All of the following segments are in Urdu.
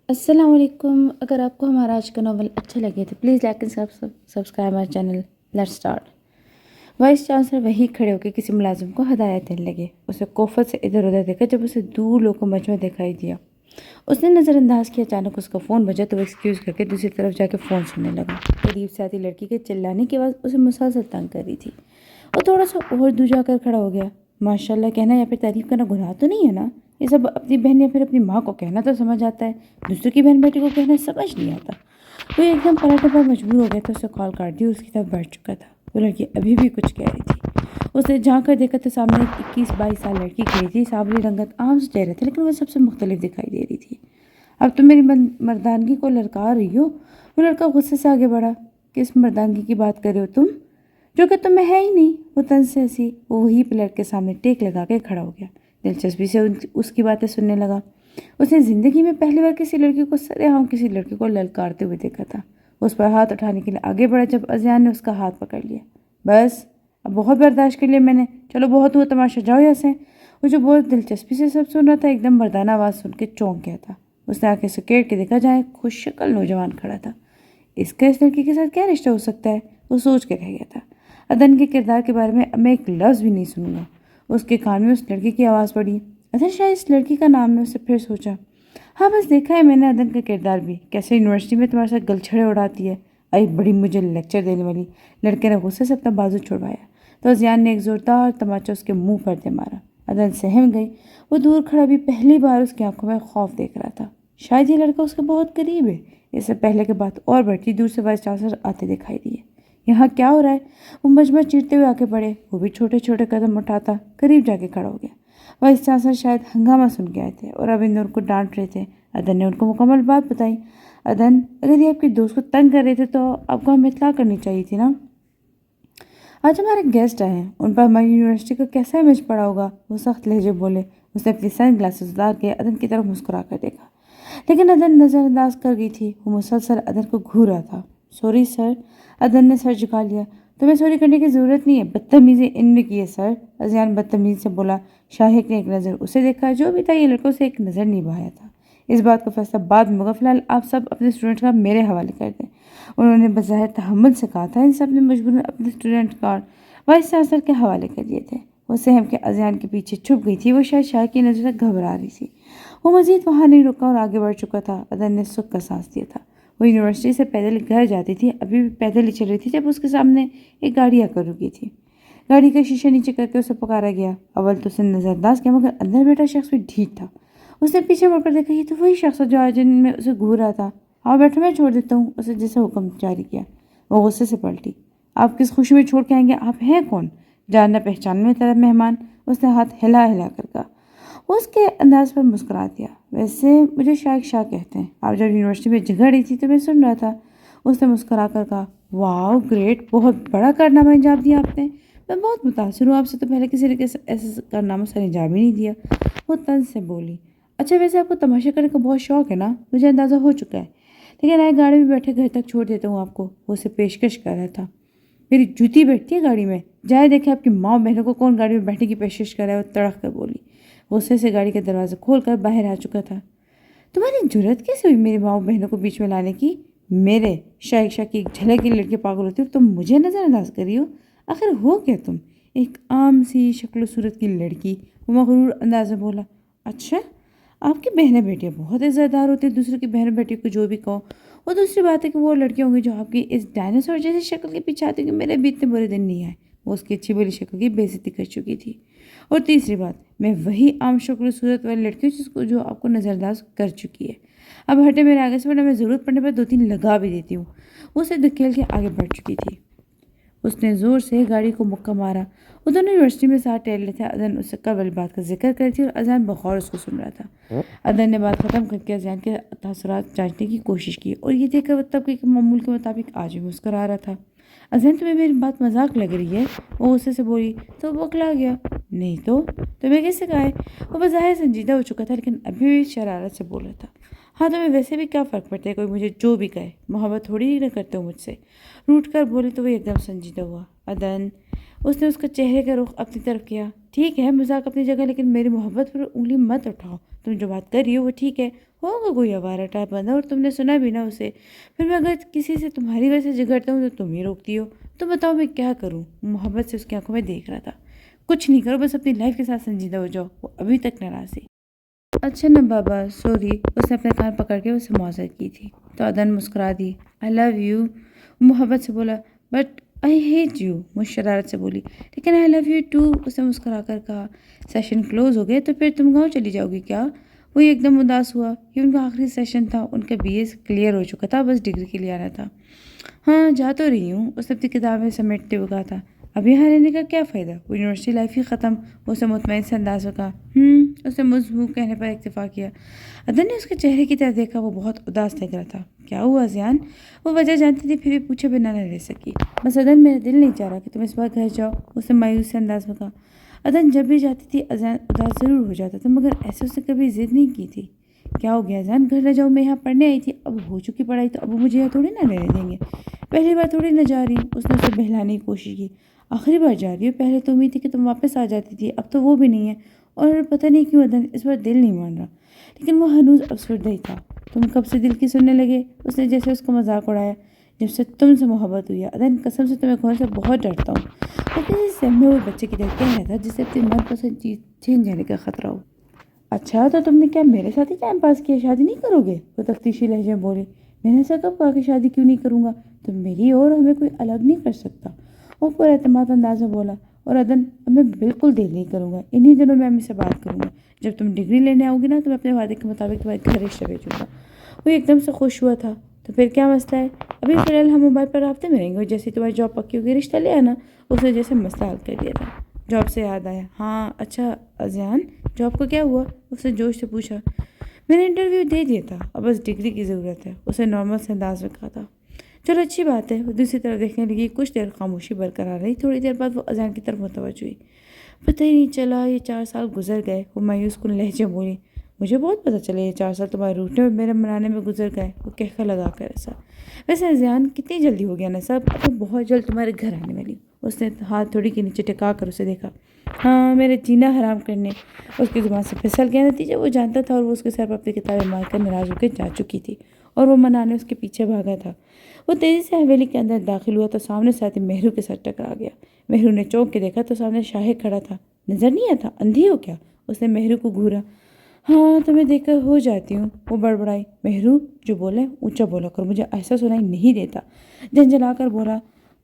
السلام علیکم. اگر آپ کو ہمارا آج کا ناول اچھا لگے تو پلیز لائک اینڈ سبسکرائب ہمارے channel. Let's start. Vice chancellor وہی کھڑے ہو کے کسی ملازم کو ہدایت دینے لگے. اسے کوفت سے ادھر ادھر دیکھا جب اسے دور لوگوں کو مجمع دکھائی دیا. اس نے نظر انداز کیا. اچانک اس کا فون بجا تو وہ ایکسکیوز کر کے دوسری طرف جا کے فون سننے لگا. قریب سے آتی لڑکی کے چلانے کی آواز اسے مسلسل تنگ کر رہی تھی. وہ تھوڑا سا اور دور جا کر کھڑا ہو گیا. ماشاء اللہ کہنا یا پھر تعریف کرنا گناہ تو نہیں ہے نا؟ یہ سب اپنی بہن یا پھر اپنی ماں کو کہنا تو سمجھ آتا ہے, دوسروں کی بہن بیٹی کو کہنا سمجھ نہیں آتا. وہ ایک دم پلٹنے پر مجبور ہو گیا تو اسے کال کاٹ دی. اس کی طرف بڑھ چکا تھا. وہ لڑکی ابھی بھی کچھ کہہ رہی تھی. اس نے جھانک کر دیکھا تو سامنے ایک 21-22 سال لڑکی کھڑی تھی. سابری رنگت عام سے چہرہ تھا لیکن وہ سب سے مختلف دکھائی دے رہی تھی. اب تم میری مردانگی کو للکار رہی ہو؟ وہ لڑکا غصے سے آگے بڑھا. کس مردانگی کی بات کر رہے ہو تم, جو کہ تم میں ہے ہی نہیں؟ وہ طنز سے ہنسی. وہ وہی پلٹ کے سامنے ٹیک لگا کے کھڑا ہو گیا. دلچسپی سے اس کی باتیں سننے لگا. اس نے زندگی میں پہلی بار کسی لڑکی کو سرے عام کسی لڑکی کو للکارتے ہوئے دیکھا تھا. اس پر ہاتھ اٹھانے کے لیے آگے بڑھا جب اذیان نے اس کا ہاتھ پکڑ لیا. بس اب بہت برداشت کر لیا میں نے, چلو بہت ہوا تماشا, جاؤ یہاں سے. وہ جو بہت دلچسپی سے سب سن رہا تھا ایک دم مردانہ آواز سن کے چونک گیا تھا. اس نے آنکھیں سکیڑ کے دیکھا جہاں ایک خوش شکل نوجوان کھڑا تھا. اس کا اس لڑکی کے ساتھ کیا رشتہ ہو سکتا ہے؟ وہ سوچ کے رہ گیا تھا. ادن کے کردار کے بارے میں اب میں ایک لفظ بھی نہیں سنوں گا. اس کے کان میں اس لڑکی کی آواز پڑی. ادن شاید اس لڑکی کا نام ہے. اسے پھر سوچا, ہاں بس دیکھا ہے میں نے ادن کا کردار بھی, کیسے یونیورسٹی میں تمہارے ساتھ گلچھڑے اڑاتی ہے. آئی بڑی مجھے لیکچر دینے والی. لڑکے نے غصے سے اپنا بازو چھڑوایا تو اذیان نے ایک زوردار تماچا اس کے منہ پر دے مارا. ادن سہم گئی. وہ دور کھڑا بھی پہلی بار اس کی آنکھوں میں خوف دیکھ رہا تھا. شاید یہ لڑکا اس کے بہت قریب ہے. اس سے پہلے کے بات اور بڑھتی دور سے وائس چانسلر آتے دکھائی دیے. یہاں کیا ہو رہا ہے؟ وہ مجمع چیرتے ہوئے آگے بڑھے. وہ بھی چھوٹے چھوٹے قدم اٹھاتا قریب جا کے کھڑا ہو گیا. وائس چانسلر شاید ہنگامہ سن کے آئے تھے اور اب ان کو ڈانٹ رہے تھے. ادن نے ان کو مکمل بات بتائی. ادن, اگر یہ آپ کے دوست کو تنگ کر رہے تھے تو آپ کو ہمیں اطلاع کرنی چاہیے تھی نا. آج ہمارے گیسٹ آئے ہیں, ان پر ہماری یونیورسٹی کا کیسا امیج پڑا ہوگا. وہ سخت لہجے بولے. اس نے اپنی سن گلاسز اتار کے ادن کی طرف مسکرا کر دیکھا لیکن ادن نظر انداز کر گئی تھی. وہ مسلسل ادن کو گھور رہا تھا. Sorry sir. ادن نے سر جھکا لیا. تمہیں سوری کرنے کی ضرورت نہیں ہے, بدتمیزی ان نے کی ہے سر. اذیان بدتمیزی سے بولا. شاہق نے ایک نظر اسے دیکھا. جو بھی تھا یہ لڑکوں سے ایک نظر نبھایا تھا. اس بات کا فیصلہ بعد میں ہوگا, فی الحال آپ سب اپنے اسٹوڈنٹ کا میرے حوالے کر دیں. انہوں نے بظاہر تحمل سے کہا تھا. ان سب نے مجبوراً اپنے اسٹوڈنٹ کارڈ وائس چانسلر کے حوالے کر دیے تھے. وہ سہم کے اذیان کے پیچھے چھپ گئی تھی. وہ شاید شاہق کی نظر سے گھبرا رہی تھی. وہ مزید وہاں نہیں رکا اور آگے بڑھ چکا تھا. ادن نے سکھ کا سانس دیا تھا. وہ یونیورسٹی سے پیدل گھر جاتی تھی. ابھی بھی پیدل ہی چل رہی تھی جب اس کے سامنے ایک گاڑی آ کر رکی تھی. گاڑی کا شیشہ نیچے کر کے اسے پکارا گیا. اول تو اس نے نظر انداز کیا مگر اندر بیٹھا شخص بھی ڈھیٹ تھا. اس نے پیچھے مڑ کر دیکھا. یہ تو وہی شخص جو آج میں اسے گھور رہا تھا. آؤ بیٹھو, میں چھوڑ دیتا ہوں. اسے جیسے حکم جاری کیا. وہ غصے سے پلٹی. آپ کس خوشی میں چھوڑ کے آئیں گے؟ آپ ہیں کون؟ جاننا پہچان میں طرف مہمان. اس نے ہاتھ ہلا ہلا کر کہا. وہ اس کے انداز پر مسکرا دیا. ویسے مجھے شاہق شاہ کہتے ہیں. آپ جب یونیورسٹی میں جھگڑ رہی تھی تو میں سن رہا تھا. اس نے مسکرا کر کہا. واو گریٹ, بہت بڑا کارنامہ انجام دیا آپ نے. میں بہت متاثر ہوں آپ سے. تو پہلے کسی نے ایسے کارنامہ سر انجام ہی نہیں دیا. وہ طنز سے بولی. اچھا ویسے آپ کو تماشا کرنے کا بہت شوق ہے نا؟ مجھے اندازہ ہو چکا ہے. لیکن آئے گاڑی میں بیٹھے گھر تک چھوڑ دیتا ہوں آپ کو. وہ اسے پیشکش کر رہا تھا. میری جوتی بیٹھتی ہے گاڑی میں. جائے دیکھے آپ کی ماں بہنوں کو کون گاڑی میں بیٹھنے کی پیشکش کر رہا ہے. وہ تڑق کر بولی. غصے سے گاڑی کا دروازہ کھول کر باہر آ چکا تھا. تمہاری جرت کیسے ہوئی میری ماں بہنوں کو بیچ میں لانے کی؟ میرے شاہق شاہ کی ایک جھلک کی لڑکی پاگل ہوتی ہو تم مجھے نظر انداز کری ہو. آخر ہو کیا تم؟ ایک عام سی شکل و صورت کی لڑکی. وہ مغرور انداز میں بولا. اچھا آپ کی بہنیں بیٹیاں بہت عزت دار ہوتی ہیں. دوسروں کی بہنوں بیٹیوں کو جو بھی کہو. وہ دوسری بات ہے کہ وہ لڑکیاں ہوں گی جو آپ کی اس ڈائناسور جیسی شکل کے پیچھے آتی ہیں کہ میرے بھی اتنے برے دن نہیں آئے. وہ اس کی اچھی بری شکل کی بے عزتی کر چکی تھی. اور تیسری بات, میں وہی عام شکل و صورت والی لڑکی ہوں جس کو جو آپ کو نظر انداز کر چکی ہے. اب ہٹے میرے آگے سے, ورنہ میں ضرورت پڑنے پر 2-3 لگا بھی دیتی ہوں. وہ اسے دھکیل کے آگے بڑھ چکی تھی. اس نے زور سے گاڑی کو مکہ مارا. وہ دونوں یونیورسٹی میں ساتھ ٹہل رہے تھے. ادن اس سے قبل بات کا ذکر کر تھی اور اذان بغور اس کو سن رہا تھا. ادن نے بات ختم کر کے اذان کے تاثرات جانچنے کی کوشش کی اور یہ دیکھ کر تب کہ معمول کے مطابق آج بھی مسکرا رہا تھا. اذان تمہیں میری بات مذاق لگ رہی ہے؟ وہ غصے سے بولی. تو بوکھلا گیا. نہیں تو تمہیں کیسے کہا ہے؟ وہ بظاہر سنجیدہ ہو چکا تھا لیکن ابھی بھی شرارت سے بول رہا تھا. ہاں تمہیں ویسے بھی کیا فرق پڑتا ہے, کوئی مجھے جو بھی کہے, محبت تھوڑی ہی نہ کرتے ہو مجھ سے. روٹ کر بولے تو وہ ایک دم سنجیدہ ہوا. ادن, اس نے اس کا چہرے کا رخ اپنی طرف کیا. ٹھیک ہے مذاق اپنی جگہ لیکن میری محبت پر انگلی مت اٹھاؤ. تم جو بات کر رہی ہو وہ ٹھیک ہے، ہوگا کوئی آوارہ ٹائپ بندہ اور تم نے سنا بھی نہ اسے، پھر میں اگر کسی سے تمہاری وجہ سے جھگڑتا ہوں تو تم ہی روکتی ہو، تو بتاؤ میں کیا کروں؟ محبت سے اس کی آنکھوں میں دیکھ رہا تھا۔ کچھ نہیں کرو، بس اپنی لائف کے ساتھ سنجیدہ ہو جاؤ۔ وہ ابھی تک ناراض تھی۔ اچھا نا بابا، سوری، اس نے اپنے کان پکڑ کے اسے معذرت کی تھی تو عدن مسکرا دی۔ آئی لو یو، محبت سے بولا۔ بٹ آئی ہیٹ یو، مجھ شرارت سے بولی۔ لیکن آئی لو یو ٹو، اس نے مسکرا کر کہا۔ سیشن کلوز ہو گئے تو پھر تم گاؤں چلی جاؤ گی کیا؟ وہ ایک دم اداس ہوا۔ یہ ان کا آخری سیشن تھا، ان کا BA کلیئر ہو چکا تھا، بس ڈگری کے لیے آنا تھا۔ ہاں جا تو رہی ہوں، اس نے اپنی کتابیں سمیٹتے ہوئے کہا تھا۔ اب یہاں رہنے کا کیا فائدہ، وہ یونیورسٹی لائف ہی ختم، اسے مطمئن سے انداز میں کہا۔ اس نے مضبوط کہنے پر اکتفا کیا۔ عدن نے اس کے چہرے کی طرف دیکھا، وہ بہت اداس لگ رہا تھا۔ کیا ہوا زیان؟ وہ وجہ جانتی تھی پھر بھی پوچھے بنا نہ رہ سکی۔ بس عدن، میرا دل نہیں چاہ رہا کہ تم اس بار گھر جاؤ، اس نے مایوس سے انداز میں کہا۔ عدن جب بھی جاتی تھی اذان اداس ضرور ہو جاتا تھا، مگر ایسے اس نے کبھی ضد نہیں کی تھی۔ کیا ہو گیا اذان، گھر نہ جاؤ؟ میں یہاں پڑھنے آئی تھی، اب ہو چکی پڑھائی تو اب مجھے یہاں تھوڑی نہ رہنے دیں گے، پہلی بار تھوڑی نہ جا رہی ہوں۔ اس نے اسے بہلانے کی کوشش کی۔ آخری بار جا رہی ہو، پہلے تو امید تھی کہ تم واپس آ جاتی تھی، اب تو وہ بھی نہیں ہے، اور پتہ نہیں کیوں عدن اس بار دل نہیں مان رہا۔ لیکن وہ ہنوز افسردہ ہی تھا۔ تم کب سے دل کی سننے لگے؟ اس نے جیسے اس کو مذاق اڑایا۔ جب سے تم سے محبت ہوئی ہے عدن، قسم سے تمہیں کھونے سے بہت ڈرتا ہوں۔ وہ کسی سہمے ہوئے بچے کی طرح کہہ رہا تھا جسے اپنی من پسند چیز چھین جانے کا خطرہ ہو۔ اچھا تو تم نے کیا میرے ساتھ ہی ٹائم پاس کیا، شادی نہیں کرو گے؟ وہ تفتیشی لہجے میں بولی۔ میں نے ایسا کب کہا کہ شادی کیوں نہیں کروں گا؟ تم میری اور ہمیں کوئی الگ نہیں کر سکتا، وہ پر اعتماد انداز میں بولا۔ اور عدن، اب میں بالکل دیر نہیں کروں گا، انہی دنوں میں امی سے بات کروں گا، جب تم ڈگری لینے آؤ گی نا تو میں اپنے وعدے کے مطابق تمہارے گھر رشتہ بھیجوں گا۔ وہ ایک دم سے خوش ہوا تھا۔ تو پھر کیا مسئلہ ہے؟ ابھی فی الحال ہم موبائل پر رابطے میں رہیں گے، اور جیسے تمہاری جاب پکی ہوگی رشتہ لے آنا۔ اس نے جیسے مسئلہ حل کر دیا تھا۔ جاب سے یاد آیا، ہاں اچھا اذیان، جاب کو کیا ہوا؟ اس نے جوش سے پوچھا۔ میں نے انٹرویو دے دیا تھا، اب بس ڈگری کی ضرورت ہے، اسے نارمل سے انداز میں کہا تھا۔ چلو اچھی بات ہے۔ وہ دوسری طرف دیکھنے لگی۔ کچھ دیر خاموشی برقرار رہی، تھوڑی دیر بعد وہ اذان کی طرف متوجہ ہوئی۔ پتہ ہی نہیں چلا یہ 4 سال گزر گئے، وہ مایوس کن لہجے بولی۔ مجھے بہت پتہ چلا یہ 4 سال تمہارے روٹنے اور میرے منانے میں گزر گئے، وہ کہکا لگا کر ایسا۔ ویسے اذیان، کتنی جلدی ہو گیا نا سب، اب میں بہت جلد تمہارے گھر آنے والی ہوں۔ اس نے ہاتھ تھوڑی کے نیچے ٹکا کر اسے دیکھا۔ ہاں، میرے جینا حرام کرنے، اس کی زبان سے پھسل گیا۔ نتیجہ وہ جانتا تھا، اور وہ اس کے سر پر اپنی کتابیں مار کر ناراض ہو کے جا چکی تھی، اور وہ منانے اس کے پیچھے بھاگا تھا۔ وہ تیزی سے حویلی کے اندر داخل ہوا تو سامنے سے آتی مہرو کے ساتھ ٹکرا گیا۔ مہرو نے چونک کے دیکھا تو سامنے شاہد کھڑا تھا۔ نظر نہیں آتا، اندھی ہو کیا؟ اس نے مہرو کو گھورا۔ ہاں تمہیں دیکھ کر ہو جاتی ہوں، وہ بڑبڑائی۔ مہرو، جو بولے اونچا بولا کر، مجھے ایسا سنائی نہیں دیتا، جھنجھلا کر بولا۔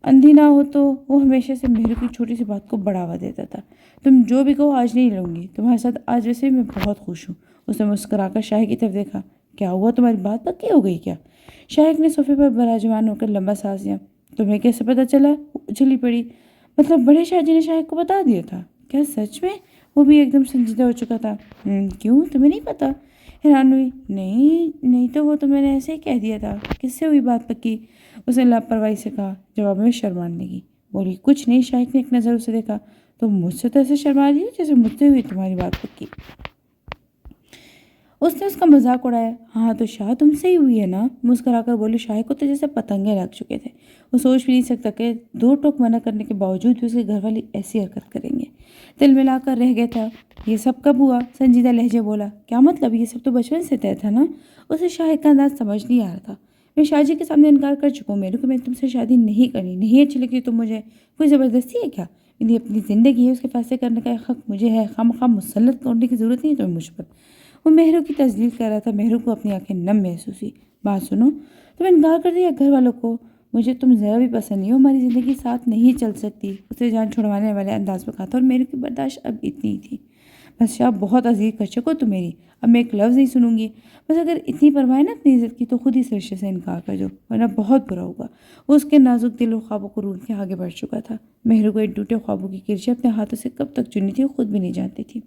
اندھی نہ ہو تو وہ ہمیشہ سے مہرو کی چھوٹی سی بات کو بڑھاوا دیتا تھا۔ تم جو بھی کہو آج نہیں لوں گی، تمہارے ساتھ آج ویسے بھی میں بہت خوش ہوں۔ اس نے مسکرا کر شاہد کی طرف دیکھا۔ کیا ہوا، تمہاری بات پکی ہو گئی کیا؟ شاہد نے صوفے پر براجمان ہو کر لمبا سانس لیا۔ تمہیں کیسے پتہ چلا؟ اچھلی پڑی۔ مطلب بڑے شاہ جی نے شاہد کو بتا دیا تھا؟ کیا سچ میں؟ وہ بھی ایک دم سنجیدہ ہو چکا تھا۔ کیوں، تمہیں نہیں پتا؟ حیران ہوئی۔ نہیں تو وہ تو میں نے ایسے ہی کہہ دیا تھا۔ کس سے ہوئی بات پکی؟ اس نے لاپرواہی سے کہا۔ جواب میں شرمانے لگی، بولی کچھ نہیں۔ شاہد نے ایک نظر اسے دیکھا۔ تم مجھ سے تو ایسے شرما رہی ہو جیسے مجھ سے ہوئی تمہاری بات پکی۔ اس نے اس کا مذاق اڑایا۔ ہاں تو شاہ تم سے ہی ہوئی ہے نا، مسکرا کر بولی۔ شاہد کو تو جیسے پتنگے لگ چکے تھے، وہ سوچ بھی نہیں سکتا کہ 2 ٹوک منع کرنے کے باوجود بھی اس کے گھر والی ایسی حرکت کریں گے۔ دل ملا کر رہ گیا تھا۔ یہ سب کب ہوا؟ سنجیدہ لہجے بولا۔ کیا مطلب؟ یہ سب تو بچپن سے طے تھا نا؟ اسے شاہد کا انداز سمجھ نہیں آ رہا تھا۔ میں شاہ جی کے سامنے انکار کر چکا ہوں، میرے کو میں تم سے شادی نہیں کرنی، نہیں اچھی لگتی تم مجھے، کوئی زبردستی ہے کیا؟ میری اپنی زندگی ہے، اس کے فیصلے کرنے کا حق مجھے ہے، خواہ مسلط کرنے کی ضرورت نہیں ہے تمہیں مجھ پر۔ وہ مہرو کی تذلیل کر رہا تھا۔ مہرو کو اپنی آنکھیں نم محسوس ہوئی۔ بات سنو، تم انکار کر دیا گھر والوں کو؟ مجھے تم ذرا بھی پسند نہیں ہو، ہماری زندگی ساتھ نہیں چل سکتی، اسے جان چھڑوانے والے انداز میں کہا تھا، اور مہرو کی برداشت اب اتنی ہی تھی۔ بس شاہ، بہت عزیز کر چکو تم میری، اب میں ایک لفظ نہیں سنوں گی۔ بس اگر اتنی پرواہ ہے نا اپنی عزت کی تو خود ہی اس رشتے سے انکار کر دو، ورنہ بہت برا ہوگا۔ وہ اس کے نازک دل و خوابوں کو روند کے آگے بڑھ چکا تھا۔ مہرو کو ایک ٹوٹے خوابوں کی کرچی اپنے ہاتھوں سے کب تک چنی تھی وہ خود بھی نہیں جانتی تھی۔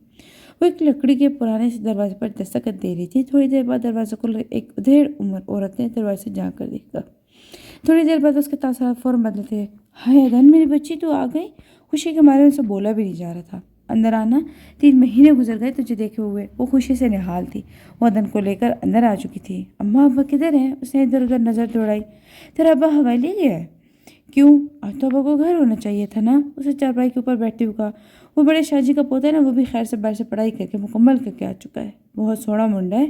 وہ ایک لکڑی کے پرانے سے دروازے پر دستک دے رہی تھی۔ تھوڑی دیر بعد دروازے کو ایک ادھیڑ عمر عورت نے دروازے سے جا کر دیکھا۔ تھوڑی دیر بعد اس کے تاثرات فوراً بدلے تھے۔ ہائے عدن، میری بچی تو آ گئی! خوشی کے مارے اسے بولا بھی نہیں جا رہا تھا۔ اندر آنا، 3 مہینے گزر گئے تجھے دیکھے ہوئے۔ وہ خوشی سے نہال تھی، وہ عدن کو لے کر اندر آ چکی تھی۔ اماں ابا کدھر ہیں؟ اس نے ادھر ادھر نظر دوڑائی۔ تیرا ابا حویلی گیا ہے؟ کیوں؟ آج تو ابا کو گھر ہونا چاہیے تھا نا، اسے چارپائی کے اوپر بیٹھتے ہوئے کہا۔ وہ بڑے شاہ جی کا پوتا ہے نا، وہ بھی خیر سے بار سے پڑھائی کر کے مکمل کر کے آ چکا ہے، بہت سوڑا منڈا ہے،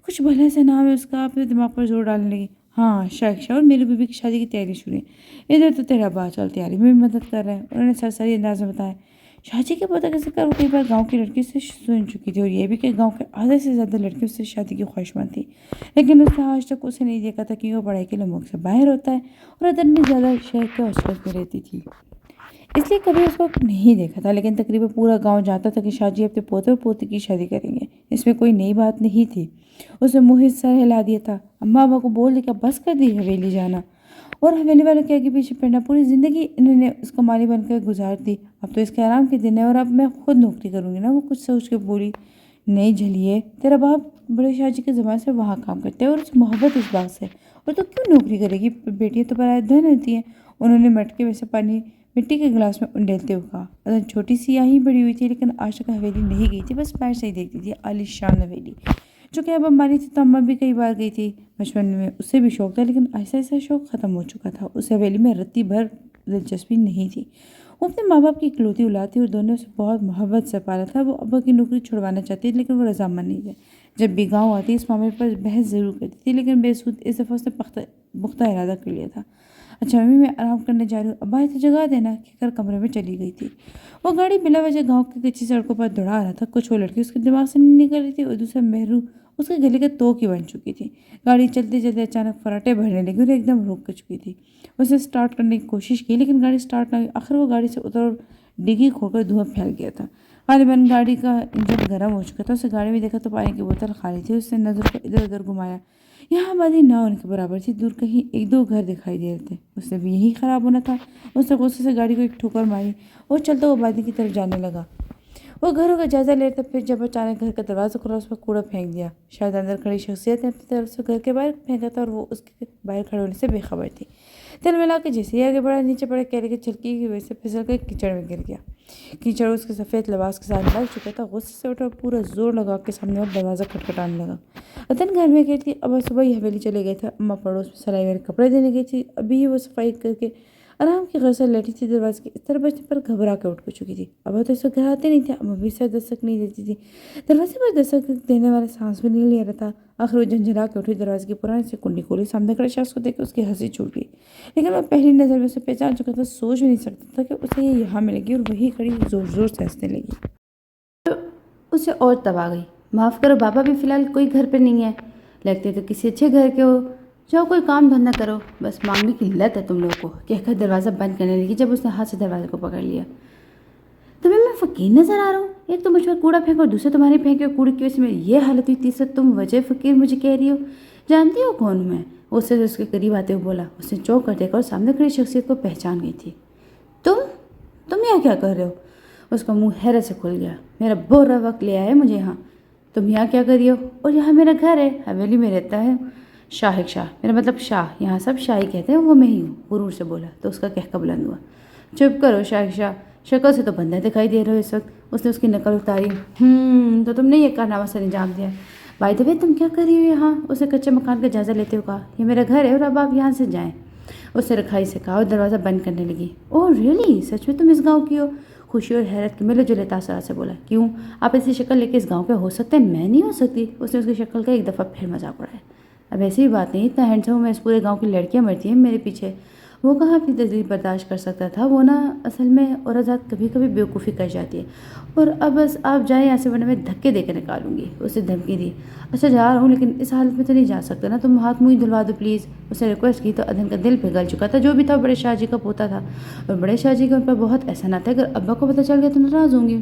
کچھ بھلا سا نام ہے اس کا۔ اپنے دماغ پر زور ڈالنے لگی۔ ہاں شاہ اور میری بیوی کی شادی کی تیاری شروع ہے، ادھر تو تیرا با چل تیاری میں بھی مدد کر رہا ہے، انہوں نے سرسری انداز میں بتایا۔ شاہ جی کے پوتا کیسے کر، وہ کئی بار گاؤں کی لڑکیوں سے سن چکی تھی، اور یہ بھی کہ گاؤں کے آدھے سے زیادہ لڑکیوں سے شادی کی خواہشمند تھی، لیکن اس نے آج تک اسے نہیں دیکھا تھا کہ وہ پڑھائی کے لمحوں سے باہر ہوتا ہے اور ادن میں زیادہ شہر کے آسپاس میں رہتی تھی، اس لیے کبھی اس کو نہیں دیکھا تھا۔ لیکن تقریباً پورا گاؤں جانتا تھا کہ شاہ جی اپنے پوتے اور پوتی کی شادی کریں گے، اس میں کوئی نئی بات نہیں تھی۔ اس نے منہ سر ہلا دیا تھا، اماں ابا کو بول دے کہ بس کر دی حویلی جانا اور حویلی والوں کے آگے پیچھے پڑنا، پوری زندگی انہوں نے اس کمالی بن کر گزار دی، اب تو اس کے آرام کے دن ہے اور اب میں خود نوکری کروں گی نا۔ وہ کچھ سوچ کے بولی، نہیں جھلیے، تیرا باپ بڑے شاہ جی کے زمانے سے وہاں کام کرتے ہیں اور اسے محبت اس بات سے، اور تو کیوں نوکری کرے گی، بیٹیاں تو پرایا دھن ہوتی ہیں۔ انہوں نے مٹکے میں سے پانی مٹی کے گلاس میں انڈیلتے ہوئے کہا۔ ادن چھوٹی سی یہیں بڑی ہوئی تھی، لیکن آج تک حویلی نہیں گئی تھی، بس باہر سے ہی دیکھتی تھی، عالی شان حویلی جو کہ اب امبانی تھی، تو اماں بھی کئی بار گئی تھی بچپن میں، اسے بھی شوق تھا، لیکن آہستہ آہستہ شوق ختم ہو چکا تھا، اسے حویلی میں رتی بھر دلچسپی نہیں تھی۔ وہ اپنے ماں باپ کی اکلوتی اولاد تھی اور دونوں اسے بہت محبت سے پالا تھا۔ وہ ابا کی نوکری چھڑوانا چاہتی تھی، لیکن وہ رضامند نہیں تھے۔ جب بھی گاؤں آتی اس معاملے پر بحث ضرور کرتی تھی، لیکن بے سود، اس دفعہ اس نے پختہ ارادہ کر لیا تھا۔ اچھا ممی، میں آرام کرنے جا رہی ہوں، ابا تو جگہ دینا، کہہ کر کمرے میں چلی گئی تھی۔ وہ گاڑی بلا وجہ گاؤں کی کچی سڑکوں پر دوڑا رہا تھا، کچھ وہ لڑکی اس کے دماغ سے نہیں نکل رہی تھی اور دوسرا مہرو اس کے گلے کے تو کی بن چکی تھی۔ گاڑی چلتے چلتے اچانک فراٹے بھرنے لگی اور ایک دم رک چکی تھی۔ اس نے سٹارٹ کرنے کی کوشش کی، لیکن گاڑی سٹارٹ نہ ہوئی۔ آخر وہ گاڑی سے اتر اور ڈگی کھول کر دھواں پھیل گیا تھا۔ غالباً گاڑی کا انجن گرم ہو چکا تھا۔ اسے گاڑی میں دیکھا تو پانی کی بوتل خالی تھی۔ اس نے نظر کو ادھر ادھر گھمایا، یہاں آبادی نہ ان کے برابر تھی، دور کہیں ایک دو گھر دکھائی دے رہے تھے، اس نے بھی یہی خراب ہونا تھا۔ اس نے غصے سے گاڑی کو ایک ٹھوکر ماری اور چلتا ہوا آبادی کی طرف جانے لگا۔ وہ گھروں کا جائزہ لے رہا تھا، پھر جب اچانک گھر کا دروازہ کھلا، اس پر کوڑا پھینک دیا۔ شاید اندر کھڑی شخصیت نے اپنی طرف سے گھر کے باہر پھینکا تھا اور وہ اس کے باہر کھڑے ہونے سے بے خبر تھی۔ تل ملا کے جیسے ہی آگے بڑھا، نیچے پڑے کیلے کی چھلکی کی وجہ سے پھسل کر کیچڑ میں گر گیا۔ کیچڑ اس کے سفید لباس کے ساتھ لگ چکا تھا۔ غصے سے اٹھا اور پورا زور لگا کے سامنے اور دروازہ کھٹکھٹانے لگا۔ اتن گھر میں گئی تھی، ابا صبح ہی حویلی چلے گئے تھے، اماں پڑوس میں سلائی والے کپڑے دینے گئی تھی، ابھی وہ صفائی کر کے آرام کی غرض سے لیٹی تھی۔ دروازے کے اس طرف بجنے پر گھبرا کے اٹھ چکی تھی۔ ابا تو اس وقت گھر آتے نہیں تھے، اماں بھی اسے دستک نہیں دیتی تھی، دروازے پر دستک دینے والا سانس بھی نہیں لے رہا تھا۔ آخر وہ جھنجھلا کے اٹھی، دروازے کی پرانی سے کنڈی کھولی، سامنے کھڑے شخص کو دیکھ کے اس کی ہنسی چھوٹ گئی، لیکن وہ پہلی نظر میں اسے پہچان چکا تھا، سوچ بھی نہیں سکتا تھا کہ اسے یہ یہاں ملے گی، اور وہی کھڑی زور زور سے ہنسنے لگی۔ اسے اور تب آ گئی۔ معاف کرو بابا، بھی فی الحال کوئی گھر پہ نہیں ہے، لگتے تو کسی اچھے گھر کے ہو، جاؤ کوئی کام دھندہ کرو، بس مانگنے کی لت ہے تم لوگوں کو، کہہ کر دروازہ بند کرنے لگی جب اس نے ہاتھ سے دروازے کو پکڑ لیا۔ تمہیں میں فقیر نظر آ رہا ہوں؟ ایک تو مجھ پر کوڑا پھینکو اور دوسرے تمہارے پھینکے کوڑے کی وجہ سے میری یہ حالت ہوئی، تیسرا تم وجہ فقیر مجھے کہہ رہی ہو؟ جانتی ہو کون ہوں میں؟ اس سے اس کے قریب آتے ہوئے بولا۔ اس نے چونک کر دیکھا اور سامنے کھڑی شخصیت کو پہچان گئی تھی۔ تم یہاں کیا کر رہے ہو؟ اس کا منہ حیرت سے کھل گیا۔ میرا برا وقت لے آیا مجھے یہاں۔ تم یہاں کیا کر رہی ہو؟ اور یہاں میرا گھر ہے، حویلی میں رہتا ہے شاہق شاہ، میرا مطلب شاہ، یہاں سب شاہی کہتے ہیں، وہ میں ہی ہوں، غرور سے بولا تو اس کا کہکہ بلند ہوا۔ چپ کرو شاہق شاہ، شکل سے تو بندہ دکھائی دے رہے ہو اس وقت۔ اس نے اس کی نقل اتاری۔ تو تم نے یہ کارنامہ سر انجام دیا؟ بائی دا وے تم کیا کر رہی ہو یہاں؟ اس نے کچے مکان کا جائزہ لیتے ہوئے کہا۔ یہ میرا گھر ہے اور اب آپ یہاں سے جائیں، اس نے رکھائی سے کہا اور دروازہ بند کرنے لگی۔ اوہ ریئلی؟ سچ میں تم اس گاؤں کی ہو؟ خوشی اور حیرت کے ملے جلے تاثرات سے بولا۔ کیوں؟ آپ ایسی شکل لے کے اس گاؤں کے ہو سکتے ہیں، میں نہیں ہو سکتی؟ اس نے اس کی شکل کا ایک دفعہ پھر مذاق اڑایا۔ اب ایسی بھی بات نہیں، اتنا ہینڈسم ہوں میں، اس پورے گاؤں کی لڑکیاں مرتی ہیں میرے پیچھے۔ وہ کہاں اپنی تجلیل برداشت کر سکتا تھا، وہ نا اصل میں عورت ذات کبھی کبھی بیوقوفی کر جاتی ہے، اور اب بس آپ جائیں یہاں سے ورنہ میں دھکے دے کے نکالوں گی، اسے دھمکی دی۔ اچھا جا رہا ہوں، لیکن اس حالت میں تو نہیں جا سکتا نا، تم ہاتھ منہ دھلوا دو پلیز، اس نے ریکویسٹ کی۔ تو ادن کا دل پگھل چکا تھا، جو بھی تھا بڑے شاہ جی کا پوتا تھا، اور بڑے شاہ جی کے ان پر بہت احسانات ہے، اگر ابا کو پتہ چل گیا تو ناراض ہوں گی۔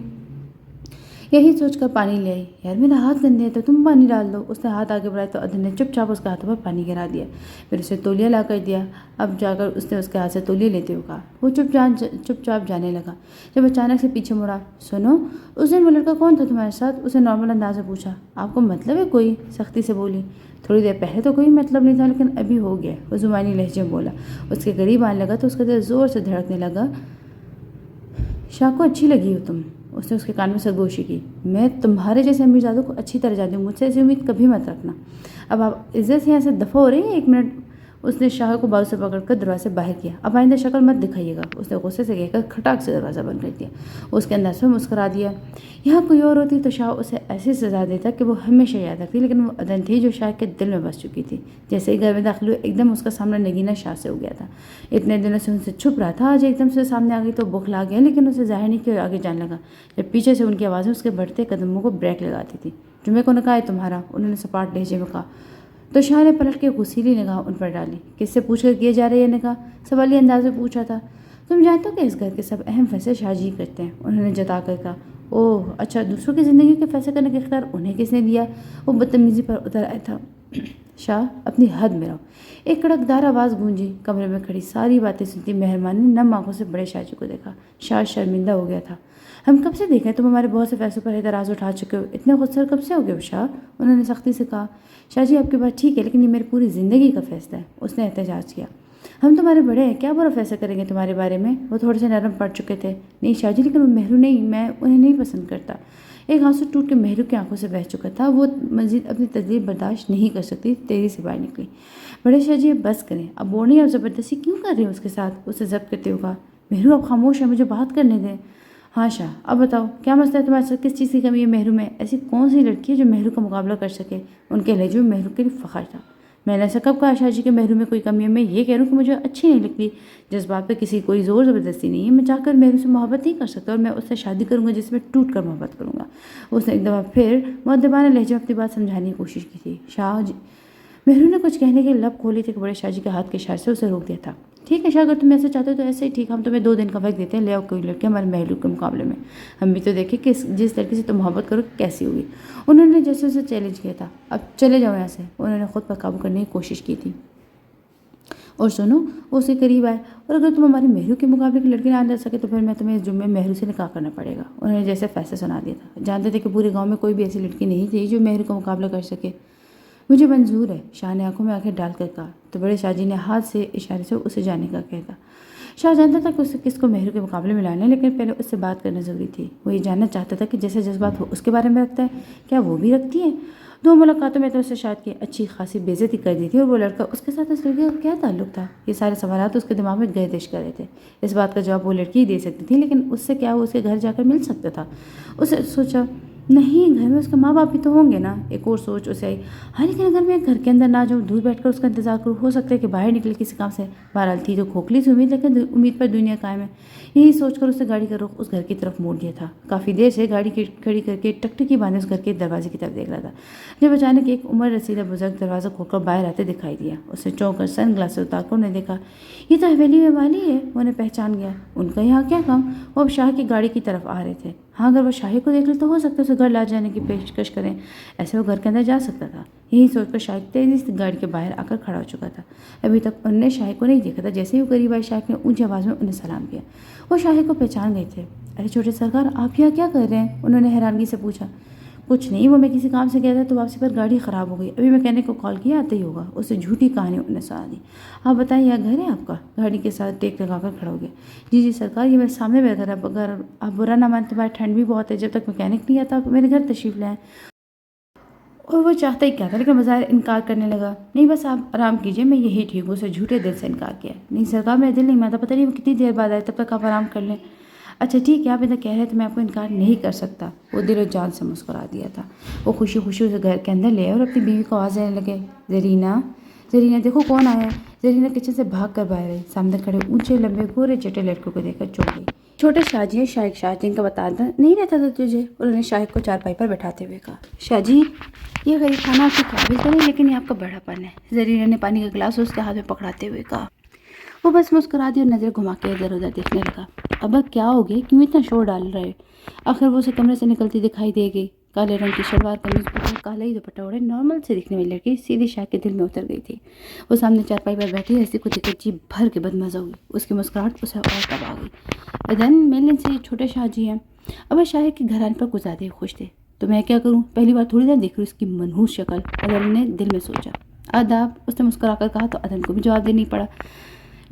یہی سوچ کر پانی لے آئی۔ یار میرا ہاتھ گندے ہے تو تم پانی ڈال دو۔ اس نے ہاتھ آگے بڑھایا تو ادن نے چپ چاپ اس کے ہاتھوں پر پانی گرا دیا، پھر اسے تولیہ لا کر دیا۔ اب جا کر اس نے اس کے ہاتھ سے تولیہ لیتے ہوئے کہا۔ وہ چپ چاپ جانے لگا جب اچانک سے پیچھے مڑا۔ سنو، اس دن وہ لڑکا کون تھا تمہارے ساتھ؟ اس نے نارمل انداز میں پوچھا۔ آپ کو مطلب ہے کوئی؟ سختی سے بولی۔ تھوڑی دیر پہلے تو کوئی مطلب نہیں تھا، لیکن ابھی ہو گیا، وہ زبانی لہجے میں بولا۔ اس کے قریب آنے لگا تو اس کا دل زور سے دھڑکنے لگا۔ شاہ کو اچھی لگی ہو تم؟ اس نے اس کے کان میں سرگوشی کی۔ میں تمہارے جیسے امیرزادوں کو اچھی طرح جانتی ہوں، مجھ سے ایسی امید کبھی مت رکھنا۔ اب آپ عزت سے یہاں سے دفع ہو رہی ہیں؟ ایک منٹ اس نے شاہ کو بازو سے پکڑ کر دروازے سے باہر کیا۔ اب آئندہ شکل مت دکھائیے گا، اس نے غصے سے کہہ کر کھٹاک سے دروازہ بند کر دیا۔ اس کے اندر سے مسکرا دیا۔ یہاں کوئی اور ہوتی تو شاہ اسے ایسی سزا دیتا کہ وہ ہمیشہ یاد رکھتی، لیکن وہ عدن تھی جو شاہ کے دل میں بس چکی تھی۔ جیسے ہی گھر میں داخل ہوئے ایک دم اس کا سامنا نگینہ شاہ سے ہو گیا تھا۔ اتنے دنوں سے ان سے چھپ رہا تھا، آج ایک دم سے سامنے آ گئی تو بوکھلا گیا، لیکن اسے ظاہر نہیں کہ آگے جانے لگا جب پیچھے سے ان کی آوازیں اس کے بڑھتے قدموں کو بریک لگاتی تھی۔ جمعے کو نکاح ہے تمہارا، انہوں نے سپاٹ لہجے میں کہا تو شاہ نے پلٹ کے غصیلی نگاہ ان پر ڈالی۔ کس سے پوچھ کر کیے جا رہے یہ نکاح؟ سوالی انداز میں پوچھا تھا۔ تم جانتے ہو کہ اس گھر کے سب اہم فیصلے شاہ جی کرتے ہیں، انہوں نے جتا کر کہا۔ اوہ اچھا، دوسروں کی زندگی کے فیصلے کرنے کا اختیار انہیں کس نے دیا؟ وہ بدتمیزی پر اتر آیا تھا۔ شاہ اپنی حد میں رہو، ایک کڑکدار آواز گونجی۔ کمرے میں کھڑی ساری باتیں سنتی مہربان نے نم آنکھوں سے بڑے شاہ جی کو دیکھا۔ شاہ شرمندہ ہو گیا تھا۔ ہم کب سے دیکھیں تم ہمارے بہت سے فیصلوں پر اعتراض اٹھا چکے ہو، اتنے خود سر کب سے ہو گئے شاہ؟ انہوں نے سختی سے کہا۔ شاہ جی آپ کی بات ٹھیک ہے، لیکن یہ میری پوری زندگی کا فیصلہ ہے، اس نے احتجاج کیا۔ ہم تمہارے بڑے ہیں، کیا برا فیصلہ کریں گے تمہارے بارے میں؟ وہ تھوڑے سے نرم پڑ چکے تھے۔ نہیں شاہ جی، لیکن وہ مہرو نہیں، میں انہیں نہیں پسند کرتا۔ ایک آنسو ٹوٹ کے مہرو کی آنکھوں سے بہہ چکا تھا۔ وہ مزید اپنی تکلیف برداشت نہیں کر سکتی، تیزی سے باہر نکلی۔ بڑے شاہ جی بس کریں، اب بورنی اور زبردستی کیوں کر رہے ہیں اس کے ساتھ؟ اسے ضبط کرتے ہوئے کہا۔ مہرو اب خاموش ہے، مجھے بات کرنے دیں۔ ہاں شاہ، اب بتاؤ کیا مسئلہ ہے تمہارے ساتھ؟ کس چیز کی کمی ہے مہرو میں؟ ایسی کون سی لڑکی ہے جو مہرو کا مقابلہ کر سکے؟ ان کے لہجے میں مہرو کے لیے فخر تھا۔ میں نے ایسا کب کہا شاہ جی کہ مہرو میں کوئی کمی ہے؟ میں یہ کہہ رہا ہوں کہ مجھے اچھی نہیں لگتی۔ جذبات پہ کسی کوئی زور زبردستی نہیں ہے، میں چاہ کر مہرو سے محبت نہیں کر سکتا، اور میں اس سے شادی کروں گا جس میں ٹوٹ کر محبت کروں گا۔ اس نے ایک دفعہ پھر مؤدبانہ لہجے میں اپنی بات سمجھانے کی کوشش کی تھی۔ شاہ جی مہرو نے کچھ کہنے کے لب کھولی تھی کہ بڑے شاہ جی کے ہاتھ کے اشارے سے اسے روک دیا تھا۔ ٹھیک ہے شاہ، اگر تم ایسے چاہتے ہو تو ایسے ہی ٹھیک، ہم تمہیں 2 دن کا وقت دیتے ہیں، لے آؤ کوئی لڑکی ہمارے مہرو کے مقابلے میں، ہم بھی تو دیکھیں کہ جس لڑکی سے تم محبت کرو کیسی ہوگی۔ انہوں نے جیسے اسے چیلنج کیا تھا۔ اب چلے جاؤ یہاں سے، انہوں نے خود پر قابو کرنے کی کوشش کی تھی۔ اور سنو، وہ اسے قریب آئے، اور اگر تم ہماری مہرو کے مقابلے کی لڑکی نہ دے سکے تو پھر میں تمہیں اس جمعے مہرو سے نکاح کرنا پڑے گا۔ انہوں نے جیسے فیصلہ سنا دیا تھا۔ جانتے تھے کہ پورے گاؤں میں کوئی بھی ایسی لڑکی نہیں تھی جو مہرو کا مقابلہ کر سکے۔ مجھے منظور ہے، شاہ نے آنکھوں میں آنکھیں ڈال کر کہا۔ تو بڑے شاہ جی نے ہاتھ سے اشارے سے اسے جانے کا کہا۔ شاہ جانتا تھا کہ اسے کس کو مہرو کے مقابلے میں لانا ہے، لیکن پہلے اس سے بات کرنا ضروری تھی۔ وہ یہ جاننا چاہتا تھا کہ جیسے جذبات وہ اس کے بارے میں رکھتا ہے، کیا وہ بھی رکھتی ہے؟ 2 ملاقاتوں میں تو اسے شاید کی اچھی خاصی بے عزتی کر دی تھی، اور وہ لڑکا اس کے ساتھ اس لڑکی کا کیا تعلق تھا؟ یہ سارے سوالات اس کے دماغ میں گردش کر رہے تھے۔ اس بات کا جواب وہ لڑکی ہی دے سکتی تھی، لیکن اس سے کیا وہ اس کے گھر جا کر مل سکتا تھا؟ اسے سوچا، نہیں، گھر میں اس کے ماں باپ بھی تو ہوں گے نا۔ ایک اور سوچ اسے آئی، ہاں لیکن اگر میں گھر کے اندر نہ جاؤں، دور بیٹھ کر اس کا انتظار کروں، ہو سکتا ہے کہ باہر نکلے کسی کام سے۔ بہرحال تھی تو کھوکھلی سی امید، لیکن امید پر دنیا قائم ہے۔ یہی سوچ کر اسے گاڑی کا رخ اس گھر کی طرف موڑ دیا تھا۔ کافی دیر سے گاڑی کھڑی کر کے ٹکٹکی باندھے اس گھر کے دروازے کی طرف دیکھ رہا تھا، جب اچانک ایک عمر رسیدہ بزرگ دروازہ کھول کر باہر آتے دکھائی دیا۔ اسے چونک کر سن گلاس اتار کر انہیں دیکھا۔ یہ تو حویلی میں والی ہے، انہیں پہچان گیا۔ ان کا یہاں کیا کام؟ وہ اب شاہ کی گاڑی کی طرف آ رہے تھے۔ ہاں، اگر وہ شاہی کو دیکھ لے تو ہو سکتا ہے اسے گھر لا جانے کی پیشکش کریں، ایسے وہ گھر کے اندر جا سکتا تھا۔ یہی سوچ کر شاہد تیزی سے گاڑی کے باہر آ کر کھڑا ہو چکا تھا۔ ابھی تک انہوں نے شاہد کو نہیں دیکھا تھا۔ جیسے ہی وہ قریب آئے، شاہد نے اونچی آواز میں انہیں سلام کیا۔ وہ شاہد کو پہچان گئے تھے۔ ارے چھوٹے سرکار، آپ یہاں کیا کر رہے ہیں؟ انہوں نے حیرانگی سے پوچھا۔ کچھ نہیں، وہ میں کسی کام سے گیا تھا تو واپسی پر گاڑی خراب ہو گئی، ابھی میکینک کو کال کیا، آتے ہی ہوگا۔ اسے جھوٹی کہانی انہیں سنا دی۔ آپ بتائیں، یہ گھر ہے آپ کا؟ گاڑی کے ساتھ ٹیک لگا کر کھڑا ہو گیا۔ جی سرکار، یہ میرے سامنے بیٹھ ہے، اگر آپ برا نہ مانتے، باہر ٹھنڈ بھی بہت ہے، جب تک میکینک نہیں آتا آپ میرے گھر تشریف لائیں۔ اور وہ چاہتا ہی کیا تھا، لیکن بظاہر انکار کرنے لگا۔ نہیں بس آپ آرام کیجیے، میں یہی ٹھیک ہوں۔ اسے جھوٹے دل سے انکار کیا۔ نہیں سرکار، میرا دل نہیں مانتا، پتہ نہیں وہ کتنی دیر بعد آئے، تب تک آپ آرام کر لیں۔ اچھا ٹھیک ہے، آپ ادھر کہہ رہے تو میں آپ کو انکار نہیں کر سکتا۔ وہ دل و جان سے مسکرا دیا تھا۔ وہ خوشی خوشی اسے گھر کے اندر لے آئے اور اپنی بیوی کو آواز دینے لگے، زرینہ، زرینہ دیکھو کون آیا ہے۔ زرینہ کچن سے بھاگ کر باہر آئی، سامنے کھڑے اونچے لمبے گورے چٹے لڑکوں کو دیکھ کر چونک گئی۔ چھوٹے شاہ جی، شاہد شاہ جی کا بتانا نہیں رہتا تھا تجھے؟ انہوں نے شاہد کو چارپائی پر بیٹھاتے ہوئے کہا۔ شاہ جی، یہ غریب خانہ آپ کی قابل تو نہیں، لیکن یہ آپ کا بڑا پن ہے، زرینہ نے پانی کا گلاس اس کے ہاتھ میں پکڑاتے ہوئے کہا۔ وہ بس مسکرا دی اور نظر گھما کے ادھر ادھر دیکھنے لگا۔ ابا کیا ہو گیا، کیوں اتنا شور ڈال رہے؟ آخر وہ اسے کمرے سے نکلتی دکھائی دے گئی۔ کالے رنگ کی شلوار قمیض اوپر کالا ہی دوپٹہ اوڑھے نارمل سے دکھنے والی لڑکی سیدھی شاہ کے دل میں اتر گئی تھی۔ وہ سامنے چارپائی پر بیٹھی ایسی کو دیکھ کر جی بھر کے بدمزہ ہوئی۔ اس کی مسکراہٹ اسے اور تب آ گئی۔ ادن میلن سے یہ چھوٹے شاہ جی ہیں، ابا شاہ کے گھر آنے پر کچھ زیادہ خوش تھے۔ تو میں کیا کروں، پہلی بار تھوڑی دیر دیکھ رہی اس کی منحوس شکل۔ ادن نے دل میں سوچا۔ آداب، اس نے مسکرا کر کہا تو ادن کو بھی جواب دینا پڑا۔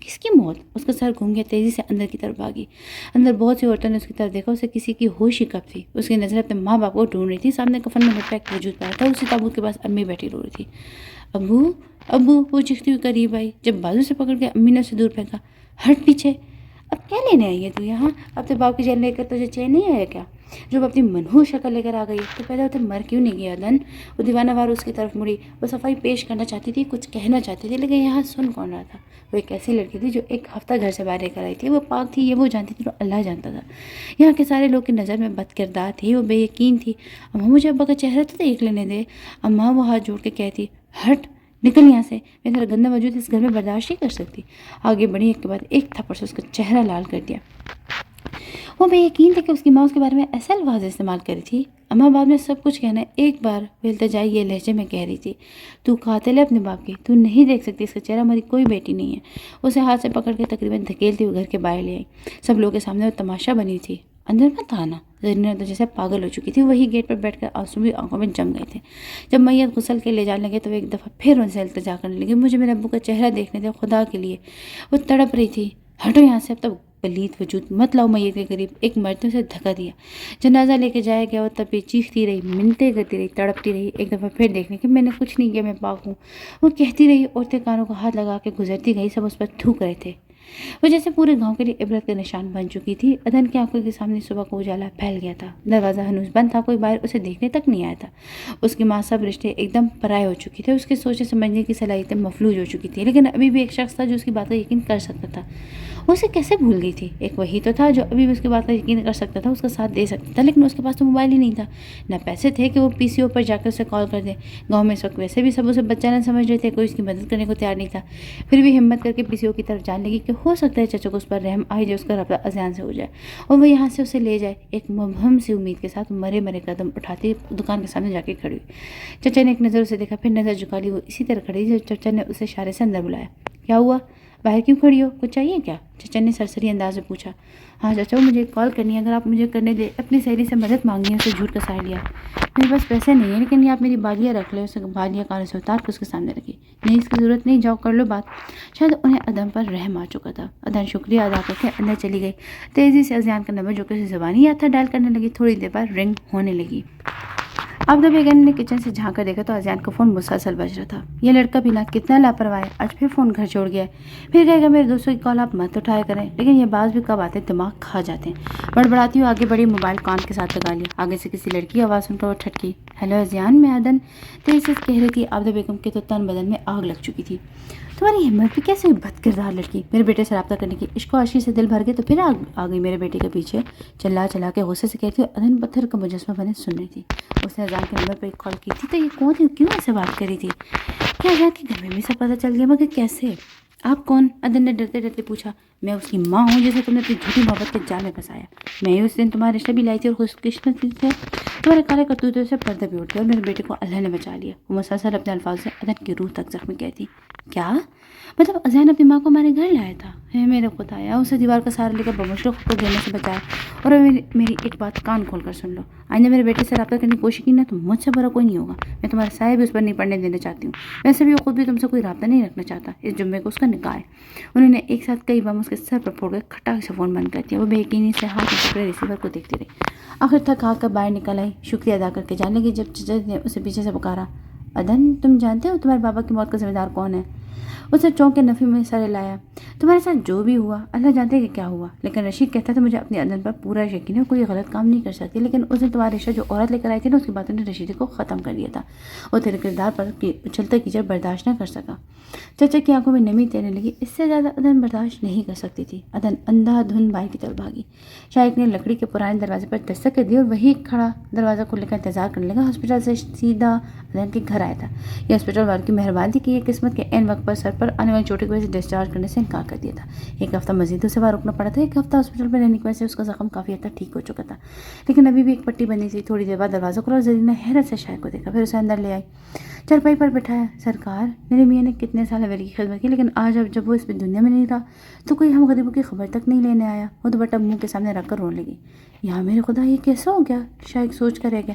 کس کی موت؟ اس کا سر گھوم گیا، تیزی سے اندر کی طرف بھاگی۔ اندر بہت سی عورتوں نے اس کی طرف دیکھا، اسے کسی کی ہوش ہی کب تھی۔ اس کی نظر اپنے ماں باپ کو ڈھونڈ رہی تھی۔ سامنے کفن میں لپٹا ایک وجود پایا تھا، اسی تابوت کے پاس امی بیٹھی رو رہی تھی۔ ابو ابو، وہ چیختی ہوئی قریب آئی۔ جب بازو سے پکڑ کے امی نے اسے دور پھینکا۔ ہٹ پیچھے، اب کیا لینے آئی ہے تو یہاں؟ اب تو باپ کی جان لے کر تجھے چین نہیں آیا کیا؟ جب اپنی منحوس شکل لے کر آ گئی تو پیدا ہوتے مر کیوں نہیں گیا دن؟ وہ دیوانہ وار اس کی طرف مڑی۔ وہ صفائی پیش کرنا چاہتی تھی، کچھ کہنا چاہتی تھی، لیکن یہاں سن کون رہا تھا؟ وہ ایک ایسی لڑکی تھی جو ایک ہفتہ گھر سے باہر کر آئی تھی۔ وہ پاک تھی، یہ وہ جانتی تھی، تو اللہ جانتا تھا۔ یہاں کے سارے لوگ کی نظر میں بد کردار تھی، وہ بے یقین تھی۔ اماں مجھے ابا کا چہرہ تو دیکھ لینے دے۔ اماں وہ ہاتھ جوڑ کے کہتی، ہٹ نکل یہاں سے، میں تیرا گندا وجود اس گھر میں برداشت نہیں کر سکتی۔ آگے بڑھی، ایک کے بعد ایک تھپڑ سے اس کا چہرہ لال کر دیا۔ وہ بے یقین تھا کہ اس کی ماں اس کے بارے میں ایسا الفاظ استعمال کری تھی۔ اماں بعد میں سب کچھ کہنا ایک بار وہ التجائی یہ لہجے میں کہہ رہی تھی، تو قاتل ہے اپنے باپ کی، تو نہیں دیکھ سکتی اس کا چہرہ، ہماری کوئی بیٹی نہیں ہے۔ اسے ہاتھ سے پکڑ کے تقریباً دھکیلتی ہوئے گھر کے باہر لے آئی۔ سب لوگوں کے سامنے وہ تماشا بنی تھی۔ اندر مت آنا، زرینہ تو جیسے پاگل ہو چکی تھی، وہی گیٹ پر بیٹھ کر آنسو بھی آنکھوں میں جم گئے تھے۔ جب میت غسل کے لے جانے لگے تو وہ ایک دفعہ پھر ان سے التجا کرنے لگی، مجھے میرے ابو کا چہرہ دیکھنے دے خدا کے لیے۔ وہ تڑپ رہی تھی، ہٹو یہاں سے، اب تک پلیت وجود مت لاؤ میت کے قریب۔ ایک مرد نے اسے دھکا دیا۔ جنازہ لے کے جایا گیا، وہ تب بھی چیختی رہی، منتیں کرتی رہی، تڑپتی رہی۔ ایک دفعہ پھر دیکھنے کہ میں نے کچھ نہیں کیا، میں پاک ہوں، وہ کہتی رہی۔ عورتیں کانوں کو ہاتھ لگا کے گزرتی گئی، سب اس پر تھوک رہے تھے۔ وہ جیسے پورے گاؤں کے لیے عبرت کا نشان بن چکی تھی۔ ادھن کی آنکھوں کے سامنے صبح کو اجالا پھیل گیا تھا۔ دروازہ ہنوز بند تھا، کوئی باہر اسے دیکھنے تک نہیں آیا تھا۔ اس کی ماں، سب رشتے ایک دم پرائے ہو چکی تھے، اس کے سوچے سمجھنے کی صلاحیتیں مفلوج ہو چکی تھی، لیکن ابھی بھی ایک شخص تھا جو اس کی بات کا یقین کر سکتا تھا۔ وہ اسے کیسے بھول گئی تھی؟ ایک وہی تو تھا جو ابھی بھی اس کی بات کا یقین کر سکتا تھا، اس کا ساتھ دے سکتا تھا، لیکن اس کے پاس تو موبائل ہی نہیں تھا، نہ پیسے تھے کہ وہ پی سی او پر جا کر اسے کال کر دے۔ گاؤں میں اس وقت ویسے بھی سب اسے بچہ نہ سمجھ رہے تھے، کوئی اس کی مدد کرنے کو تیار نہیں تھا۔ پھر بھی ہمت کر کے پی سی او کی طرف جانے لگی کہ ہو سکتا ہے چچا کو اس پر رحم آئے جو اس کا رابطہ اذیان سے ہو جائے اور وہ یہاں سے اسے لے جائے۔ ایک مبہم سی امید کے ساتھ مرے مرے قدم اٹھاتی دکان کے سامنے جا کے کھڑی ہوئی۔ چچا نے ایک نظر اسے دیکھا، پھر نظر جھکا لی۔ وہ اسی طرح کھڑی جب چچا نے اسے اشارے سے اندر بلایا۔ کیا ہوا؟ باہر کیوں کھڑی ہو؟ کچھ چاہیے کیا؟ چچا نے سرسری انداز میں پوچھا۔ ہاں چچا، مجھے کال کرنی ہے، اگر آپ مجھے کرنے دے۔ اپنی سہیلی سے مدد مانگنی ہے، اسے جھوٹ کا سہارا لیا۔ میرے پاس پیسے نہیں ہیں، لیکن یہ آپ میری بالیاں رکھ لیں۔ اسے بالیاں کانوں سے اتار کے اس کے سامنے رکھی۔ نہیں، اس کی ضرورت نہیں، جاؤ کر لو بات۔ شاید انہیں ادم پر رحم آ چکا تھا۔ ادم شکریہ ادا کر کے اندر چلی گئی۔ تیزی سے اذیان کا نمبر جو کہ اسے زبانی یاد تھا ڈائل کرنے لگی۔ تھوڑی دیر بعد رنگ ہونے لگی۔ عابدہ بیگم نے کچن سے جھانک کر دیکھا تو اذیان کا فون مسلسل بج رہا تھا۔ یہ لڑکا بھی نہ کتنا لاپرواہ ہے، آج پھر فون گھر چھوڑ گیا ہے، پھر کہے گا میرے دوستوں کی کال آپ مت اٹھایا کریں، لیکن یہ باز بھی کب آتے دماغ کھا جاتے ہیں۔ بڑبڑاتی ہوئی آگے بڑی، موبائل کان کے ساتھ لگا لیا۔ آگے سے کسی لڑکی کی آواز سن کر وہ ٹھٹکی۔ ہیلو اذیان، میں عدن، تیزی سے کہہ رہی تھی۔ عابدہ بیگم کے تو تن بدن میں آگ لگ چکی تھی۔ تمہاری ہمت بھی کیسے ہوئی بد کردار لڑکی، میرے بیٹے سے رابطہ کرنے کی؟ عشق و عشقی سے دل بھر گئے تو پھر آ گئی میرے بیٹے کے پیچھے؟ چلا چلا کے غصے سے کہتی ہوں۔ ادن پتھر کا مجسمہ بنے سن رہی تھی۔ اس نے اذان کے نمبر پر ایک کال کی تھی، تو یہ کون تھی، کیوں ایسے بات کری تھی؟ کیا اذان کے گھر میں بھی سب پتہ چل گیا، مگر کیسے؟ آپ کون؟ ادن نے ڈرتے ڈرتے پوچھا۔ میں اس کی ماں ہوں جسے تم نے اپنی جھوٹی محبت کے جال میں پھنسایا۔ میں ہی اس دن تمہارا رشتہ بھی لائی تھی اور خوش قسمتی تھے تمہارے کالے کرتوتوں سے پردہ بھی اٹھ گیا اور میرے بیٹے کو اللہ نے بچا لیا۔ وہ مسلسل اپنے الفاظ سے ادن کی روح تک زخمی کہتی۔ کیا مطلب؟ اذان اپنی ماں کو ہمارے گھر لایا تھا؟ ہے میرے خدایا، اسے دیوار کا سہارا لے کر بمشکل خود کو گرنے سے بچایا۔ اور میری ایک بات کان کھول کر سن لو، آئندہ میرے بیٹے سے رابطہ کرنے کی کوشش کی نا تو مجھ سے برا کوئی نہیں ہوگا۔ میں تمہارا سایہ بھی اس پر نہیں پڑنے دینا چاہتی ہوں۔ ویسے بھی وہ خود بھی تم سے کوئی رابطہ نہیں رکھنا چاہتا۔ اس جمعے کو اس کا نکاح ہے۔ انہوں نے ایک ساتھ کئی بم اس کے سر پر پھوڑ کر کھٹاک سے فون بند کر دیا۔ وہ بے یقینی سے ہاتھ میں پکڑے ریسیور کو دیکھتی رہی۔ آخر تھک ہار کر باہر نکل آئی، شکریہ ادا کر کے جانے لگی جب چچا نے اسے پیچھے سے پکارا۔ ادن، تم جانتے ہو تمہارے بابا کی موت کا ذمہ دار کون ہے؟ اس نے چونک کے نفی میں سر لایا۔ تمہارے ساتھ جو بھی ہوا اللہ جانتے کہ کیا ہوا، لیکن رشید کہتا تھا مجھے اپنی ادن پر پورا یقین ہے، کوئی غلط کام نہیں کر سکتی، لیکن اس نے تمہارا رشتہ جو عورت لے کر آئی تھی نا، اس کی باتوں نے رشید کو ختم کر دیا تھا۔ وہ تیرے کردار پر اچھلتا کیچڑ برداشت نہ کر سکا۔ چچا کی آنکھوں میں نمی تیرنے لگی۔ اس سے زیادہ ادن برداشت نہیں کر سکتی تھی۔ ادن اندھا دھن بائی کی طرف بھاگی۔ شائق نے لکڑی کے پرانے دروازے پر دستک کر دی اور وہی کھڑا دروازہ کھلنے کا انتظار کرنے لگا۔ ہاسپٹل سے سیدھا ادن کے گھر آیا تھا۔ یہ ہاسپٹل والوں کی مہربانی تھی کہ یہ قسمت کے عین وقت پر سر پر آنے والی چوٹی کی وجہ سے ڈسچارج کرنے سے انکار کر دیا تھا۔ ایک ہفتہ مزید اسے وہاں رکنا پڑا تھا۔ ایک ہفتہ ہاسپٹل میں رہنے کی وجہ سے اس کا زخم کافی حد تک ٹھیک ہو چکا تھا، لیکن ابھی بھی ایک پٹی بنی تھی۔ تھوڑی دیر بعد دروازہ کھلا اور زرینہ حیرت سے شائق کو دیکھا، پھر اسے اندر لے آئی، چرپائی پر بٹھایا۔ سرکار، میرے میاں نے کتنے سال حویلی کی خدمت کی، لیکن آج جب وہ اس دنیا میں نہیں رہا تو کوئی ہم غریبوں کی خبر تک نہیں لینے آیا۔ وہ دوپٹہ منہ کے سامنے رکھ کر رونے لگی۔ یہاں میرے خدا، یہ کیسا ہو گیا؟ شائق سوچ کر رہ گیا۔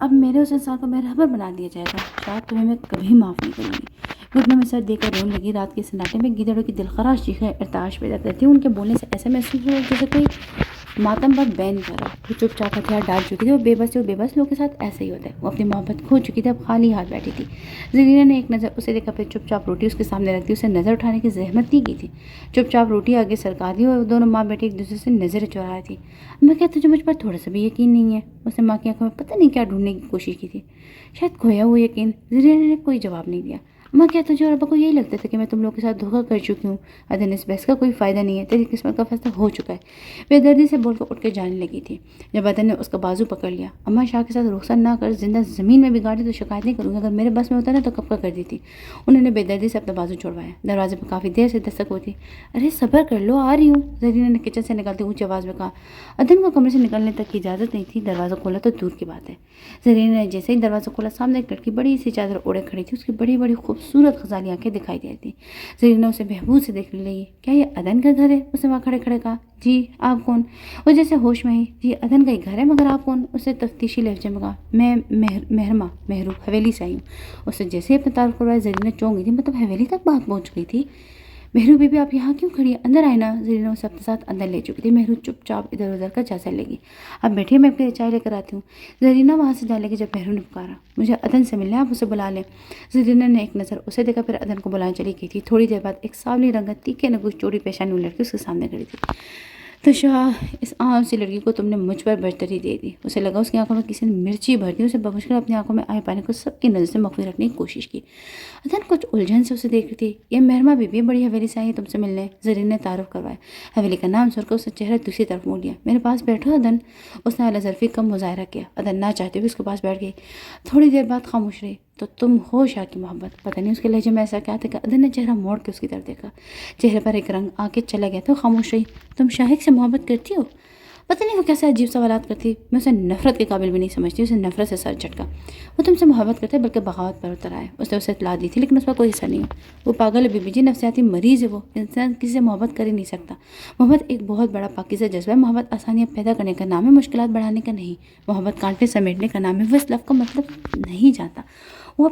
اب میرے اس انسان کو میرا رہبر بنا دیا جائے گا، شاید تمہیں میں کبھی معاف نہیں کروں گی۔ گھٹنوں میں سر دے کر رونے لگی۔ رات کے سناٹے میں گیدڑوں کی دلخراش چیخیں ارتعاش پیدا کرتی۔ ان کے بولنے سے ایسا محسوس ہوا جیسے کوئی ماتم پر بین کر رہا۔ وہ چپ چاپ ہتھیار ڈال چکی تھی۔ وہ بے بس لوگوں کے ساتھ ایسا ہی ہوتا ہے۔ وہ اپنی محبت کھو چکی تھی، اب خالی ہاتھ بیٹھی تھی۔ زرینہ نے ایک نظر اسے دیکھا، پھر چپ چاپ روٹی اس کے سامنے رکھ دی۔ اسے نظر اٹھانے کی زحمت نہیں کی تھی، چپ چاپ روٹی آگے سرکا دی اور دونوں ماں بیٹی ایک دوسرے سے نظریں چرا رہی تھی۔ میں کہتا تجھے مجھ پر تھوڑا سا بھی یقین نہیں ہے؟ اس نے ماں کی آنکھوں میں پتہ نہیں کیا ڈھونڈنے کی کوشش کی تھی، شاید کھویا وہ یقین۔ زرینہ نے کوئی جواب نہیں دیا۔ ماں کیا تجھے اور ابا کو یہی لگتا تھا کہ میں تم لوگوں کے ساتھ دھوکہ کر چکی ہوں؟ ادن اس بحث کا کوئی فائدہ نہیں ہے، تیری قسمت کا فیصلہ ہو چکا ہے، بے دردی سے بول کر اٹھ کے جانے لگی تھی جب ادن نے اس کا بازو پکڑ لیا۔ اماں شاہ کے ساتھ رخصت نہ کر زندہ زمین میں بگاڑی تو شکایت نہیں کروں گی، اگر میرے بس میں ہوتا نا تو کب کا کر دی تھی۔ انہوں نے بے دردی سے اپنا بازو چھوڑوایا۔ دروازے پر کافی دیر سے دستک ہوتی۔ ارے صبر کر لو، آ رہی ہوں، زرینہ نے کچن سے نکلتے اونچی آواز میں کہا۔ ادن کو کمرے سے نکلنے تک کی اجازت نہیں تھی، دروازہ کھولا تو دور کی بات ہے۔ زرینہ نے جیسے ہی دروازہ کھولا، سامنے ایک لڑکی بڑی سی چادر اوڑھے کھڑی تھی۔ اس کی بڑی بڑی خوبصورت غزالی آنکھیں دکھائی دے رہی تھی۔ زرینہ اسے بہبود سے دیکھنے لگی۔ کیا یہ ادن کا گھر ہے؟ اس نے وہاں کھڑے کھڑے کہا۔ جی آپ کون؟ وہ جیسے ہوش میں ہی۔ جی ادن کا ہی گھر ہے، مگر آپ کون؟ اس نے تفتیشی لہجے میں کہا۔ میں مہرو حویلی سے آئی ہوں۔ اس نے جیسے ہی اپنا تعارف کروایا، زرینہ چونک گئی تھی، مطلب حویلی تک بات پہنچ گئی تھی۔ مہرو بی بی آپ یہاں کیوں کھڑی ہیں؟ اندر آئے نا۔ زرینہ اسے اپنے ساتھ اندر لے چکی تھی۔ مہرو چپ چاپ ادھر ادھر کا جیسا لگی۔ اب بیٹھیے، میں اپنے چائے لے کر آتی ہوں۔ زرینہ وہاں سے جانے لگی جب مہرو نے پکارا۔ مجھے ادن سے ملنا ہے، آپ اسے بلا لیں۔ زرینہ نے ایک نظر اسے دیکھا، پھر ادن کو بلانے چلی گئی تھی۔ تھوڑی دیر بعد ایک سانولی رنگت تیکھے نگوش چوڑی پیشانی والی لڑکی اس کے سامنے کھڑی تھی۔ تو شاہ، اس عام سی لڑکی کو تم نے مجھ پر برتری دے دی۔ اسے لگا اس کی آنکھوں میں کسی نے مرچی بھر دی۔ اسے بمشکل اپنی آنکھوں میں آئے پانے کو سب کی نظر سے مخفی رکھنے کی کوشش کی۔ ادن کچھ الجھن سے اسے دیکھ رہی تھی۔ یہ مہرما بی بی بڑی حویلی سے آئی ہے تم سے ملنے۔ زرینہ نے تعارف کروایا۔ حویلی کا نام سن کر اس نے چہرہ دوسری طرف موڑ لیا۔ میرے پاس بیٹھو ادن۔ اس نے اعلیٰ ظرفی کا مظاہرہ کیا۔ ادن نہ چاہتے ہوئے اس کے پاس بیٹھ گئی۔ تھوڑی دیر بعد خاموش رہی۔ تو تم ہو شاہ کی محبت؟ پتہ نہیں اس کے لہجے میں ایسا کیا تھا کہ ادن نے چہرہ موڑ کے اس کی طرف دیکھا۔ چہرے پر ایک رنگ آ کے چلا گیا تو خاموش رہی۔ تم شاہق سے محبت کرتی ہو؟ پتہ نہیں وہ کیسے عجیب سوالات کرتی، میں اسے نفرت کے قابل بھی نہیں سمجھتی۔ اسے نفرت سے سر جھٹکا۔ وہ تم سے محبت کرتا ہے، بلکہ بغاوت پر اتر آئے۔ اس نے اسے اطلاع دی تھی، لیکن اس پر کوئی حصہ نہیں ہے۔ وہ پاگل ہے بی بی جی، نفسیاتی مریض ہے وہ۔ انسان کسی سے محبت کر ہی نہیں سکتا۔ محبت ایک بہت بڑا پاکیزہ جذبہ ہے۔ محبت آسانیاں پیدا کرنے کا نام ہے، مشکلات بڑھانے کا نہیں۔ محبت کانٹے سمیٹنے کا نام ہے۔ وہ اس لفظ کا مطلب نہیں جانتا۔ وہ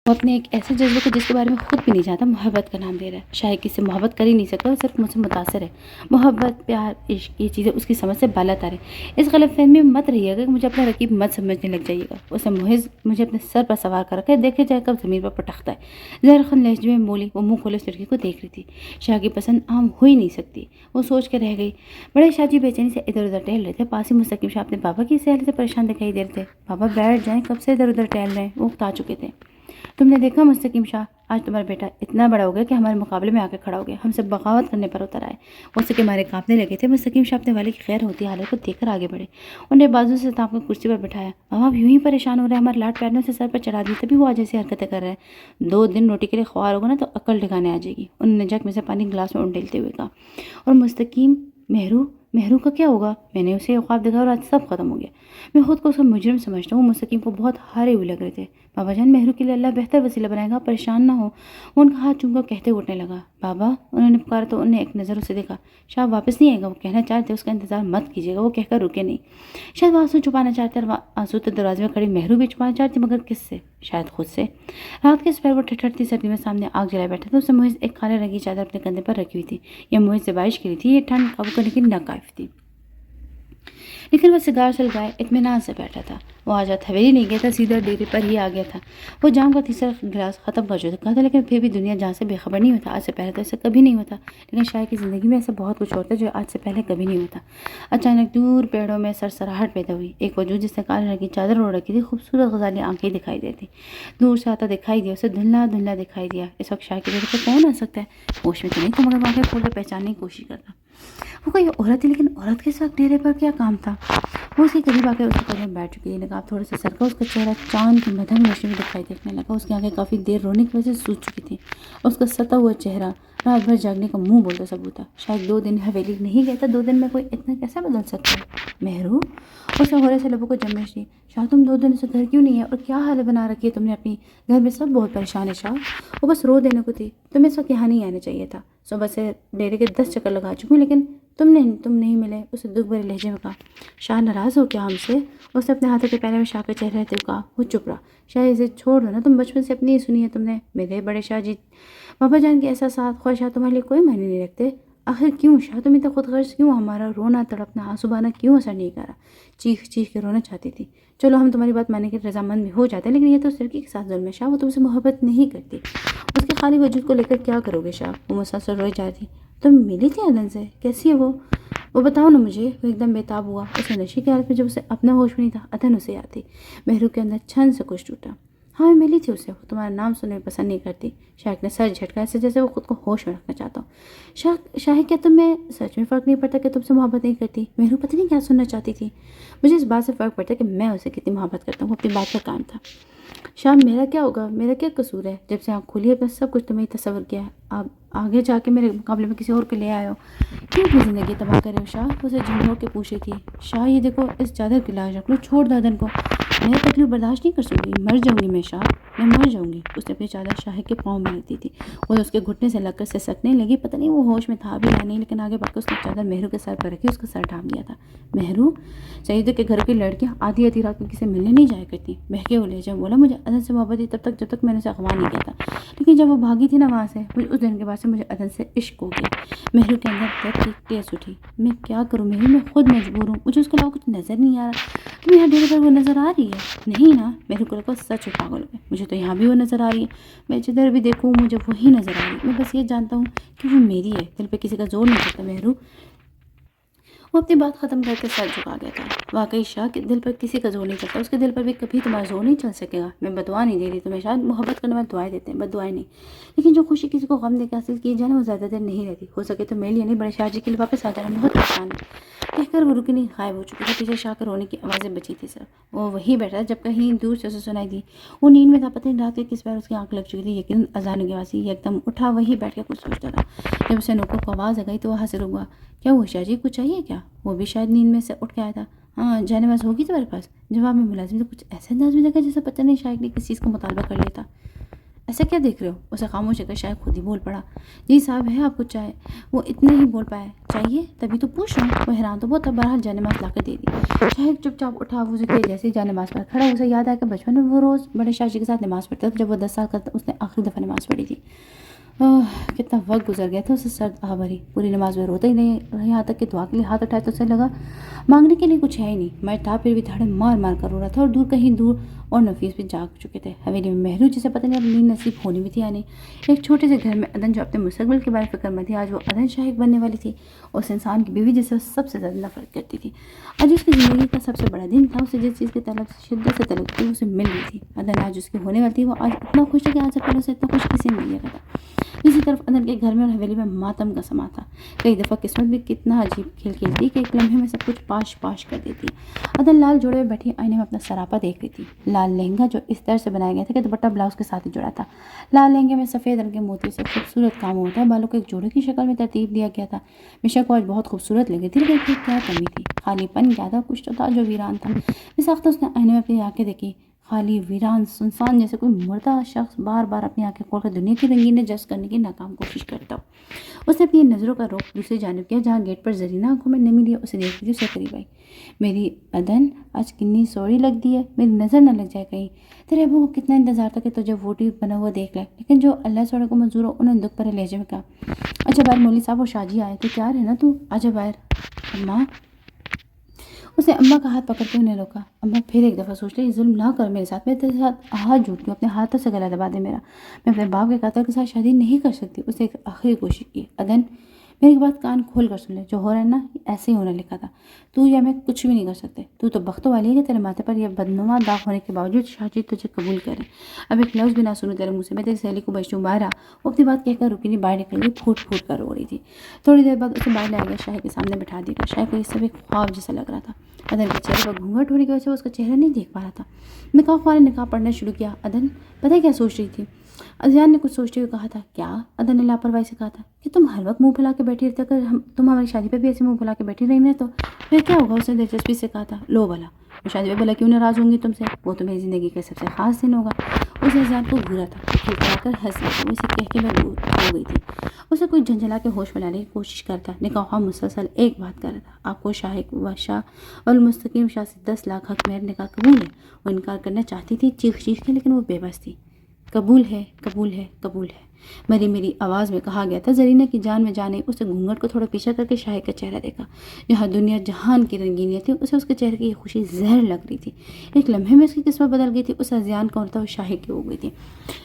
اپنے ایک ایسے جذبے کو جس کے بارے میں خود بھی نہیں جانتا محبت کا نام دے رہا ہے۔ شاید کسی سے محبت کر ہی نہیں سکتا، وہ صرف مجھ سے متاثر ہے۔ محبت، پیار، عشق، یہ چیزیں اس کی سمجھ سے بالا تر ہیں۔ اس غلط فہمی میں مت رہیے گا کہ مجھے اپنا رقیب مت سمجھنے لگ جائیے گا۔ اس نے محض مجھے اپنے سر پر سوار کر رکھا ہے، دیکھے جائے کب زمین پر پٹکتا ہے۔ زہرخند لہجے میں بولی۔ وہ منہ کھولے اس لڑکی کو دیکھ رہی تھی۔ شاہ کی پسند عام ہو ہی نہیں سکتی، وہ سوچ کے رہ گئی۔ بڑے شاہ جی بے چینی سے ادھر ادھر ٹہل رہے تھے۔ پاس ہی مستقیم شاہ اپنے بابا کی سہیلی سے پریشان دکھائی دے رہے تھے۔ بابا بیٹھ جائیں، کب سے ادھر ادھر ٹہل رہے ہیں؟ وہ اکتا چکے تھے۔ تم نے دیکھا مستقیم شاہ، آج تمہارا بیٹا اتنا بڑا ہو گیا کہ ہمارے مقابلے میں آ کے کھڑا ہو گیا، ہم سے بغاوت کرنے پر اتر آئے۔ وہ اس کے مارے کانپنے لگے تھے۔ مستقیم شاہ اپنے والد کی خیر ہوتی حالت کو دیکھ کر آگے بڑھے۔ انہیں بازو سے تاپ کر کرسی پر بٹھایا۔ اب آپ یوں ہی پریشان ہو رہے ہیں؟ ہمارے لاڈ پیار نے اسے سر پر چڑھا دی، تبھی وہ آج ایسی حرکتیں کر رہے ہیں۔ 2 دن روٹی کے لیے خوار ہوگا نا تو عقل ٹھکانے آ جائے گی۔ انہوں نے جگ میں سے پانی گلاس میں انڈیلتے ہوئے کہا۔ اور مستقیم، مہرو کا کیا ہوگا؟ میں نے اسے خواب دکھا اور آج سب ختم ہو گیا۔ میں خود کو اس کا مجرم سمجھتا ہوں۔ مستقیم کو بہت ہارے ہوئے لگ رہے تھے۔ بابا جان، مہرو کے لیے اللہ بہتر وسیلہ بنائے گا، پریشان نہ ہو۔ وہ ان کا ہاتھ چوم کر کہتے اٹھنے لگا۔ بابا، انہوں نے پکارا تو انہوں نے ایک نظر اسے دیکھا۔ شاہ واپس نہیں آئے گا، وہ کہنا چاہتے اس کا انتظار مت کیجیے گا، وہ کہہ کر رکے نہیں۔ شاید وہ آنسو چھپانا چاہتے اور آنسو تو دروازے میں کھڑی مہرو بھی چھپانا چاہتی، مگر کس سے؟ شاید خود سے۔ رات کے سپہر وہ ٹھٹھرتی سردی میں سامنے آگ جلائے بیٹھا تھا۔ اس نے محض ایک کالے رنگ کی چادر اپنے کندھے پر رکھی ہوئی تھی۔ یہ محض زبائش کے لیے تھی، یہ ٹھنڈ قابو کرنے کی ناکافی تھی۔ لیکن وہ سگار سلگائے اطمینان سے بیٹھا تھا۔ وہ آج رات حویلی نہیں گیا تھا، سیدھا ڈیرے پر ہی آ گیا تھا۔ وہ جام کا تیسرا گلاس ختم کر چکا تھا، لیکن پھر بھی دنیا جہاں سے بے خبر نہیں ہوتا۔ آج سے پہلے تو ایسا کبھی نہیں ہوتا، لیکن شاہ کی زندگی میں ایسا بہت کچھ ہوتا ہے جو آج سے پہلے کبھی نہیں ہوتا۔ اچانک دور پیڑوں میں سرسراہٹ پیدا ہوئی۔ ایک وجود جس نے کالے رنگ کی چادر اوڑھ رکھی تھی، خوبصورت غزالی آنکھیں دکھائی دیتی، دور سے آتا دکھائی دیا۔ اسے دھندلا دھندلا دکھائی دیا۔ اس وقت شاہ کے ڈیرے پر کون آ سکتا ہے؟ ہوش میں تو نہیں تھا، مگر آنکھیں کھول کر پہچاننے کی کوشش کرتا۔ وہ کوئی عورت تھی، لیکن عورت کے اس وقت ڈیرے پر کیا کام تھا؟ وہ اس کے قریب آ کر اس کے قدم میں بیٹھ چکی تھی۔ نقاب تھوڑا سا سرکا، اس کا چہرہ چاند کی مدھم روشنی میں دکھائی دینے لگا۔ اس کی آنکھیں کافی دیر رونے کی وجہ سے سوج چکی تھیں۔ اس کا ستا ہوا چہرہ رات بھر جاگنے کا منہ بولتا ثبوت تھا۔ شاید 2 دن حویلی نہیں گیا تھا، 2 دن میں کوئی اتنا کیسے بدل سکتا ہے؟ مہرو، اس نے غورے سے لبوں کو جمش دی۔ شاہ، تم 2 دن سے گھر کیوں نہیں ہے؟ اور کیا حالت بنا رکھی ہے تم نے اپنی؟ گھر میں سب بہت پریشان ہے شاہ۔ وہ بس رو دینے کو تھی، تمہیں اس وقت یہاں نہیں آنا چاہیے تھا۔ صبح سے ڈیرے کے 10 چکر لگا چکی ہوں، لیکن تم نہیں ملے، اسے دکھ بھرے لہجے میں کہا۔ شاہ ناراض ہو کیا ہم سے؟ اس نے اپنے ہاتھوں کے پہنے میں شاہ کا چہرہ رہتے ہوئے کہا۔ وہ چپ رہا۔ شاہ اسے چھوڑ دو نا، تم بچپن سے اپنی ہی سنی ہے تم نے، میرے بڑے شاہ جی بابا جان کے احساسات خواہشات تمہارے لیے کوئی معنی نہیں رکھتے۔ آخر کیوں شاہ تم اتنا خود غرض کیوں؟ ہمارا رونا تڑپنا آنسو بہانا کیوں اثر نہیں کرا؟ چیخ چیخ کے رونا چاہتی تھی۔ چلو ہم تمہاری بات ماننے کے رضامند بھی ہو جاتے ہیں، لیکن یہ تو اس لڑکی کے ساتھ ظلم ہے شاہ، وہ تم سے محبت نہیں کرتی۔ اس کے خالی وجود کو لے کر کیا کرو گے شاہ؟ وہ مسلسل روئی جا رہی تھی۔ تم ملی تھی عدن سے؟ کیسی ہے وہ بتاؤ نا مجھے۔ وہ ایک دم بےتاب ہوا۔ اسے نشے کی حالت میں جب اسے اپنا ہوش میں نہیں تھا عدن اسے یاد تھی۔ مہرو کے اندر چھن سے کچھ ٹوٹا۔ ہاں میں ملی تھی اسے، وہ تمہارا نام سننے میں پسند نہیں کرتی۔ شاہک نے سر جھٹکا ایسے جیسے وہ خود کو ہوش میں رکھنا چاہتا ہوں۔ شاہک کیا تم میں سچ میں فرق نہیں پڑتا کہ تم سے محبت نہیں کرتی؟ مہرو پتہ نہیں کیا سننا چاہتی تھی۔ مجھے اس بات سے فرق پڑتا ہے کہ میں اسے کتنی محبت کرتا ہوں۔ وہ اپنی بات پر قائم تھا۔ شاہ میرا کیا ہوگا؟ میرا کیا قصور ہے؟ جب سے آنکھ کھلی ہے اپنا سب کچھ تمہیں تصور کیا ہے، آپ آگے جا کے میرے مقابلے میں کسی اور کو لے آئے ہو، کیوں اپنی زندگی تباہ کرے ہو شاہ؟ اسے جھنجھوڑ کے پوچھ رہی تھی۔ شاہ یہ دیکھو اس چادر کی لاج رکھ لو، چھوڑ دو عدن کو، میں تکلیف برداشت نہیں کر سکوں گی، مر جاؤں گی میں شاہ، میں مر جاؤں گی۔ اس نے اپنی چادر شاہ کے پاؤں میں رکھ دی تھی۔ وہ اس کے گھٹنے سے لگ کر سسکنے لگی، پتہ نہیں وہ ہوش میں تھا بھی یا نہیں، لیکن آگے بڑھ کر اس نے چادر مہرو کے سر پر رکھی، اس کا سر ڈھانپ لیا تھا۔ مہرو، سعیدوں کے گھر کی لڑکیاں آدھی رات کو کسی ملنے نہیں جایا کرتی۔ بہکے وہ لہجے میں بولا۔ مجھے عدن سے محبت تھی جب تک میں نے اسے اغوا نہیں کیا تھا، لیکن جب وہ بھاگی تھی نا وہاں سے، اس دن کے بعد سے مجھے عدن سے عشق ہو گیا۔ مہرو کے اندر درد کی ٹیس اٹھی۔ میں کیا کروں مہرو، میں خود مجبور ہوں، مجھے اس کے علاوہ کچھ نظر نہیں آ رہا۔ تمہیں یہاں ڈھیر پر وہ نظر آ رہی ہے؟ نہیں نا، مہرو کو لگا سچ میں پاگل ہو گئے۔ مجھے تو یہاں بھی وہ نظر آ رہی ہے، میں جدھر بھی دیکھوں مجھے وہی نظر آ رہی ہے۔ میں بس یہ جانتا ہوں کہ وہ میری ہے، دل پہ کسی کا زور نہیں چلتا مہرو۔ وہ اپنی بات ختم کر کے سر جھکا گیا تھا۔ واقعی شاہ کے دل پر کسی کا زور نہیں چلتا، اس کے دل پر بھی کبھی تمہارا زور نہیں چل سکے گا۔ میں بدعا نہیں دے رہی تمہیں شاہ، محبت کرنے والے دعائیں دیتے ہیں، بدعائیں نہیں۔ لیکن جو خوشی کسی کو غم دے کے حاصل کی جائے نا، وہ زیادہ دیر نہیں رہتی۔ ہو سکے تو میرے لیے نہیں، بڑے شاہ جی کے لیے واپس آ جانا بہت آسان ہے۔ کہہ کر وہ رکی نہیں، غائب ہو چکی تھی۔ پیچھے شاہ کے رونے کی آوازیں بچی تھی سر۔ وہ وہی بیٹھا جب کہیں دور سے اسے سنائی دی۔ وہ نیند میں تھا، پتہ نہیں رات کے کس بار اس کی آنکھ لگ چکی تھی، یقیناً اذان کی آواز تھی۔ ایک دم اٹھا، وہی بیٹھ کے کچھ سوچتا تھا۔ جب اسے نوکر کو آواز آئی تو وہ حاضر ہوا۔ کیا ہوا شاہ جی، کچھ چاہیے کیا؟ وہ بھی شاید نیند میں سے اٹھ کے آیا تھا۔ ہاں جائے نماز ہوگی تمہارے پاس؟ جواب میں ملازم نے کچھ ایسا انداز میں دیکھا جیسے پتہ نہیں شاہک نے کس چیز کا مطالبہ کر لیا تھا۔ ایسا کیا دیکھ رہے ہو؟ اسے خاموش کر شاہک خود ہی بول پڑا۔ جی صاحب ہے آپ کچھ چاہے؟ وہ اتنا ہی بول پایا۔ چاہیے تبھی تو پوچھ رہا ہوں۔ وہ حیران تو بہت، بہرحال جائے نماز لا کر دے دی۔ شاہک چپ چاپ اٹھا، وضو کیے جیسے جائے نماز پر کھڑا۔ اسے یاد آیا کہ بچپن میں وہ روز بڑے شاہ جی کے ساتھ نماز پڑھتا تھا، جب وہ 10 سال کا تھا اس نے آخری دفعہ نماز پڑھی تھی۔ کتنا وقت گزر گیا تھا، اسے سرد آہ بھری۔ پوری نماز میں روتا ہی نہیں، یہاں تک کہ دعا کے لیے ہاتھ اٹھائے تو اسے لگا مانگنے کے لیے کچھ ہے ہی نہیں۔ مرد تھا پھر بھی دھاڑے مار مار کر رو رہا تھا، اور دور کہیں دور اور نفیس بھی جاگ چکے تھے۔ حویلی میں مہرو، جسے پتہ نہیں اب نیند نصیب ہونی بھی تھی یا نہیں، ایک چھوٹے سے گھر میں عدن جو اپنے مستقبل کے بارے فکر میں تھی، آج وہ عدن شاہک بننے والی تھی، اس انسان کی بیوی جسے وہ سب سے زیادہ نفرت کرتی تھی۔ آج اس کی زندگی کا سب سے بڑا دن تھا، اسے جس چیز کی طلب شدت سے طلب تھی اسے مل رہی تھی۔ عدن آج اس کی ہونے والی تھی۔ وہ آج اتنا خوش ہے کہ آج سے پہلے اسے اتنا خوش کسی نے نہیں دیکھا تھا۔ اسی طرف عدن کے گھر میں اور حویلی میں ماتم کا سما تھا۔ کئی دفعہ قسمت بھی کتنا عجیب کھیل کھیلتی کہ ایک لمحے میں سب کچھ پاش پاش کر دیتی۔ عدن لال جوڑے میں بیٹھی آئینے میں اپنا سراپا دیکھ رہی تھی۔ لال لہنگا جو اس طرح سے بنایا گیا تھا کہ دوپٹہ بلاؤز کے ساتھ ہی جڑا تھا۔ لال لہنگے میں سفید رنگ کے موتی سے خوبصورت کام ہوتا ہے، بالوں کو ایک جوڑے کی شکل میں ترتیب دیا گیا تھا۔ مشا کو آج بہت خوبصورت لگی تھی، لیکن پھر کیا کمی تھی؟ خالی پن کیا تھا؟ کچھ تو تھا جو ویران تھا۔ اس وقت اس نے آئینے میں اپنی آنکھیں دیکھی، خالی، ویران، سنسان، جیسے کوئی مردہ شخص بار بار اپنی آنکھیں کھول کر دنیا کی رنگین جذب کرنے کی ناکام کوشش کرتا ہو۔ اس نے اپنی نظروں کا رخ دوسری جانب کیا، جہاں گیٹ پر زرینہ آنکھوں میں نمی لیے اسے دیکھ رہی تھی۔ اسے قریب آئی۔ میری عدن، آج کنی سوڑی لگ دی ہے، میری نظر نہ لگ جائے کہیں۔ تیرے ابو کو کتنا انتظار تھا کہ تجھے ووٹی بنا ہوا دیکھ لے، لیکن جو اللہ سوڑے کو منظور ہو، انہوں نے دکھ بھرے لہجے میں کہا۔ اچھا باہر مولوی صاحب اور شاہ جی آئے، تو تیار ہے نا تو؟ آجا باہر۔ اماں، اس نے اماں کا ہاتھ پکڑ کے انہیں روکا۔ اماں پھر ایک دفعہ سوچ لے، ظلم نہ کر میرے ساتھ، میں تیرے ساتھ ہاتھ جوڑتی ہوں، اپنے ہاتھوں سے گلا دبا دے میرا، میں اپنے باپ کے قاتل کے ساتھ شادی نہیں کر سکتی۔ اس نے ایک آخری کوشش کی۔ عدن، میری بات کان کھول کر سن لے، جو ہو رہا ہے نا ایسے ہی ہونے لکھا تھا، تو یا میں کچھ بھی نہیں کر سکتے۔ تو بختوں والی ہے کہ تیرے ماتھے پر یہ بدنما داغ ہونے کے باوجود شاہ جی تجھے قبول کریں۔ اب ایک لفظ بھی نہ سنوں تیرے منہ سے، میں تیری سہیلی کو بچوں باہر آ۔ وہ اپنی بات کہہ کر رکی نہیں، باہر نکل گئی، پھوٹ پھوٹ کر رو رہی تھی۔ تھوڑی دیر بعد اسے باہر لایا گیا، شاہ کے سامنے بٹھا دیا گیا۔ شاہ کو یہ سب ایک خواب جیسا لگ رہا تھا۔ عدن کے چہرے پر گھونگھٹ ہونے کی وجہ سے وہ اس کا چہرہ نہیں دیکھ پا رہا تھا۔ نکاح خوار نے نکاح پڑھنا شروع کیا۔ عدن پتہ کیا سوچ رہی تھی؟ اذیان نے کچھ سوچتے ہوئے کہا تھا، کیا؟ ادن نے لاپرواہی سے کہا تھا کہ تم ہر وقت منہ پھیلا کے بیٹھی رہتے، اگر تم ہماری شادی پہ بھی ایسے منہ پھیلا کے بیٹھی رہی نا تو پھر کیا ہوگا؟ اس نے دلچسپی سے کہا تھا، لو بھلا میں شادی پہ بھلا کیوں ناراض ہوں گی تم سے، وہ تو میری زندگی کا سب سے خاص دن ہوگا۔ اس اذیان کو گھورا تھا، کھلکھلا کر ہنس لگی، وہ اسے کہہ کے میں دور ہو گئی تھی۔ اسے کوئی جھنجھلا کے ہوش میں لانے کی کوشش کرتا، نکاح مسلسل ایک بات کر رہا تھا، آپ کو شاہ و شاہ المستقیم شاہ سے 10 لاکھ حق مہر نکاح قبول ہے؟ وہ انکار کرنا چاہتی تھی چیخ چیخ کے، لیکن وہ بے بس تھی۔ قبول ہے، قبول ہے، قبول ہے، مری میری آواز میں کہا گیا تھا۔ زرینہ کی جان میں جانے اسے گھونگھٹ کو تھوڑا پیچھے کر کے شاہ کا چہرہ دیکھا، جہاں دنیا جہان کی رنگینیاں تھیں، اسے اس کے چہرے کی یہ خوشی زہر لگ رہی تھی۔ ایک لمحے میں اس کی قسمت بدل گئی تھی۔ اس اذیان کا ہوتا وہ شاہ کی ہو گئی تھی،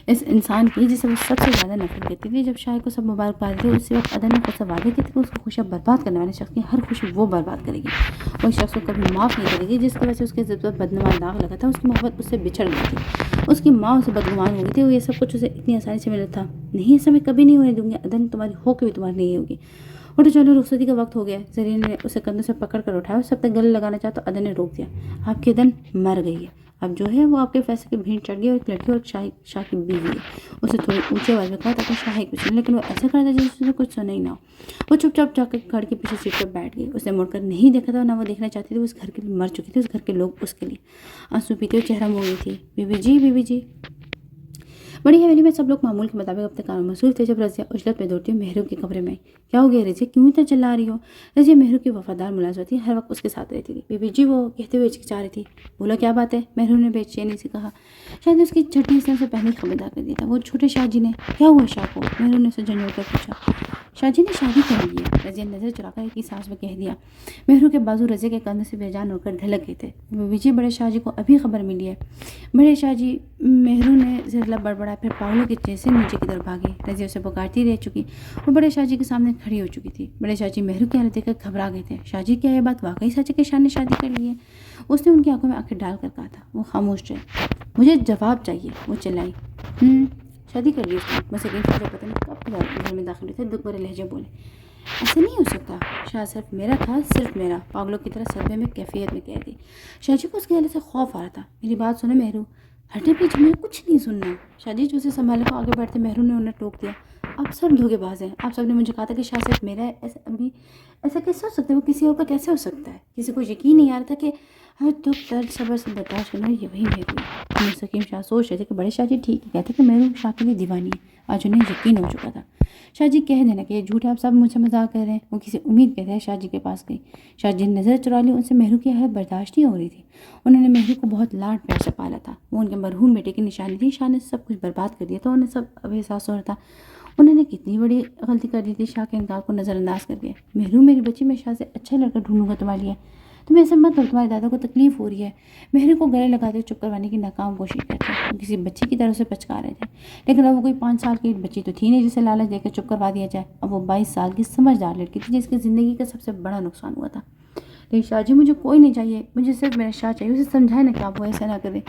اس انسان کی جسے وہ سب سے زیادہ نفرت کرتی تھی۔ جب شاہ کو سب مبارکباد دی، اسی وقت ادن نے خود سے وعدے کی تھی کہ اس کی خوشیاں برباد کرنے والے شخص کی ہر خوشی وہ برباد کرے گی، وہ شخص کو کبھی معاف نہیں کرے گی جس کی وجہ سے اس کے عزت پر بدنما داغ لگا تھا۔ اس کی محبت اس سے بچھڑ گئی تھی، اس کی ماں اسے بدگمان ہو گئی تھی، وہ یہ سب کچھ اسے اتنی آسانی سے ملا تھا۔ نہیں، ایسا میں کبھی نہیں ہونے دوں گی ادن، تمہاری ہو کے بھی تمہاری نہیں ہوگی۔ اٹھو چلو، رخصتی کا وقت ہو گیا۔ زرینہ نے اسے کندھوں سے پکڑ کر اٹھایا، اس تک گلے لگانا چاہا تو ادن نے روک دیا۔ آپ کی ادن مر گئی ہے، اب جو ہے وہ آپ کے فیصلے کی بھینٹ چڑھ گئی اور ایک لڑکی اور شاہ کی بیوی ہے۔ اسے تھوڑی اونچی آواز میں کہا تاکہ شاہ کو سنے، لیکن وہ ایسا کرتا جیسے اسے کچھ سنا ہی نہ ہو۔ وہ چپ چاپ جا کر گھر کے پیچھے سیٹ پر بیٹھ گئی۔ اس نے مڑ کر نہیں دیکھا تھا، نہ وہ دیکھنا چاہتی تھی۔ وہ اس گھر کے لیے مر چکی تھی، اس گھر کے لوگ اس کے لیے۔ آنسو پیتے ہوئے چہرہ موڑ گئی تھی۔ بیوی جی، بیوی جی۔ بڑی حویلی میں سب لوگ معمول کے مطابق اپنے کاموں میں مصروف تھے جب رضیہ عجلت میں دوڑتی ہوئی مہرو کی کمرے میں آئی۔ کیا ہو گیا رضیہ، کیوں اتنا چلا رہی ہو؟ رضیہ مہرو کی وفادار ملازمہ تھی، ہر وقت اس کے ساتھ رہتی تھی۔ بیوی جی، وہ کہتے ہوئے ہچکچا رہی تھی۔ بولا کیا بات ہے؟ مہرو نے بے چینی سے کہا۔ شاید اس کی چھٹی اس نے اسے پہلے خبردار کر دیا تھا۔ وہ چھوٹے شاہ جی نے کیا ہوا شاہ کو؟ مہرو نے اسے جھنجھوڑ کر پوچھا۔ شاہ جی نے شادی کر لی ہے، رضیہ نے نظر چرا کر ایک ہی سانس میں کہہ دیا۔ مہرو کے بازو رضیہ کے کندھے سے بے جان ہو کر ڈھلک گئے تھے۔ بیوی جی، بڑے شاہ جی کو ابھی خبر ملی ہے۔ بڑے شاہ جی، مہرو نے زرلا بڑبڑا، پھر پاگلوں کے جیسے نیچے کی طرف بھاگی۔ رضیہ اسے پکارتی رہ چکی، وہ بڑے شاہ جی کے سامنے کھڑی ہو چکی تھی۔ بڑے شاہ جی مہرو کی حالت دیکھ کر گھبرا گئے تھے۔ شاہ جی، کیا یہ بات واقعی سچ ہے کہ شاہ نے شادی کر لی ہے؟ اس نے ان کی آنکھوں میں آنکھیں ڈال کر کہا تھا۔ وہ خاموش رہے۔ مجھے جواب چاہیے، وہ چلائی۔ شادی کر لی اس نے، مسکین شاہ جی پتہ نہیں کب گھر میں داخل ہوئے تھے، دکھ بھرے لہجے بولے۔ ایسا نہیں ہو سکتا، شاہ صرف میرا تھا، صرف میرا، پاگلوں کی طرح صدمے میں کیفیت میں کہہ دی۔ شاہ جی کو اس کے حالت سے خوف آ رہا تھا۔ میری بات سنیں مہرو، ہٹے پیچھے، مجھے کچھ نہیں سننا۔ شاہ جی جو اسے سنبھالے کو آگے بڑھتے مہرو نے انہیں ٹوک دیا۔ آپ سب دھوکے باز ہیں، آپ سب نے مجھے کہا تھا کہ شاہ صرف میرا ہے، ایسا کیسے ہو سکتا ہے؟ وہ کسی اور کا کیسے ہو سکتا ہے؟ کسی کو یقین نہیں آ رہا تھا کہ ہر دکھ درد صبر سے برداشت کرنا یہ وہی مہرو ہے۔ مستقیم شاہ سوچ رہے تھے کہ بڑے شاہ جی ٹھیک ہی کہتے کہ مہرو شاہ کے لیے دیوانی ہے۔ آج انہیں یقین ہو چکا تھا۔ شاہ جی کہہ دینا کہ یہ جھوٹ ہے، آپ سب مجھ سے مذاق کر رہے ہیں۔ وہ کسی امید کے تحت شاہ جی کے پاس گئی۔ شاہ جی نے نظر چرا لی، ان سے مہرو کی حالت برداشت نہیں ہو رہی تھی۔ انہوں نے مہرو کو بہت لاڈ پیار سے پالا تھا، وہ ان کے مرحوم بیٹے کی نشانی تھی۔ شاہ نے سب کچھ برباد کر دیا تھا، انہیں سب اب احساس ہو رہا تھا انہوں نے کتنی بڑی غلطی کر دی تھی۔ شاہ کے انکار کو نظر انداز کر دیا۔ مہرو میری بچی، میں شاہ سے اچھا لڑکا ڈھونڈوں گا تمہارے لیے، تم ایسا مت کرو، تمہارے دادا کو تکلیف ہو رہی ہے۔ مہرو کو گلے لگاتے ہوئے چپ کروانے کی ناکام کوشش کرتے، وہ کسی بچی کی طرح سے پچکا رہے تھے، لیکن اب وہ کوئی 5 سال کی بچی تو تھی نہیں جسے لالچ دے کر چپ کروا دیا جائے۔ اب وہ 22 سال کی سمجھدار لڑکی تھی جس کی زندگی کا سب سے بڑا نقصان ہوا تھا۔ لیکن شاہ جی، مجھے کوئی نہیں چاہیے، مجھے صرف میرا شاہ چاہیے۔ اسے سمجھائے نا کہ آپ وہ ایسا نہ کریں۔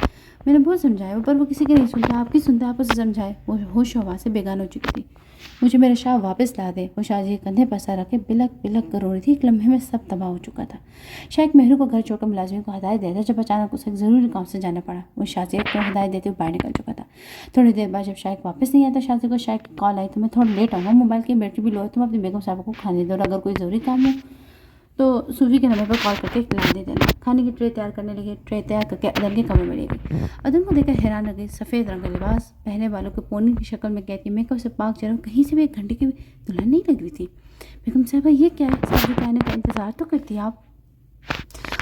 میں نے بہت سمجھایا، پر وہ کسی کی نہیں سنتا، آپ کی سنتا، آپ اسے سمجھائے۔ وہ ہوش و حواس سے بیگانہ ہو چکی تھی۔ مجھے میرا شاہ واپس لا دے۔ وہ شاہ جی کے کندھے پر سر رکھے بلک بلک کر رو رہی تھی۔ ایک لمحے میں سب تباہ ہو چکا تھا۔ شاہ ایک مہرو کو گھر چھوڑ کر ملازمین کو ہدایت دیتا جب اچانک اسے ایک ضروری کام سے جانا پڑا۔ وہ شاہ جی کو ہدایت دیتے ہوئے باہر نکل چکا تھا۔ تھوڑی دیر بعد جب شاہ واپس نہیں آتا، شاہ جی کو شاہ کی کال آئی، تو میں تھوڑا لیٹ آؤں گا، موبائل کی بیٹری بھی لو ہے، تم اپنی بیگم صاحبہ کو کھانے دو، اور اگر کوئی ضروری کام ہو تو صوفی کے نمبر پر کال کر کے اطلاع دے دینا۔ کھانے کی ٹرے تیار کرنے لگے۔ ٹرے تیار کر کے ادم کے کمرے میں لے گئی۔ ادم کو دیکھ کر حیران رہ گئی۔ سفید رنگ کا لباس پہنے والوں کے پونی کی شکل میں کہتی، میک اپ سے پاک چہرہ، کہیں سے بھی 1 گھنٹے کی دلہن نہیں لگ رہی تھی۔ بیگم صاحبہ یہ کیا ہے؟ سبزی پہنے کا انتظار تو کرتی آپ،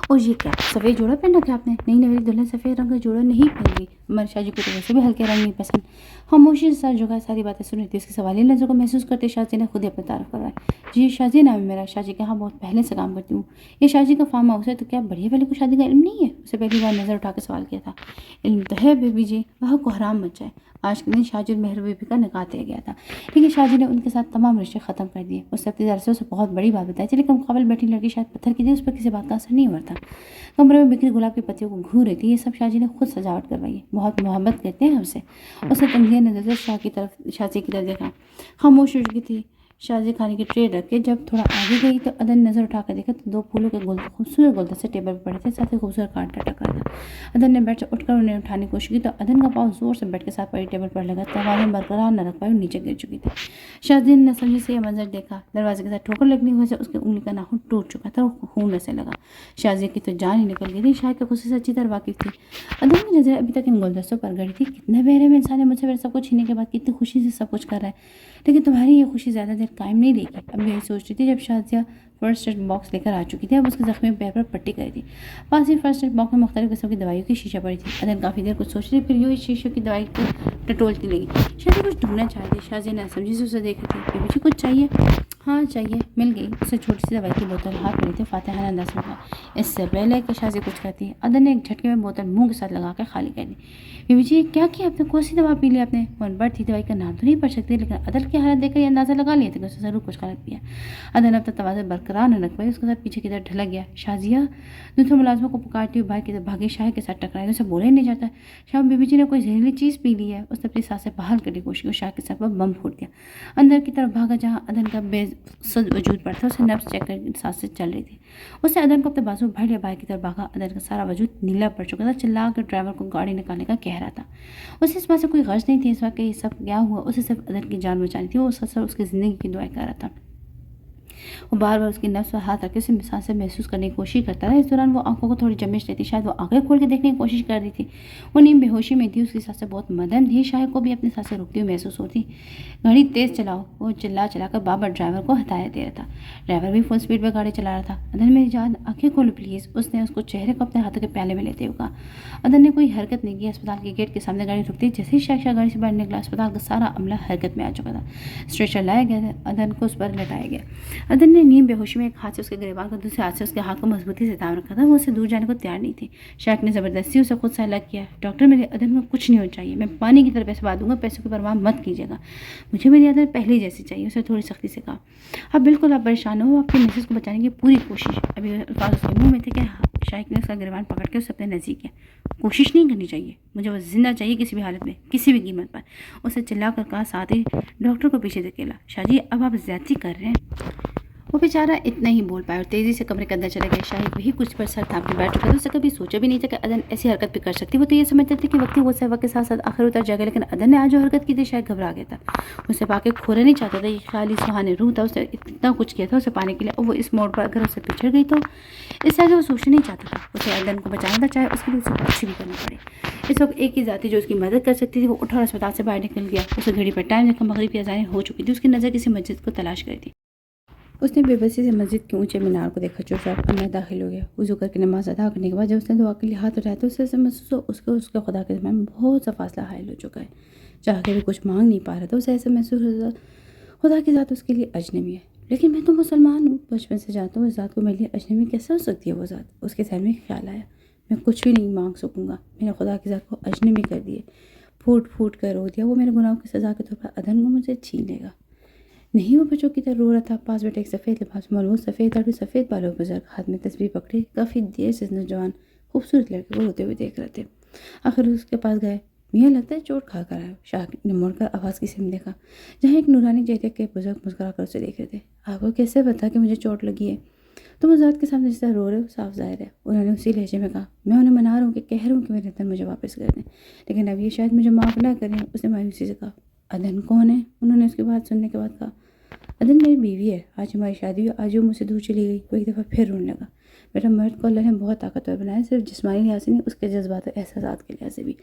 اور یہ کیا سفید جوڑا پہن رکھا ہے آپ نے؟ نہیں، میری دلہن سفید رنگ کا جوڑا نہیں پہن گئی، ہمارے شاہ جی کو تو ویسے بھی ہلکے رنگ نہیں پسند۔ خاموشی سے سر جھکائے ساری باتیں سن رہی تھی۔ اس کی سوالیہ نظر کو محسوس کرتے شاہ جی نے خود ہی اپنا تعارف کروایا۔ جی، شاہ جی نام ہے میرا، شاہ جی کے یہاں بہت پہلے سے کام کرتی ہوں۔ یہ شاہ جی کا فارم ہاؤس ہے، تو کیا بڑھیا والے کو شادی کا علم نہیں ہے؟ اسے پہلی بار نظر اٹھا کے سوال کیا تھا۔ علم تو ہے بیبی جی، وہاں کو حرام مچ جائے۔ آج کے دن شاہ جی اور مہرو بیوی کا نکاح طے گیا تھا، لیکن شاہ جی نے ان کے ساتھ تمام رشتے ختم کر دیے۔ اس سے عرصے سے بہت بڑی بات بتائی تھی، لیکن مقابل بیٹھی لڑکی شاید پتھر کی تھی، اس پر کسی بات کا اثر نہیں ہوا تھا۔ کمرے میں بکھری گلاب کی پتیوں کو گھور رہی تھی۔ یہ سب شاہ جی نے خود سجاوٹ کروائی ہے، بہت محبت کرتے ہیں ہم سے۔ اسے تنزیہ نظر سے شاہ جی کی طرف دیکھا، خاموش ہو چکی تھی۔ شازیہ کھانے کی ٹرے رکھ کے جب تھوڑا آگے گئی تو عدن نظر اٹھا کر دیکھا تو 2 پھولوں کے خوبصورت گلدستے ٹیبل پر پڑے تھے، ساتھ ہی خوبصورت کانٹا ٹکا تھا۔ عدن نے بیڈ سے اٹھ کر انہیں اٹھانے کی کوشش کی تو عدن کا پاؤں زور سے بیڈ کے ساتھ پڑی ٹیبل پر لگا، توازن برقرار نہ رکھ پائی اور نیچے گر چکی تھی۔ شازیہ نے سمجھی سے یہ منظر دیکھا، دروازے کے ساتھ ٹھوکر لگنے کی وجہ سے اس کی انگلی کا ناخن ٹوٹ چکا تھا اور خون رسنے لگا۔ شازیہ کی تو جان ہی نکل گئی تھی، شاید کے غصے سے اچھی طرح واقف تھی۔ عدن کی نظر ابھی تک ان گلدستوں پر گڑی تھی، کتنے بہرے میں انسان نے مجھ سے میرے سب کچھ چھیننے کے بعد کتنی خوشی سے سب کچھ کر رہا ہے، لیکن تمہاری یہ خوشی زیادہ دیر قائم نہیں رہے گی۔ اب یہی سوچ رہی تھی جب شازیہ فرسٹ ایڈ باکس لے کر آ چکی تھی، اب اس کے زخمی پیر پر پٹی کری تھی۔ پاس ہی فرسٹ ایڈ باکس میں مختلف قسم کی دوائیوں کی شیشہ پڑی تھی۔ عدن کافی دیر کچھ سوچ رہی، پھر یوں ہی شیشوں کی دوائی کو ٹٹولتی لگی۔ شازیہ کچھ ڈھونڈنا چاہتی، شازیہ نے سمجھی سے اسے دیکھ رہی تھی، مجھے کچھ چاہیے؟ ہاں چاہیے، مل گئی۔ اسے چھوٹی سی دوائی کی بوتل ہاتھ میں لی تھی، فاتحانہ انداز میں کہا۔ اس سے پہلے کہ شازیہ کچھ کہتی، عدن نے ایک جھٹکے میں بوتل منہ کے ساتھ لگا کے خالی کر دی۔ بیوی جی کیا کیا آپ نے؟ کون سی دوا پی لی آپ نے؟ منبر تھی، دوائی کا نام تو نہیں پڑھ سکتی، لیکن عدن کی حالت دیکھ کر یہ اندازہ لگا لیا تھا کہ اسے ضرور کچھ غلط پیا۔ عدن اب تک توازن برقرار نہ رکھ پائی، اس کے ساتھ پیچھے کی طرف ڈھلک گیا۔ شازیہ دوسرے ملازموں کو پکارتی ہوئی باہر کی طرف بھاگی، شاہد کے ساتھ ٹکرائی، اسے بولا ہی نہیں جاتا۔ شاید بیوی جی نے کوئی زہریلی چیز پی لی ہے۔ اس نے اپنی سانسیں بحال کرنے کی کوشش کی اور شاہد کے سر پر بم پھوٹ دیا۔ اندر کی طرف بھاگا جہاں عدن کا بے سد وجود پر تھا، اسے نبض چیک کر سانسیں چل رہی تھی۔ اس نے عدن کو اپنے بازو بھر لیا، باہر کی طرف بھاگا۔ عدن کا سارا وجود نیلا پڑ چکا تھا، چلا کر ڈرائیور کو گاڑی نکالنے کا کہہ رہا تھا۔ اسے اس بات سے کوئی غرض نہیں تھی اس وقت کہ یہ سب کیا ہوا، اسے صرف عدن کی جان بچانی تھی۔ وہ مسلسل اس کی زندگی کی دعائیں کر رہا تھا۔ وہ بار بار اس کی نفس پر ہاتھ رکھ کے اسے سانسیں محسوس کرنے کی کوشش کرتا رہا۔ اس دوران وہ آنکھوں کو تھوڑی جمش دیتی، شاید وہ آنکھیں کھول کے دیکھنے کی کوشش کر رہی تھی۔ وہ نیم بے ہوشی میں تھی، اس کی سانسیں بہت مدھم تھیں، شاید کو بھی اپنی سانسیں رکتی ہوئی محسوس ہوتی۔ گاڑی تیز چلاؤ، وہ چلا کر بار ڈرائیور کو ہدایت دے رہا تھا۔ ڈرائیور بھی فل سپیڈ پہ گاڑی چلا رہا تھا۔ عدن میری جان آنکھیں کھولو پلیز، اس نے اس کو چہرے کو اپنے ہاتھوں کے پیالے میں لیتے ہوئے کہا۔ عدن نے کوئی حرکت نہیں کی۔ اسپتال کے گیٹ کے سامنے گاڑی رکتی، جیسے ہی شاہ گاڑی سے باہر نکلا، اسپتال کا سارا عملہ حرکت میں آ چکا تھا۔ اسٹریچر لایا گیا تھا، عدن کو اس پر لٹایا گیا۔ عدن نے نیم بے ہوشی میں ایک ہاتھ سے اس کے گریبان کو، دوسرے ہاتھ سے اس کے ہاتھ کو مضبوطی سے تھام رکھا تھا۔ وہ اسے دور جانے کو تیار نہیں تھی۔ شاہد نے زبردستی اسے خود سے الگ کیا۔ ڈاکٹر میرے عدن کو کچھ نہیں ہو چاہیے، میں پانی کی طرح پیسے دوں گا، پیسوں کی پرواہ مت کیجیے گا، مجھے میری عدن پہلے جیسی چاہیے، اسے تھوڑی سختی سے کہا۔ اب بالکل آپ پریشان ہو، آپ کی مسز کو بچانے کی پوری کوشش۔ ابھی الفاظ اس کے منہ میں تھے کہ شاہد نے اس کا گریبان پکڑ کے اسے اپنے نزدیک کیا۔ کوشش نہیں کرنی چاہیے، مجھے وہ زندہ چاہیے کسی بھی حالت میں، کسی بھی قیمت پر، اسے چلا کر کہا، ساتھ ہی ڈاکٹر کو پیچھے دھکیلا۔ شاہ جی اب آپ زیادتی کر رہے ہیں۔ وہ بیچارہ اتنا ہی بول پایا اور تیزی سے کمرے کے اندر چلے گئے۔ شاہد وہی کچھ پر سر تھام کے بیٹھ چکا تھا، اسے کبھی سوچا بھی نہیں تھا کہ عدن ایسی حرکت بھی کر سکتی۔ وہ تو یہ سمجھتے تھے کہ وقتی غصہ وقت کے ساتھ ساتھ آخر اتر جائے گا، لیکن عدن نے آج جو حرکت کی تھی شاید گھبرا گیا تھا، اسے پا کے کھونا نہیں چاہتا تھا۔ یہ خیالی سہانے روح تھا، اس نے اتنا کچھ کیا تھا اسے پانے کے لیے، اور وہ اس موڑ پر اگر اسے پچھڑ گئی تو اس سے آگے وہ سوچنا نہیں چاہتا تھا۔ اسے عدن کو بچانا تھا، چاہے اس کے لیے اسے کچھ بھی کرنا پڑے۔ اس وقت ایک ہی ذاتی جو اس کی مدد کر سکتی تھی، وہ اٹھا اور اسپتال سے باہر نکل گیا۔ اسے گھڑی پر ٹائم دیکھا، مغرب کی اذانیں ہو چکی تھی۔ اس کی نظر کسی مسجد کو تلاش کری تھی۔ اس نے بے بسی سے مسجد کے اونچے مینار کو دیکھا، چپ چاپ اندر داخل ہو گیا۔ وضو کر کے نماز ادا کرنے کے بعد جب اس نے دعا کے لیے ہاتھ اٹھایا تو اسے ایسا محسوس ہوا اس کے خدا کے درمیان بہت سا فاصلہ حائل ہو چکا ہے۔ چاہ کے بھی کچھ مانگ نہیں پا رہا تھا، اسے ایسا محسوس ہوا خدا کی ذات اس کے لیے اجنبی ہے۔ لیکن میں تو مسلمان ہوں، بچپن سے جانتا ہوں، اس ذات کو میرے لیے اجنبی کیسے ہو سکتی ہے وہ ذات؟ اس کے ذہن میں خیال آیا، میں کچھ بھی نہیں مانگ سکوں گا، میں نے خدا کی ذات کو اجنبی کر دیے، پھوٹ پھوٹ کر رو دیا۔ وہ میرے گناہوں کی سزا کے طور پر عدن کو مجھے چھین لے گا۔ نہیں، وہ بچوں کی طرح رو رہا تھا۔ پاس بیٹھے ایک سفید لباس میں ملبوس، سفید داڑھی، سفید بالوں بزرگ، ہاتھ میں تسبیح پکڑے کافی دیر سے نوجوان خوبصورت لڑکے کو روتے ہوئے دیکھ رہے تھے۔ آخر اس کے پاس گئے۔ میاں لگتا ہے چوٹ کھا کر آئے۔ شاہ نے مڑ کر آواز کی سمت دیکھا، جہاں ایک نورانی چہرے کے بزرگ مسکرا کر اسے دیکھ رہے تھے۔ آپ کو کیسے پتا کہ مجھے چوٹ لگی ہے؟ تم اس ذات کے سامنے جس طرح رو رہے ہو صاف ظاہر ہے۔ انہوں نے اسی لہجے میں کہا، میں انہیں منا رہا ہوں کہ کہہ رہا ہوں کہ میرے عدن مجھے واپس کر دیں، لیکن اب یہ شاید مجھے معاف نہ کریں۔ اس نے مایوسی سے کہا، عدن کون ہے؟ انہوں نے اس کی بات سننے کے بعد کہا، عدن میری بیوی ہے، آج ہماری شادی ہوئی، آج وہ مجھ سے دور چلی گئی۔ وہ ایک دفعہ پھر رونے لگا۔ بیٹا، مرد کو اللہ نے بہت طاقتور بنایا، صرف جسمانی لحاظ سے نہیں، اس کے جذبات اور احساسات کے لحاظ سے بھی۔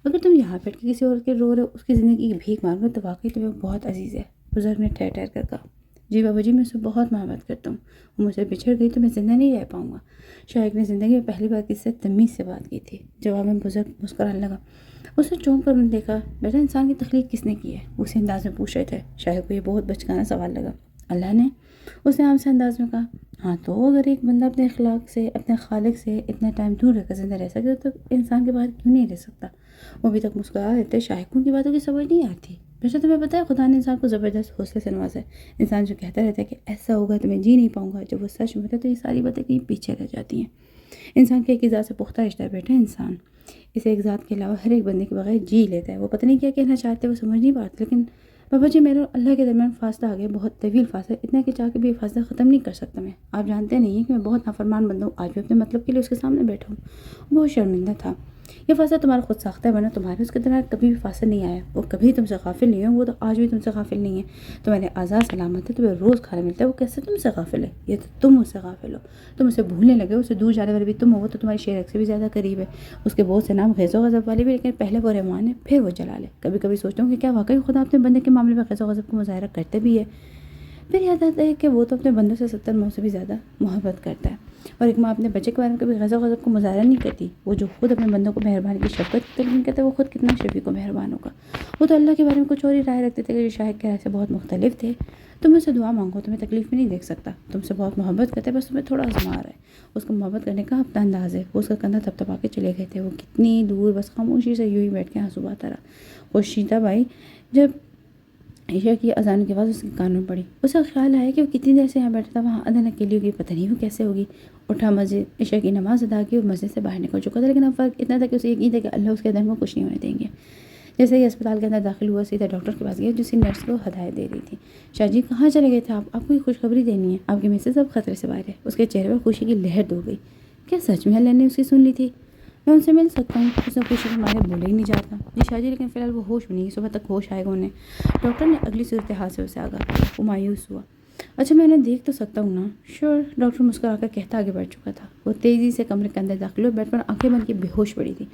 اگر تم یہاں بیٹھ کے کسی اور کے رو رہے ہو، اس کی زندگی کی بھیک مانگ رہے ہو، تو واقعی تمہیں بہت عزیز ہے۔ بزرگ نے ٹھہر ٹھہر کر کہا، جی بابا جی، میں اسے بہت محبت کرتا ہوں، وہ مجھ سے بچھڑ گئی تو میں زندہ نہیں رہ پاؤں گا۔ شاہد نے زندگی میں پہلی بار کسی سے تمیز سے بات کی تھی۔ جواب میں بزرگ مسکرانے لگا۔ اسے چونک کر انہوں نے دیکھا، بیٹا انسان کی تخلیق کس نے کی ہے؟ وہ اسی انداز میں پوچھ رہے تھے۔ شاہد کو یہ بہت بچکانا سوال لگا۔ اللہ نے، اس نے عام سے انداز میں کہا۔ ہاں تو اگر ایک بندہ اپنے اخلاق سے، اپنے خالق سے اتنا ٹائم دور رہ کر زندہ رہ سکتا تو انسان کے باہر کیوں نہیں رہ سکتا؟ وہ ابھی تک مسکرا رہے تھے۔ شاہد کو ان کی باتوں کی سمجھ نہیں آتی۔ بیٹا تمہیں پتہ ہے خدا نے انسان کو زبردست حوصلے سے نوازا ہے۔ انسان جو کہتا رہتا ہے کہ ایسا ہوگا تو میں جی نہیں پاؤں گا، جب وہ سچ میں ہوتا ہے تو یہ ساری باتیں کہیں پیچھے رہ جاتی ہیں۔ انسان کے ایک ہی ذات سے پختہ رشتہ ہے بیٹا، انسان اسے ایک ذات کے علاوہ ہر ایک بندے کے بغیر جی لیتا ہے۔ وہ پتہ نہیں کیا کہنا چاہتے، وہ سمجھ نہیں پاتے، لیکن پاپا جی میرے اور اللہ کے درمیان فاصلہ آ گیا، بہت طویل فاصلہ، اتنا کہ چاہ کے بھی یہ فاصلہ ختم نہیں کر سکتا میں. آپ جانتے نہیں ہیں کہ میں بہت نافرمان بندہ ہوں، آج بھی اپنے مطلب کے لیے اس کے سامنے بیٹھا ہوں، بہت شرمندہ تھا. یہ فاصلہ تمہارا خود ساختہ ہے، ورنہ تمہارے اس کے درمیان کبھی بھی فاصلہ نہیں آیا. وہ کبھی تم سے غافل نہیں ہے، وہ تو آج بھی تم سے غافل نہیں ہے. تمہارے آزاد سلامت ہے، تمہیں روز کھانا ملتا ہے، وہ کیسے تم سے غافل ہے؟ یہ تو تم اس سے غافل ہو، تم اسے بھولنے لگے ہو. اسے دور جانے والے بھی تم ہو، وہ تو تمہاری شیرک سے بھی زیادہ قریب ہے. اس کے بہت سے نام غیظ و غضب والے بھی، لیکن پہلے وہ رحمان ہے، پھر وہ جلال ہے. کبھی کبھی سوچتا ہوں کہ کیا واقعی خدا اپنے بندے کے معاملے میں غیظ و غضب کو مظاہرہ کرتے بھی ہے. پھر یاد آتا ہے کہ وہ تو اپنے بندوں سے 70 ماؤں سے بھی زیادہ محبت کرتا ہے. اور ایک ماں اپنے بچے کے بارے میں کبھی غیظ و غضب کو مظاہرہ نہیں کرتی. وہ جو خود اپنے بندوں کو مہربانی کی شفقت کی تلقین کرتا ہے، وہ خود کتنا شفیق و مہربان ہوگا. وہ تو اللہ کے بارے میں کچھ اور ہی رائے رکھتے تھے کہ جو شاہد کے رائے سے بہت مختلف تھے. تم مجھ سے دعا مانگو، تمہیں تکلیف میں نہیں دیکھ سکتا. تم سے بہت محبت کرتے، بس تمہیں تھوڑا آزما رہا ہے. اس کو محبت کرنے کا اپنا انداز ہے. وہ اس کا کندھا تھپتھپا کے چلے گئے تھے. وہ کتنی دور، بس خاموشی سے یوں ہی بیٹھ کے آنسو بہاتا رہا. خوشیتا بائی جب عشاء کی اذان کی آواز اس کے کان میں پڑی، اس کا خیال آیا کہ وہ کتنی دیر سے یہاں بیٹھا تھا، وہاں اذان اکیلی ہوگی، پتہ نہیں وہ کیسے ہوگی. اٹھا، مسجد عشاء کی نماز ادا کی اور مسجد سے باہر نکل چکا تھا. لیکن اب فرق اتنا تھا کہ اسے یقین تھا کہ اللہ اس کے دن کو کچھ نہیں ہونے دیں گے. جیسے ہی اسپتال کے اندر داخل ہوا، سیدھا ڈاکٹر کے پاس گیا، جس کی نرس کو ہدایت دے رہی تھی. شاہ جی کہاں چلے گئے تھے آپ کو یہ خوشخبری دینی ہے، آپ کی مسز اب خطرے سے باہر ہے. اس کے چہرے پر خوشی کی لہر دو گئی. کیا سچ میں اللہ نے اس کی سن لی تھی؟ میں ان سے مل سکتا ہوں؟ اس نے خوشی کے مارے بولے ہی نہیں جاتا. جی شاہ جی، لیکن فی الحال وہ ہوش میں نہیں، صبح تک ہوش آئے گا انہیں. ڈاکٹر نے اگلی صورتحال سے اسے آگاہ کیا. وہ مایوس ہوا. اچھا میں انہیں دیکھ تو سکتا ہوں نا؟ شور، ڈاکٹر مسکرا کر کہتا آگے بڑھ چکا تھا. وہ تیزی سے کمرے کے اندر داخل ہوئے، بیڈ پر آنکھیں بند کی بے ہوش پڑی تھی.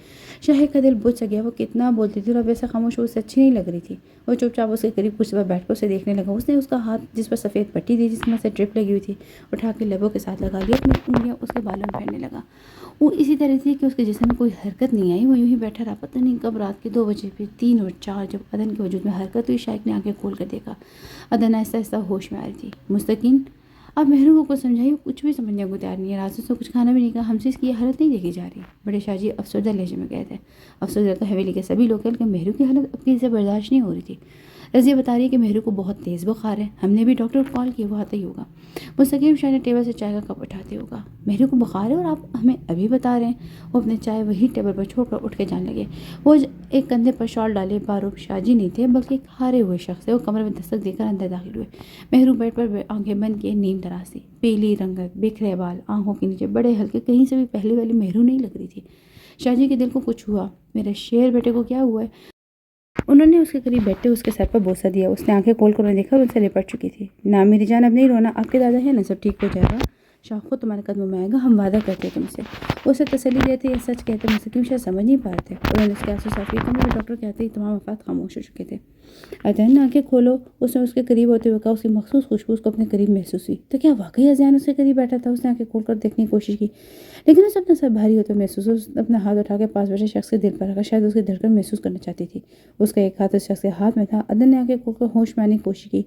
شاہد کا دل بجھ سا گیا. وہ کتنا بولتی تھی اور اب ایسا خاموش وہ اسے اچھی نہیں لگ رہی تھی. وہ چپ چاپ اس کے قریب کچھ بار بیٹھ کر اسے دیکھنے لگا. اس نے اس کا ہاتھ جس پر سفید پٹی تھی، جس میں سے ڈرپ لگی ہوئی تھی، اٹھا کے لبوں کے ساتھ لگا لیا. اپنی انگلیاں اس کے بالوں میں پھیرنے لگا. وہ اسی طرح تھی کہ اس کے جسم میں کوئی حرکت نہیں آئی. وہ یوں ہی بیٹھا رہا. پتہ نہیں کب رات کے 2 بجے، پھر 3 اور 4 جب ادن کے وجود میں حرکت ہوئی. شاہد نے آنکھیں کھول کر دیکھا. ادن آہستہ آہستہ ہوش میں آ رہی تھی. مستقیم اب محروم کو سمجھائی، وہ کچھ بھی سمجھنے کو تیار نہیں ہے. رات سے کچھ کھانا بھی نہیں کہا. ہم سے اس کی یہ حالت نہیں دیکھی جا رہی. بڑے شاہ جی افسردہ لہجے میں کہتے ہیں. افسردہ تو حویلی کے سبھی لوگ ہیں، لیکن مہرو کی حالت اب کسی سے برداشت نہیں ہو رہی تھی. رضیہ بتا رہی ہے کہ مہرو کو بہت تیز بخار ہے. ہم نے بھی ڈاکٹر کو کال کیا، وہ آتا ہی ہوگا. مستقیم شاہ نے ٹیبل سے چائے کا کپ اٹھاتے ہوگا. مہرو کو بخار ہے اور آپ ہمیں ابھی بتا رہے ہیں؟ وہ اپنے چائے وہی ٹیبل پر چھوڑ کر اٹھ کے جانے لگے. وہ ایک کندھے پر شال ڈالے باروب شاہ جی نہیں تھے، بلکہ ایک ہارے ہوئے شخص تھے. وہ کمرے میں دستک دے کر اندر داخل ہوئے. مہرو بیڈ پر آنکھیں بند کیے نیم دراز تھی. پیلی رنگت، بکھرے بال، آنکھوں کے نیچے بڑے ہلکے، کہیں سے بھی پہلے والی مہرو نہیں لگ رہی تھی. شاہ جی کے دل کو کچھ ہوا. میرے شیر بیٹے کو کیا ہوا ہے؟ انہوں نے اس کے قریب بیٹھے اس کے سر پر بوسہ دیا. اس نے آنکھیں کھول کر انہیں دیکھا اور ان سے لپٹ چکی تھی. نہ میری جان، اب نہیں رونا. آپ کے دادا ہیں نا، سب ٹھیک ہو جائے گا. شاہ خود تمہارے قدموں میں آئے گا، ہم وعدہ کرتے تم سے. وہ اسے تسلی دیتے یا سچ کہتے مستقیم شاید سمجھ نہیں پا رہے تھے. انہوں نے اس کے آنسو صاف کیے. کمرے میں ڈاکٹر کہتے ہی تمام افراد خاموش ہو چکے تھے. اذان، آنکھیں کھولو. اس نے اس کے قریب ہوتے ہوئے کہا. اس کی مخصوص خوشبو اس کو اپنے قریب محسوس ہوئی. تو کیا واقعی اذان اس کے قریب بیٹھا تھا؟ اس نے آنکھیں کھول کر دیکھنے کی کوشش کی، لیکن اسے اپنا سر بھاری ہوتے محسوس ہوا. اس نے اپنا ہاتھ اٹھا کے پاس بیٹھے شخص کے دل پر رکھا. شاید اس کی دھڑکن محسوس کرنا چاہتی تھی. اس کا ایک ہاتھ اس شخص کے ہاتھ میں تھا. اذان نے آنکھیں کھول کر ہوش میں آنے کی کوشش کی.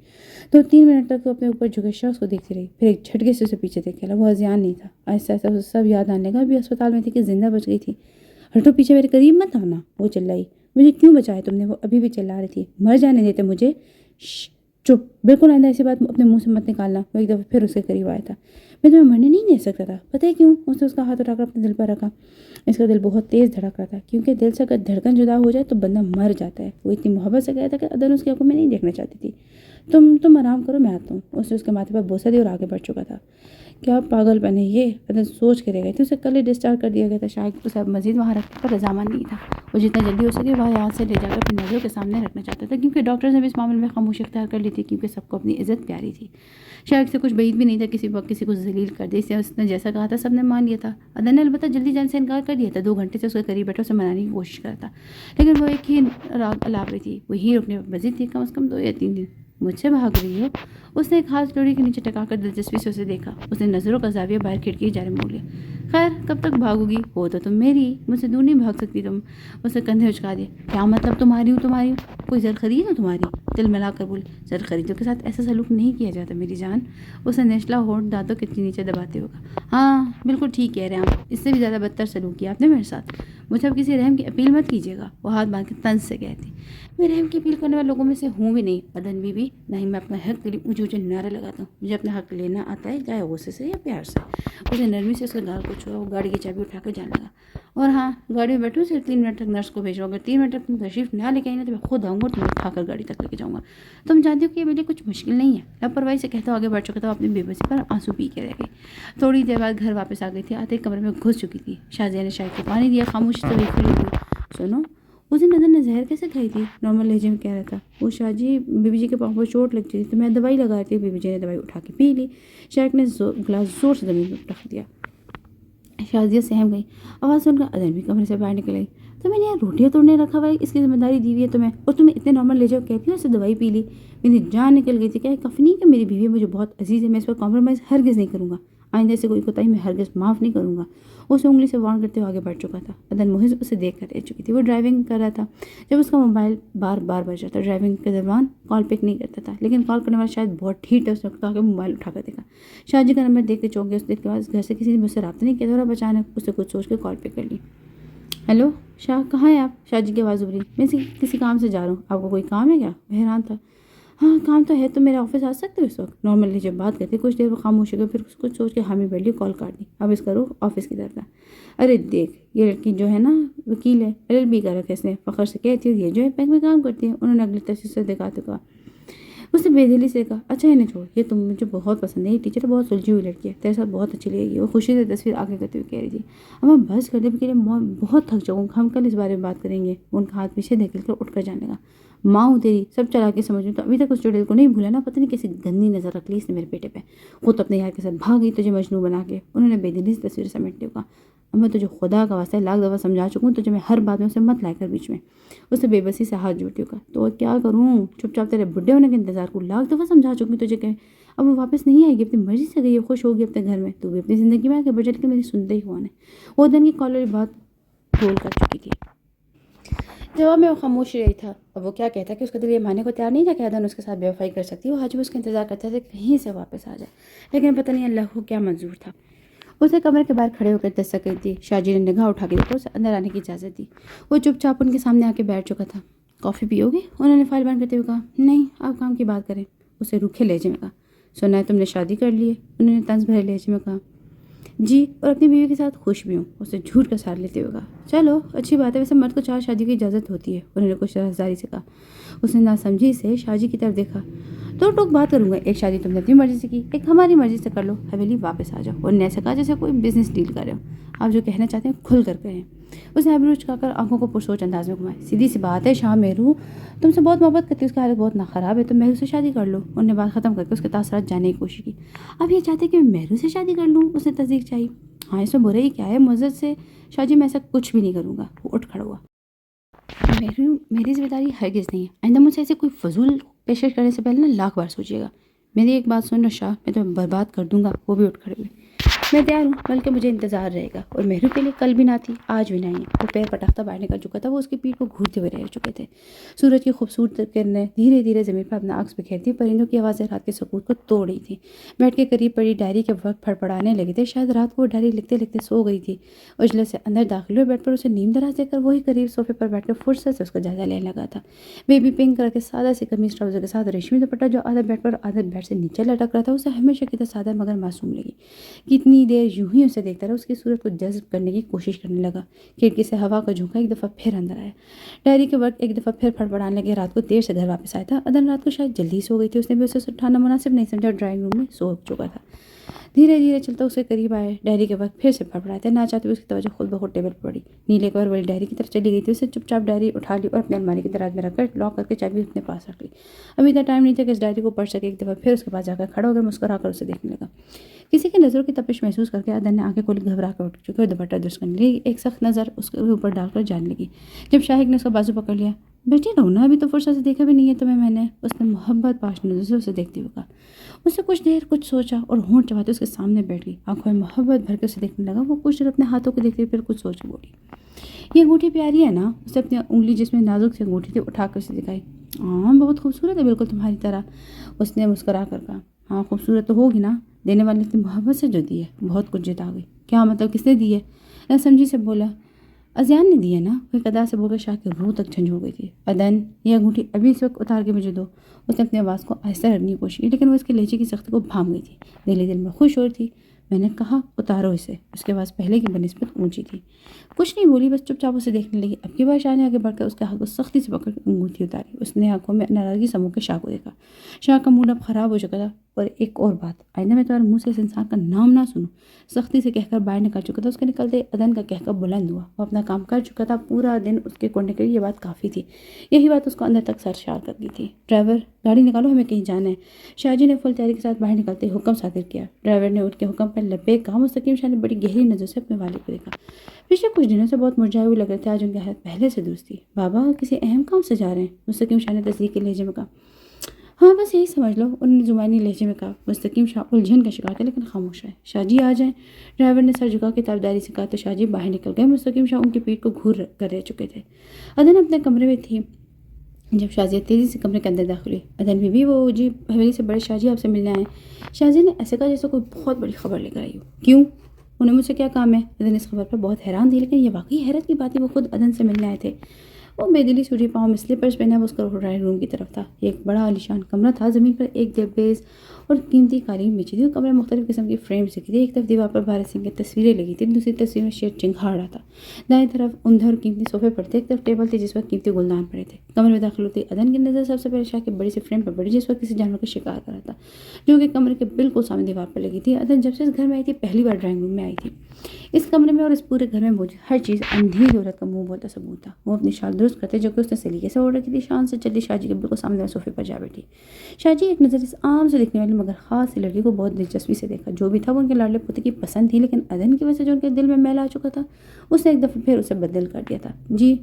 2-3 منٹ تک وہ اپنے اوپر جھکے شخص کو دیکھتی رہی. پھر ایک جھٹکے سے اسے پیچھے دیکھ لیا. وہ اذان نہیں تھا. آہستہ آہستہ اسے سب یاد آنے لگا. ابھی اسپتال میں تھی کہ زندہ بچ گئی تھی. ہٹو پیچھے، میرے قریب مت آنا. وہ چلائی. مجھے کیوں بچایا تم نے؟ وہ ابھی بھی چلا رہی تھی. مر جانے دیتے مجھے. چپ، بالکل آئندہ ایسی بات اپنے منہ سے مت نکالنا. وہ ایک دفعہ پھر اس کے قریب آیا تھا. میں تمہیں مرنے نہیں دے سکتا تھا. پتہ ہے کیوں؟ اس نے اس کا ہاتھ اٹھا کر اپنے دل پر رکھا. اس کا دل بہت تیز دھڑک رہا تھا، کیونکہ دل سے اگر دھڑکن جدا ہو جائے تو بندہ مر جاتا ہے. وہ اتنی محبت سے کہا تھا کہ ادن اس کی آنکھوں میں نہیں دیکھنا چاہتی تھی. تم آرام کرو، میں آتا ہوں. اس نے اس کے ماتھے پر بوسہ دیا اور آگے بڑھ چکا تھا. کیا پاگل بنے یہ؟ ادن سوچ کے رہ گئی تھی. اسے کل ہی ڈسچارج کر دیا گیا تھا. شاید اسے اب مزید وہاں رکھنے پر رضامند نہیں تھا. وہ جتنا جلدی ہو سکے وہاں یہاں سے لے جا کر اپنی نظروں کے سامنے رکھنا چاہتا تھا، کیونکہ ڈاکٹر نے بھی اس معاملے میں خاموشی اختیار کر لی تھی، کیونکہ سب کو اپنی عزت پیاری تھی. شاید سے کچھ بعید بھی نہیں تھا کسی وقت کسی کو ذلیل کر دے. اس نے جیسا کہا تھا سب نے مان لیا تھا. ادن نے البتہ جلدی جان سے انکار کر دیا تھا. 2 گھنٹے سے اس کے قریب بیٹھا اسے منانے کی کوشش کرتا، لیکن وہ ایک ہی راگ الاپ رہی تھی. وہی رکنے پر مزید تھی. کم از کم 2 یا 3 دن. مجھ سے بھاگ رہی ہو؟ اس نے ایک ہاتھ ڈوری کے نیچے ٹکا کر دلچسپی سے اسے دیکھا. اس نے نظروں کا زاویہ باہر کھڑکی جانب موڑ لیا. خیر، کب تک بھاگو گی؟ ہو تو تم میری، مجھ سے دور نہیں بھاگ سکتی تم. اس نے کندھے اچکا دیے. کیا مطلب تمہاری ہوں؟ کوئی زر خرید ہو تمہاری؟ دل ملا کر بولی. زر خریدوں کے ساتھ ایسا سلوک نہیں کیا جاتا میری جان. اس نے نچلا ہونٹ دانتوں کے نیچے دباتے ہوگا. ہاں بالکل ٹھیک کہہ رہے ہیں آپ. اس سے بھی زیادہ بدتر سلوک کیا آپ نے میرے ساتھ. مجھے اب کسی رحم کی اپیل مت کیجیے گا. وہ ہاتھ باندھ کے طنز سے کہتی. میں رحم کی اپیل کرنے والے لوگوں میں سے ہوں بھی نہیں بدن بھی نہ ہی میں اپنا حق کے لیے اونچے اونچے نعرے لگاتا ہوں. مجھے اپنا حق لینا آتا ہے، چاہے غصے سے یا پیار سے. اسے نرمی سے اس کے گال کو چھوا، وہ گاڑی کی چابی اٹھا کر جانے لگا. اور ہاں، گاڑی میں بیٹھوں صرف 3 منٹ تک نرس کو بھیجو. اگر 3 منٹ تک تم تشریف نہ لے کے آئی نا تو میں خود آؤں گا اور تمہیں اٹھا کر گاڑی تک لے کے جاؤں گا. تم جانتی ہو کہ یہ میرے لیے کچھ مشکل نہیں ہے. لاپرواہی سے کہتا آگے بڑھ چکا تھا. اپنی بے بسی پر آنسو پی کے رہ گئی. تھوڑی دیر بعد گھر واپس آ گئی تھی. آتے کمرے میں گھس چکی تھی. شازیہ نے چائے کو پانی دیا. خاموشی سے وہ کھڑی ہوئی. سنو، اس دن نظر نے زہر کیسے کھائی تھی؟ نارمل لہجے میں کہہ رہا تھا. وہ شاہ جی، بی بی جی کے پاؤں پر چوٹ لگتی تھی تو میں دوائی لگا رہی تھی. بی بی جی نے دوائی اٹھا کے پی لی. شیخ نے گلاس زور سے زمین پر رکھ دیا. شازیہ سہم گئی. آواز سن کر ادن بھی کمرے سے باہر نکل گئی. تو میں نے یار روٹیاں توڑنے رکھا ہوا ہے، اس کی ذمہ داری دی ہوئی ہے تمہیں، اور تمہیں اتنے نارمل لے جاؤ کہتی ہو اسے دوائی پی لی. میری جان نکل گئی تھی. کیا کفی نہیں کہ میری بیوی مجھے بہت عزیز ہے، میں اس پر کمپرومائز ہرگز نہیں کروں گا. آئندہ سے کوئی کوتاہی میں ہرگز معاف نہیں کروں گا. اسے انگلی سے وارن کرتے ہوئے آگے بڑھ چکا تھا. ادن محض اسے دیکھ کر رہ چکی تھی. وہ ڈرائیونگ کر رہا تھا جب اس کا موبائل بار بار بج رہا تھا. ڈرائیونگ کے دوران کال پک نہیں کرتا تھا، لیکن کال کرنے والا شاید بہت ٹھیٹ ہے. اس نے کہا کہ موبائل اٹھا کر دیکھا. شاہ جی کا نمبر دیکھ کے چونک گیا. اس کے بعد گھر سے کسی نے مجھ سے رابطہ نہیں کیا تھا اور اچانک اسے کچھ سوچ کے کال پک کر لی. ہیلو شاہ، کہاں ہیں آپ؟ شاہ جی کی آواز ابری. میں کسی کام سے جا رہا ہوں. آپ کو کوئی کام ہے کیا؟ وہ حیران تھا. ہاں کام تو ہے. تو میرے آفس آ سکتے ہو اس وقت؟ نارملی جب بات کرتے کچھ دیر وہ خاموش ہو گئی، پھر کچھ سوچ کے حامی بیٹھ لی. کال کاٹ دی. اب اس کا رخ آفس کی طرف تھا. ارے دیکھ، یہ لڑکی جو ہے نا وکیل ہے، LLB کا رکھا اس نے. فخر سے کہتی ہے یہ جو ہے بینک میں کام کرتی ہے. انہوں نے اگلی تصویر سے دکھاتے کہا. اس نے بے دلی سے کہا اچھا انہیں چھوڑ، یہ تم مجھے بہت پسند ہے. یہ ٹیچر بہت سلجھی ہوئی لڑکی ہے، تیرے ساتھ بہت اچھی لگے گی. وہ خوشی سے تصویر آگے کرتے ہوئے کہہ رہی تھی. اما بس کر دے کے لیے بہت تھک جاؤں. ہم کل اس بارے میں بات کریں گے. وہ ان کا ہاتھ پیچھے دھکیل کر اٹھ کر جانے لگا. ماں ہوں تیری، سب چلا کے سمجھ. تو ابھی تک اس چڑیل کو نہیں بھولا نا. پتہ نہیں کیسی گندی نظر رکھ لی اس نے میرے بیٹے پہ. خود اپنے یار کے ساتھ بھاگ گئی تجھے مجنوں بنا کے. انہوں نے بے دلی سے تصویر سمیٹنے کو کہا. اما تجھے خدا کا واسطہ لاکھ دفعہ سمجھا چکوں تجھے میں ہر بات میں اسے مت لائے کر بیچ میں. اسے بے بسی سے ہاتھ جوڑتی ہوگا. تو کیا کروں؟ چپ چاپ تیرے بڈھے ہونے کے انتظار کو لاکھ دفعہ سمجھا چکی تجھے کہ اب وہ واپس نہیں آئے گی. اپنی مرضی سے گئی ہے، خوش ہوگی اپنے گھر میں. تو بھی اپنی زندگی میں آ کے بجٹ کے میری سنتے ہی ہوا نے. وہ دن کی کال والی بات رول کر چکی تھی. جواب میں وہ خاموش رہی تھا. اب وہ کیا کہتا کہ اس کا دل یہ ماننے کو تیار نہیں تھا کہ ادن اس کے ساتھ بے وفائی کر سکتی. وہ آج بھی اس کا انتظار کرتا تھا کہیں سے واپس آ جائے، لیکن پتہ نہیں اللہ کو کیا منظور تھا. اسے کمرے کے باہر کھڑے ہو کر دستک دی. شاہ جی نے نگاہ اٹھا کے دیکھا. اسے اندر آنے کی اجازت دی. وہ چپ چاپ ان کے سامنے آ کے بیٹھ چکا تھا. کافی پیو گے؟ انہوں نے فائل بند کرتے ہوئے کہا. نہیں، آپ کام کی بات کریں. اسے روکھے لہجے میں کہا. سنا ہے تم نے شادی کر لی ہے؟ انہوں نے طنز بھرے لہجے میں کہا. جی، اور اپنی بیوی کے ساتھ خوش بھی ہوں. اسے جھوٹ کا سہارا لیتے ہوئے کہا. چلو اچھی بات ہے. ویسے مرد کو 4 شادی کی اجازت ہوتی ہے. انہوں نے کچھ رازداری سے کہا. اس نے ناسمجھی سے شاہ جی کی طرف دیکھا. تو ٹوک بات کروں گا. ایک شادی تم نے اپنی مرضی سے کی، ایک ہماری مرضی سے کر لو. حویلی واپس آ جاؤ. اور نے ایسا کہا جیسے کوئی بزنس ڈیل کر رہے ہو. آپ جو کہنا چاہتے ہیں کھل کر کہیں. اس نے ابرو چکا کر آنکھوں کو پرسوچ انداز میں گھمایا. سیدھی سی بات ہے شاہ مہرو تم سے بہت محبت کرتی ہے. اس کی حالت بہت ناخراب ہے. تو مہرو سے شادی کر لو. انہوں نے بات ختم کر کے اس کے تاثرات جاننے کی کوشش کی. اب یہ چاہتے کہ میں مہرو سے شادی کر لوں؟ اس نے تصدیق چاہی. ہاں، اس میں برائی کیا ہے؟ معزز سے شاہ جی میں ایسا کچھ بھی نہیں کروں گا. وہ اٹھ کھڑا ہوا. میری ذمہ داری ہرگز نہیں ہے. آئندہ مجھ سے ایسے کوئی فضول پیشکش کرنے سے پہلے نا لاکھ بار سوچیے گا. میری ایک بات سن لو شاہ، میں تمہیں برباد کر دوں گا. وہ بھی اٹھ کھڑے ہوئے. میں تیار ہوں، بلکہ مجھے انتظار رہے گا. اور مہرو کے لیے کل بھی نہ تھی، آج بھی نہیں ہے. وہ پیر پٹاختہ باہر نکل چکا تھا. وہ اس کی پیٹھ کو گھورتے ہوئے رہ چکے تھے. سورج کی خوبصورت کرنیں دھیرے دھیرے زمین پر اپنا عکس بکھیرتی. پرندوں کی آوازیں رات کے سکوت کو توڑ رہی تھیں. بیٹھ کے قریب پڑی ڈائری کے وقت پھڑپڑانے لگے تھے. شاید رات کو وہ ڈائری لکھتے لکھتے سو گئی تھی. اجلس سے اندر داخل ہوئے. بیڈ پر اسے نیم دراز دیکھ کر وہی قریب صوفے پر بیٹھ کر فرصت سے اس کا جائزہ لینے لگا تھا. بیبی پنک کر کے سادہ سی قمیص ٹراؤزر کے ساتھ ریشمی دوپٹہ جو آدھا بیڈ پر آدھا بیڈ سے نیچے لٹک رہا تھا، اسے ہمیشہ کی طرح سادہ مگر معصوم لگی. کتنی دیر یوں ہی اسے دیکھتا رہا. اس کی صورت کو جذب کرنے کی کوشش کرنے لگا. کھڑکی سے ہوا کا جھونکا ایک دفعہ پھر اندر آیا. ڈائری کے وقت ایک دفعہ پھر پھڑپڑانے لگے. رات کو دیر سے گھر واپس آیا تھا. ادن رات کو شاید جلدی سو گئی تھی. اس نے بھی اسے اٹھانا مناسب نہیں سمجھا. ڈرائنگ روم میں سو چکا تھا. دھیرے دھیرے چلتا اس کے قریب آئے. ڈائری کے وقت پھر سے پھڑپڑایا تھا. نہ چاہتے اس کی توجہ خود بخود ٹیبل پر پڑی. نیلے کور والی ڈائری کی طرف چلی گئی تھی. اسے چپ چاپ ڈائری اٹھا لی اور اپنے الماری کی دراز میں رکھ کر لاک کر کے چابی اپنے پاس رکھ لی. ابھی تک ٹائم نہیں تھا کہ اس ڈائری کو پڑھ سکے. ایک دفعہ پھر اس کے پاس جا کر کھڑا ہو کر مسکرا کر اسے دیکھنے لگا. کسی کی نظروں کی تپش محسوس کر کے ادن نے آنکھیں کھولی. گھبرا کر اٹھ چکی اور دوپٹہ درست کرنے لگی. ایک سخت نظر اس کے اوپر ڈال کر جانے لگی. جب شاہد نے اس کا بازو پکڑ لیا. بیٹی رہو نا، ابھی تو فرصت سے دیکھا بھی نہیں ہے تمہیں میں نے. اس نے محبت پاش نظر سے اسے دیکھتے ہوئے کہا. اس سے کچھ دیر کچھ سوچا اور ہونٹ چباتے اس کے سامنے بیٹھ گئی. آنکھوں میں محبت بھر کے اسے دیکھنے لگا. وہ کچھ دیر اپنے ہاتھوں کو دیکھتے پھر کچھ سوچ بولی. یہ انگوٹھی پیاری ہے نا؟ اس نے اپنی انگلی جس میں نازک سی انگوٹھی تھی اٹھا کر اسے دکھائی. ہاں بہت خوبصورت ہے، بالکل تمہاری طرح. اس نے مسکرا کر کہا. ہاں خوبصورت تو ہوگی نا، دینے والے اتنی محبت سے جو دی ہے. بہت کچھ جتا گئی. کیا مطلب؟ کس نے دی ہے؟ نہ سمجھی سے بولا. اذیان نے دیا نا، وہ ایک ادا سے بول کر شاہ کی روح تک جھنجھوڑ گئی تھی۔ ادن، یہ انگوٹھی ابھی اس وقت اتار کے مجھے دو۔ اس نے اپنی آواز کو آہستہ کرنے کی کوشش کی، لیکن وہ اس کے لہجے کی سختی کو بھانپ گئی تھی۔ دل دل میں خوش ہو رہی تھی۔ میں نے کہا اتارو اسے۔ اس کے آواز پہلے کی بنسبت اونچی تھی۔ کچھ نہیں بولی، بس چپ چاپ اسے دیکھنے لگی۔ اب کی بار شاہ نے آگے بڑھ کر اس کے ہاتھ کو سختی سے پکڑ کر انگوٹھی اتاری۔ اس نے آنکھوں میں ناراضگی سمو کے شاہ کو دیکھا۔ شاہ کا موڈ اب خراب ہو چکا تھا۔ اور ایک اور بات، آئندہ میں تمہارے منہ سے اس انسان کا نام نہ سنوں، سختی سے کہہ کر باہر نکل چکا تھا۔ اس کے نکلتے ادن کا کہہ کر بلند ہوا۔ وہ اپنا کام کر چکا تھا۔ پورا دن اس کے کوڑنے کے لیے یہ بات کافی تھی۔ یہی بات اس کو اندر تک سرشار کر دی تھی۔ ڈرائیور، گاڑی نکالو، ہمیں کہیں جانا ہے۔ شاہ جی نے فل تیاری کے ساتھ باہر نکلتے حکم صادر کیا۔ ڈرائیور نے اٹھ کے حکم پر لبیک کہا۔ مستقیم شاہ نے بڑی گہری نظر سے اپنے والد کو دیکھا۔ پچھلے کچھ دنوں سے بہت مرجھائے ہوئے لگ رہے تھے، آج ان کی حالت پہلے سے درست تھی۔ بابا، کسی اہم کام سے جا رہے ہیں؟ مستقیم شاہ نے تصدیق کے لہجے میں کہا۔ ہاں، بس یہی سمجھ لو، انہوں نے زبانی لہجے میں کہا۔ مستقیم شاہ الجھن کا شکار تھا لیکن خاموش رہے۔ شاہ جی آ جائیں، ڈرائیور نے سر جھکا کے تابداری سے کہا تو شاہ جی باہر نکل گئے۔ مستقیم شاہ ان کی پیٹھ کو گھور کر رہ چکے تھے۔ ادن اپنے کمرے میں تھی جب شازیہ تیزی سے کمرے کے اندر داخل ہوئی۔ ادن بی بی، وہ جی حویلی سے بڑے شاہ جی آپ سے ملنے آئے ہیں۔ شازیہ نے ایسے کہا جیسے کوئی بہت بڑی خبر لے کر آئی ہو۔ کیوں؟ انہیں مجھ سے کیا کام ہے؟ ادن اس خبر پر بہت حیران تھی، لیکن یہ واقعی حیرت کی بات تھی، وہ خود ادن سے ملنے آئے تھے۔ وہ بے دلی سوٹی پاؤں میں سلیپرز پہنا، وہ اس کا ڈرائنگ روم کی طرف تھا۔ یہ ایک بڑا عالیشان کمرہ تھا۔ زمین پر ایک دبیز اور قیمتی قالین بچھی تھی۔ وہ کمرے مختلف قسم کی فریمز لگی تھی۔ ایک طرف دیوار پر بھارت سنگھ کی تصویریں لگی تھیں، دوسری تصویر میں شیر چنگھاڑ رہا تھا۔ دائیں طرف عمدہ اور قیمتی صوفے پڑے تھے، ایک طرف ٹیبل تھی جس پر قیمتی گلدان پڑے تھے۔ کمرے میں داخل ہوتی ادن کی نظر سب سے پہلے شاہ کی بڑی سی فریم پر پڑی جس پر کسی جانور کا شکار کر رہا تھا، جو کہ کمرے کے بالکل سامنے دیوار پر لگی تھی۔ ادن جب سے اس گھر میں آئی تھی پہلی بار ڈرائنگ روم میں آئی تھی۔ اس کمرے میں اور اس پورے گھر میں موجود ہر چیز اندھی دولت کا منہ بولتا ثبوت تھا۔ وہ اپنی شال درست کرتے جو کہ اس نے سلیقے سے اوڑھ رکھی تھی، شان سے چلی شاہ جی کے بالکل سامنے والے صوفے پر جا بیٹھی۔ شاہ جی ایک نظر اس عام سے دکھنے والی مگر خاص سی لڑکی کو بہت دلچسپی سے دیکھا۔ جو بھی تھا وہ ان کے لاڈلے پوتے کی پسند تھی، لیکن ادن کی وجہ سے جو ان کے دل میں میل آ چکا تھا اس نے ایک دفعہ پھر اسے بدل کر دیا تھا۔ جی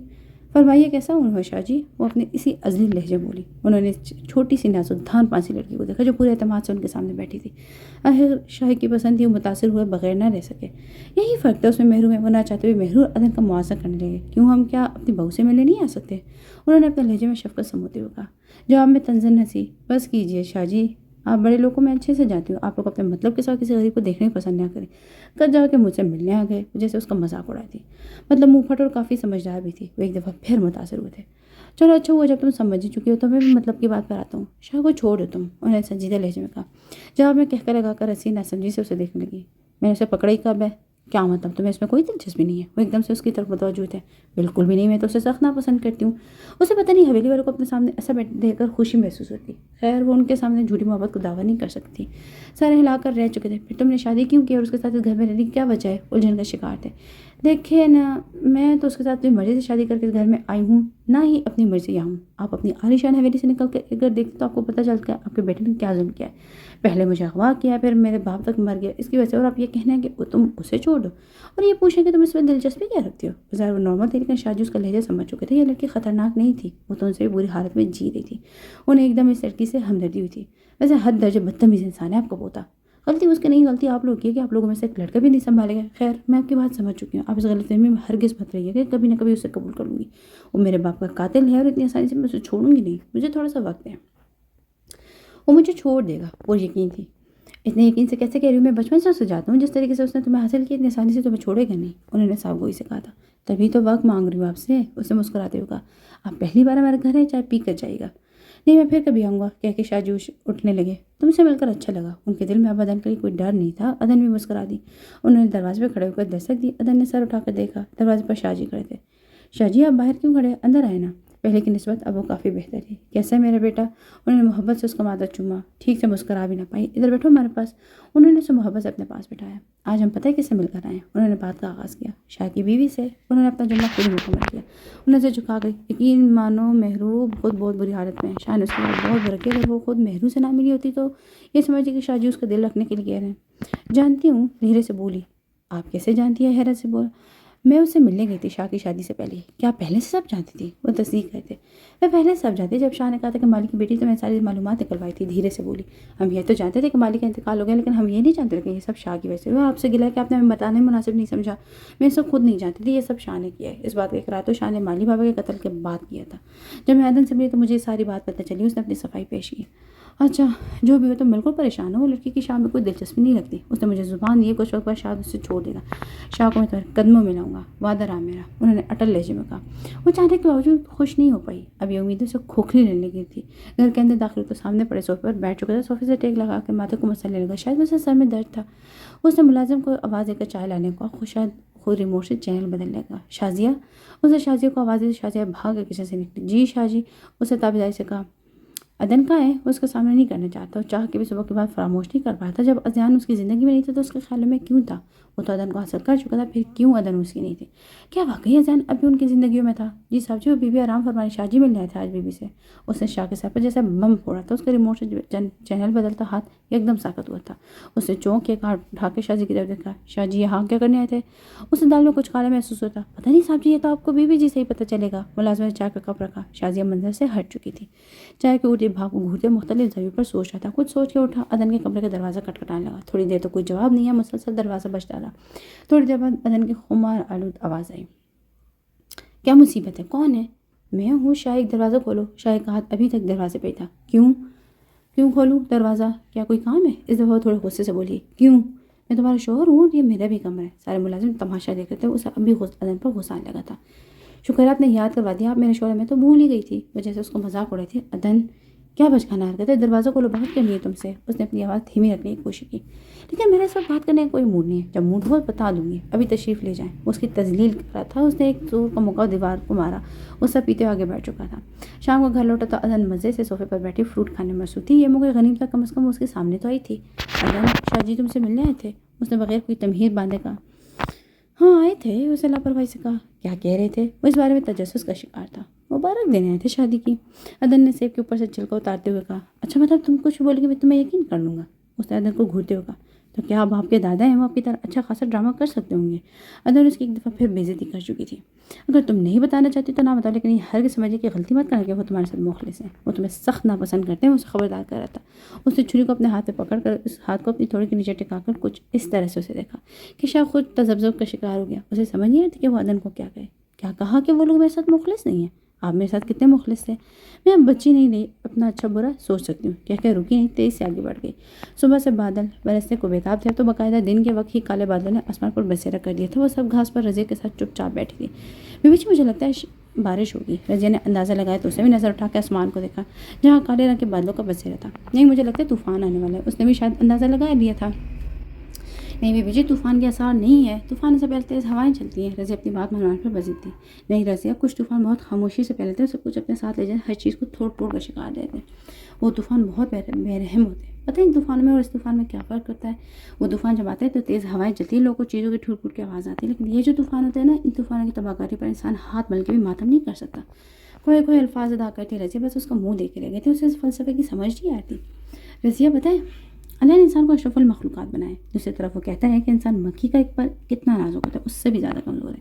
فرمائیے، کیسا ہوں شاہ جی؟ وہ اپنے اسی ازلی لہجے بولی۔ انہوں نے چھوٹی سی نازک دھان پانسی لڑکی کو دیکھا جو پورے اعتماد سے ان کے سامنے بیٹھی تھی۔ آخر شاہ کی پسند تھی، وہ متاثر ہوئے بغیر نہ رہ سکے۔ یہی فرق تھا اس میں محرو میں، وہ نہ چاہتے ہوئے محرو ادن کا موازنہ کرنے لگے۔ کیوں، ہم کیا اپنی بہو سے ملنے نہیں آ سکتے؟ انہوں نے اپنے لہجے میں شفقت سموتے ہوئے کہا۔ جواب میں طنزن ہنسی۔ بس کیجیے شاہ جی، آپ بڑے لوگوں میں اچھے سے جانتی ہوں، آپ لوگ اپنے مطلب کے ساتھ کسی غریب کو دیکھنے پسند نہ کریں۔ کل جا کے مجھ سے ملنے آ گئے، جیسے اس کا مذاق اڑائی تھی۔ مطلب منہ پھٹ اور کافی سمجھدار بھی تھی۔ وہ ایک دفعہ پھر متاثر ہوئے تھے۔ چلو اچھا ہوا جب تم سمجھ ہی چکی ہو تو میں بھی مطلب کی بات پر آتا ہوں۔ شاہ کو چھوڑ دو تم، انہوں نے سنجیدہ لہجے میں کہا۔ جواب میں کہہ کر لگا کر ہنسی، ناسمجھی سے اسے دیکھنے لگی۔ میں نے اسے پکڑا ہی کب ہے؟ کیا مطلب، تمہیں اس میں کوئی دلچسپی نہیں ہے؟ وہ ایک دم سے اس کی طرف متوجہ تھے۔ بالکل بھی نہیں، میں تو اسے سخت ناپسند کرتی ہوں۔ اسے پتہ نہیں حویلی والوں کو اپنے سامنے ایسا دیکھ کر خوشی محسوس ہوتی۔ خیر، وہ ان کے سامنے جھوٹی محبت کو دعویٰ نہیں کر سکتی۔ سارے ہلا کر رہ چکے تھے۔ پھر تم نے شادی کیوں کی اور اس کے ساتھ اس گھر میں رہنے کی کیا وجہ ہے؟ الجھن کا شکار تھے۔ دیکھیں نا، میں تو اس کے ساتھ اپنی مرضی سے شادی کر کے اس گھر میں آئی ہوں، نہ ہی اپنی مرضی یہاں ہوں۔ آپ اپنی عالیشان حویلی سے نکل کے اگر دیکھتے تو آپ کو پتہ چلتا ہے آپ کے بیٹے نے کیا ظلم کیا ہے۔ پہلے مجھے اغوا کیا، پھر میرے باپ تک مر گیا اس کی وجہ سے، اور آپ یہ کہنا ہے کہ تم اسے چھوڑ دو اور یہ پوچھیں کہ تم اس میں دلچسپی کیا رکھتی ہو۔ ظاہر وہ نارمل تھی، لیکن شاہ جی اس کا لہجہ سمجھ چکے تھے۔ یہ لڑکی خطرناک نہیں تھی، وہ تو ان سے بھی بری حالت میں جی رہی تھی۔ انہیں ایک دم اس لڑکی سے ہمدردی ہوئی تھی۔ ویسے حد درجے بدتمیز انسان ہے آپ کا پوتا۔ غلطی اس کی نہیں، غلطی آپ لوگ کی ہے کہ آپ لوگوں میں سے ایک لڑکا بھی نہیں سنبھالے گا۔ خیر، میں آپ کی بات سمجھ چکی ہوں۔ آپ اس غلط فہمی میں ہرگز مت رہیے کہ کبھی نہ کبھی اسے قبول کر لوں گی۔ وہ میرے باپ کا قاتل ہے اور اتنی آسانی سے میں اسے چھوڑوں گی نہیں۔ مجھے تھوڑا سا وقت ہے، وہ مجھے چھوڑ دے گا، وہ یقین تھی۔ اتنے یقین سے کیسے کہہ رہی ہوں؟ میں بچپن سے اسے جاتا ہوں، جس طریقے سے اس نے تمہیں حاصل کیا اتنی آسانی سے تمہیں چھوڑے گا نہیں، انہوں نے صاحب گوئی سے کہا تھا۔ تبھی تو وقت مانگ رہی ہوں آپ سے، اسے مسکراتے ہوئے کہا۔ آپ پہلی بار ہمارے گھر ہے، چائے پی کر جائے گا؟ نہیں، میں پھر کبھی آؤں گا، کہہ کے شاہ جی اٹھنے لگے۔ تم سے مل کر اچھا لگا۔ ان کے دل میں اب ادن کے لیے کوئی ڈر نہیں تھا۔ ادن بھی مسکرا دی۔ انہوں نے دروازے پہ کھڑے ہو کر دستک دی۔ ادن نے سر اٹھا کر دیکھا، دروازے پر شاہ جی کھڑے تھے۔ شاہ جی، آپ باہر کیوں کھڑے؟ اندر آئے نا۔ پہلے کی نسبت اب وہ کافی بہتر ہے۔ کیسا ہے میرا بیٹا؟ انہوں نے محبت سے اس کا ماتھا چوما۔ ٹھیک سے مسکرا بھی نہ پائی۔ ادھر بیٹھو ہمارے پاس۔ انہوں نے اسے محبت سے اپنے پاس بٹھایا۔ آج ہم پتہ ہے کس سے مل کر آئے ہیں؟ انہوں نے بات کا آغاز کیا۔ شاہ کی بیوی سے۔ انہوں نے اپنا جملہ خود مکمل کیا۔ انہوں سے جھکا گئی۔ یقین مانو محرو خود بہت بری حالت میں ہے۔ شاہ نے اس کے بعد بہت برکی۔ اگر وہ خود محرو سے نہ ملی ہوتی تو یہ سمجھتی کہ شاہ جی اس کا دل رکھنے کے لیے کہہ رہے ہیں۔ جانتی ہوں، دھیرے سے بولی۔ آپ کیسے جانتی ہے؟ حیرت سے بولا۔ میں اس سے ملنے گئی تھی شاہ کی شادی سے پہلے۔ کیا پہلے سے سب جانتی تھی؟ وہ تصدیق کرتے۔ میں پہلے سے سب جانتی، جب شاہ نے کہا تھا کہ مالک کی بیٹی تو میں ساری معلومات نکلوائی تھی، دھیرے سے بولی۔ ہم یہ تو جانتے تھے کہ مالک کا انتقال ہو گیا، لیکن ہم یہ نہیں جانتے کہ یہ سب شاہ کی وجہ سے ہوا۔ آپ سے گلا کہ آپ نے ہمیں بتانا مناسب نہیں سمجھا۔ میں سب خود نہیں جانتی تھی، یہ سب شاہ نے کیا ہے۔ اس بات کا اقرار تو شاہ نے مالی بابا کے قتل کے بعد کیا تھا۔ جب میں ادن سے ملی تو مجھے ساری بات پتہ چلی۔ اس نے اپنی صفائی پیش کی۔ اچھا جو بھی ہو تو بالکل پریشان ہو، وہ لڑکی کی شاہ میں کوئی دلچسپی نہیں رکھتی، اس نے مجھے زبان دی ہے کچھ وقت بعد شاہ اس سے چھوڑ دے گا، شاہ کو میں تمہارے قدموں میں لاؤں گا، وعدہ رہا میرا، انہوں نے اٹل لہجے میں کہا۔ وہ چاہنے کے باوجود خوش نہیں ہو پائی، اب یہ امیدوں سے کھوکھلی رہنے لگی تھی۔ گھر کے اندر داخل تو سامنے پڑے صوفے پر بیٹھ چکا تھا، صوفے سے ٹیک لگا کے ماتھے کو مسلنے لگا، شاید اسے سر میں درد تھا۔ اس نے ملازم کو آواز دے کر چائے لانے کو شاید خود ریموٹ سے چینل بدل لے گا۔ شازیہ، اسے شازیہ کو آواز دی، شازیہ بھاگ کے کچن سے نکلی۔ جی شاہ جی، اسے تابعداری سے کہا۔ ادن کہاں ہے؟ وہ اس کا سامنا نہیں کرنا چاہتا، اور چاہ کے بھی صبح کے بعد فراموش نہیں کر پاتا۔ جب ازیان اس کی زندگی میں نہیں تھا تو اس کے خیال میں کیوں تھا؟ وہ تو ادن کو حاصل کر چکا تھا، پھر کیوں ادن اس کی نہیں تھی؟ کیا واقعی ازیان اب بھی ان کی زندگیوں میں تھا؟ جی صاحب جی، وہ بی بی آرام فرمانی، شاہ جی مل رہے تھے آج بی بی سے۔ اس نے شاہ کے سر پر جیسے بم پھوڑا تھا، اس کے ریموٹ سے چینل بدلتا ہاتھ ایک دم ساکت ہوا تھا۔ اس نے چونک کے ہاتھ اٹھا کے شاہ جی کی طرف دیکھا۔ شاہ جی یہاں کیا کرنے آئے تھے؟ اس دال میں کچھ کالا محسوس ہوتا۔ پتہ نہیں صاحب جی، یہ تو آپ کو بی بی جی سے ہی پتہ چلے گا۔ ملازم نے چائے کا کپ رکھا، شازیہ منظر سے ہٹ چکی تھی، چائے کے اٹھے بھاگ کو گھورتے مختلف زاویوں پر سوچ رہا تھا۔ کچھ سوچ کے اٹھا، ادن کے کمرے کا دروازہ کٹکھٹانے لگا۔ تھوڑی دیر تو کوئی جواب نہیں ہے، مسلسل دروازہ بجتا رہا۔ تھوڑی دیر بعد ادن کی خمار آلود آواز آئی۔ کیا مصیبت ہے؟ کون ہے؟ میں ہوں شاہ، ایک دروازہ کھولو۔ شاہ کا ہاتھ ابھی تک دروازے پہ تھا۔ کیوں کھولوں دروازہ؟ کیا کوئی کام ہے؟ اس دفعہ تھوڑے غصے سے بولی۔ کیوں؟ میں تمہارا شوہر ہوں، یہ میرا بھی کمرہ ہے۔ سارے ملازم تماشا دیکھ رہے تھے، اسے ابھی ادن پر غصہ آنے لگا تھا۔ شکر ہے آپ نے یاد کروا دیا، آپ میرے شوہر، میں تو بھول ہی گئی تھی۔ وہ جیسے اس کو مذاق اڑائی تھی۔ ادن کیا بچکانا حرکت ہے؟ دروازہ کھولو، بات کرنی ہے تم سے۔ اس نے اپنی آواز دھیمی رکھنے کی کوشش کی۔ لیکن میرے اس وقت بات کرنے کا کوئی موڈ نہیں ہے، جب موڈ ہو بتا دوں گی، ابھی تشریف لے جائیں۔ اس کی تذلیل کر رہا تھا۔ اس نے ایک زور کا موقع دیوار کو مارا، اس سے پیتے آگے بیٹھ چکا تھا۔ شام کو گھر لوٹا تو ادن مزے سے صوفے پر بیٹھی فروٹ کھانے میں مصروف تھی۔ یہ موقع غنیمت تھا، کم از کم اس کے سامنے تو آئی تھی۔ ادن، شاہ جی تم سے ملنے آئے تھے؟ اس نے بغیر کوئی تمہید باندھے کہا۔ ہاں آئے تھے، اسے لاپرواہی سے کہا۔ کیا کہہ رہے تھے؟ وہ اس بارے میں تجسس کا شکار تھا۔ مبارک دینے آئے تھے شادی کی۔ ادن نے سیب کے اوپر سے چھلکا اتارتے ہوئے کہا۔ اچھا مطلب تم کچھ بولے گے میں تمہیں یقین کر لوں گا؟ اس نے ادن کو گھورتے ہوئے کہا۔ تو کیا اب آپ کے دادا ہیں، وہ آپ کی طرح اچھا خاصا ڈرامہ کر سکتے ہوں گے؟ ادن اس کی ایک دفعہ پھر بے عزتی کر چکی تھی۔ اگر تم نہیں بتانا چاہتی تو نہ بتاؤ، لیکن یہ ہرگز سمجھے کہ غلطی مت کرنا کہ وہ تمہارے ساتھ مخلص ہیں، وہ تمہیں سخت ناپسند کرتے ہیں، اسے خبردار کر رہا تھا۔ اس نے چھری کو اپنے ہاتھ میں پکڑ کر اس ہاتھ کو اپنی تھوڑی کے نیچے ٹکا کر کچھ اس طرح سے اسے دیکھا کہ شاہ خود تذبذب کا شکار ہو گیا۔ اسے سمجھ نہیں آتی کہ وہ ادن کو کیا کہے۔ کیا کہا کہ وہ لوگ میرے ساتھ مخلص نہیں ہیں؟ آپ میرے ساتھ کتنے مخلص تھے؟ میں اب بچی نہیں رہی، اپنا اچھا برا سوچ سکتی ہوں۔ کہہ کے رکی نہیں، تیز سے آگے بڑھ گئی۔ صبح سے بادل برسنے کو بےتاب تھے، اب تو باقاعدہ دن کے وقت ہی کالے بادلوں نے آسمان پر بسیرا کر دیا تھا۔ وہ سب گھاس پر رضیہ کے ساتھ چپ چاپ بیٹھی تھی۔ بیوی جی مجھے لگتا ہے بارش ہوگی۔ رضیہ نے اندازہ لگایا تو اسے بھی نظر اٹھا کے آسمان کو دیکھا جہاں کالے رنگ کے بادلوں کا بسیرا تھا۔ نہیں مجھے لگتا ہے طوفان آنے والا ہے۔ اس نے بھی شاید اندازہ لگا لیا تھا۔ نہیں بیوی جی، طوفان کے آثار نہیں ہے، طوفان سے پہلے تیز ہوائیں چلتی ہیں۔ رضیہ اپنی بات منوانے پر بزد تھی۔ نہیں رضیہ، کچھ طوفان بہت خاموشی سے پھیلتے ہیں، سب کچھ اپنے ساتھ لے جائیں، ہر چیز کو توڑ توڑ کر شکار دیتے ہیں۔ وہ طوفان بہت بے رحم ہوتے ہیں۔ پتہ ہے ان طوفانوں میں اور اس طوفان میں کیا فرق کرتا ہے؟ وہ طوفان جب آتے ہیں تو تیز ہوائیں چلتی ہیں، لوگوں کو چیزوں کی ٹوٹ پھوٹ کی آواز آتی ہے، لیکن یہ جو طوفان ہوتے ہیں نا، ان طوفانوں کی تباہ کاری پر انسان ہاتھ مل کے بھی ماتم نہیں کر سکتا۔ کوئی الفاظ ادا کرتی رضیہ بس اس کا منہ دیکھ کے رہ گئے تھے، اسے اس فلسفے کی سمجھ نہیں آتی۔ رضیہ بتائیں، اللہ نے انسان کو اشرف المخلوقات بنائے، دوسری طرف وہ کہتا ہے کہ انسان مکھی کا ایک پر کتنا نازک ہوتا ہے، اس سے بھی زیادہ کمزور ہے۔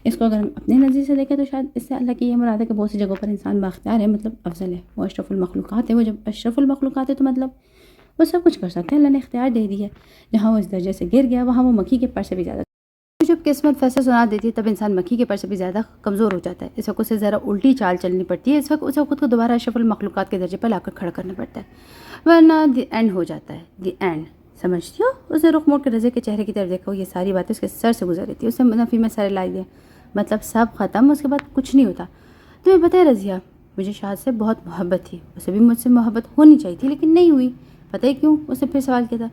اس کو اگر ہم اپنے نظریے سے دیکھیں تو شاید اس سے اللہ کی یہ مراد ہے کہ بہت سی جگہوں پر انسان بااختیار ہے، مطلب افضل ہے، وہ اشرف المخلوقات ہے۔ وہ جب اشرف المخلوقات ہے تو مطلب وہ سب کچھ کر سکتے ہیں، اللہ نے اختیار دے دی ہے۔ جہاں وہ اس درجے سے گر گیا وہاں وہ مکھی کے پر سے بھی زیادہ، جب قسمت فیصلہ سنا دیتی ہے تب انسان مکھی کے پر سے بھی زیادہ کمزور ہو جاتا ہے۔ اس وقت اسے ذرا الٹی چال چلنی پڑتی ہے، اس وقت اسے خود کو دوبارہ اشرف المخلوقات کے درجے پر لا کر کھڑا کرنا پڑتا ہے، ورنہ دی اینڈ ہو جاتا ہے۔ دی اینڈ سمجھتی ہو؟ اسے رخ موڑ کے رضیہ کے چہرے کی طرف دیکھا، یہ ساری باتیں اس کے سر سے گزر رہی تھی۔ اس نے نفی میں سر لائی دیا، مطلب سب ختم، اس کے بعد کچھ نہیں ہوتا۔ تمہیں پتہ ہے رضیہ، مجھے شاہ سے بہت محبت تھی، اسے بھی مجھ سے محبت ہونی چاہیے تھی، لیکن نہیں ہوئی۔ پتہ ہے کیوں؟ اس نے پھر سوال کیا تھا۔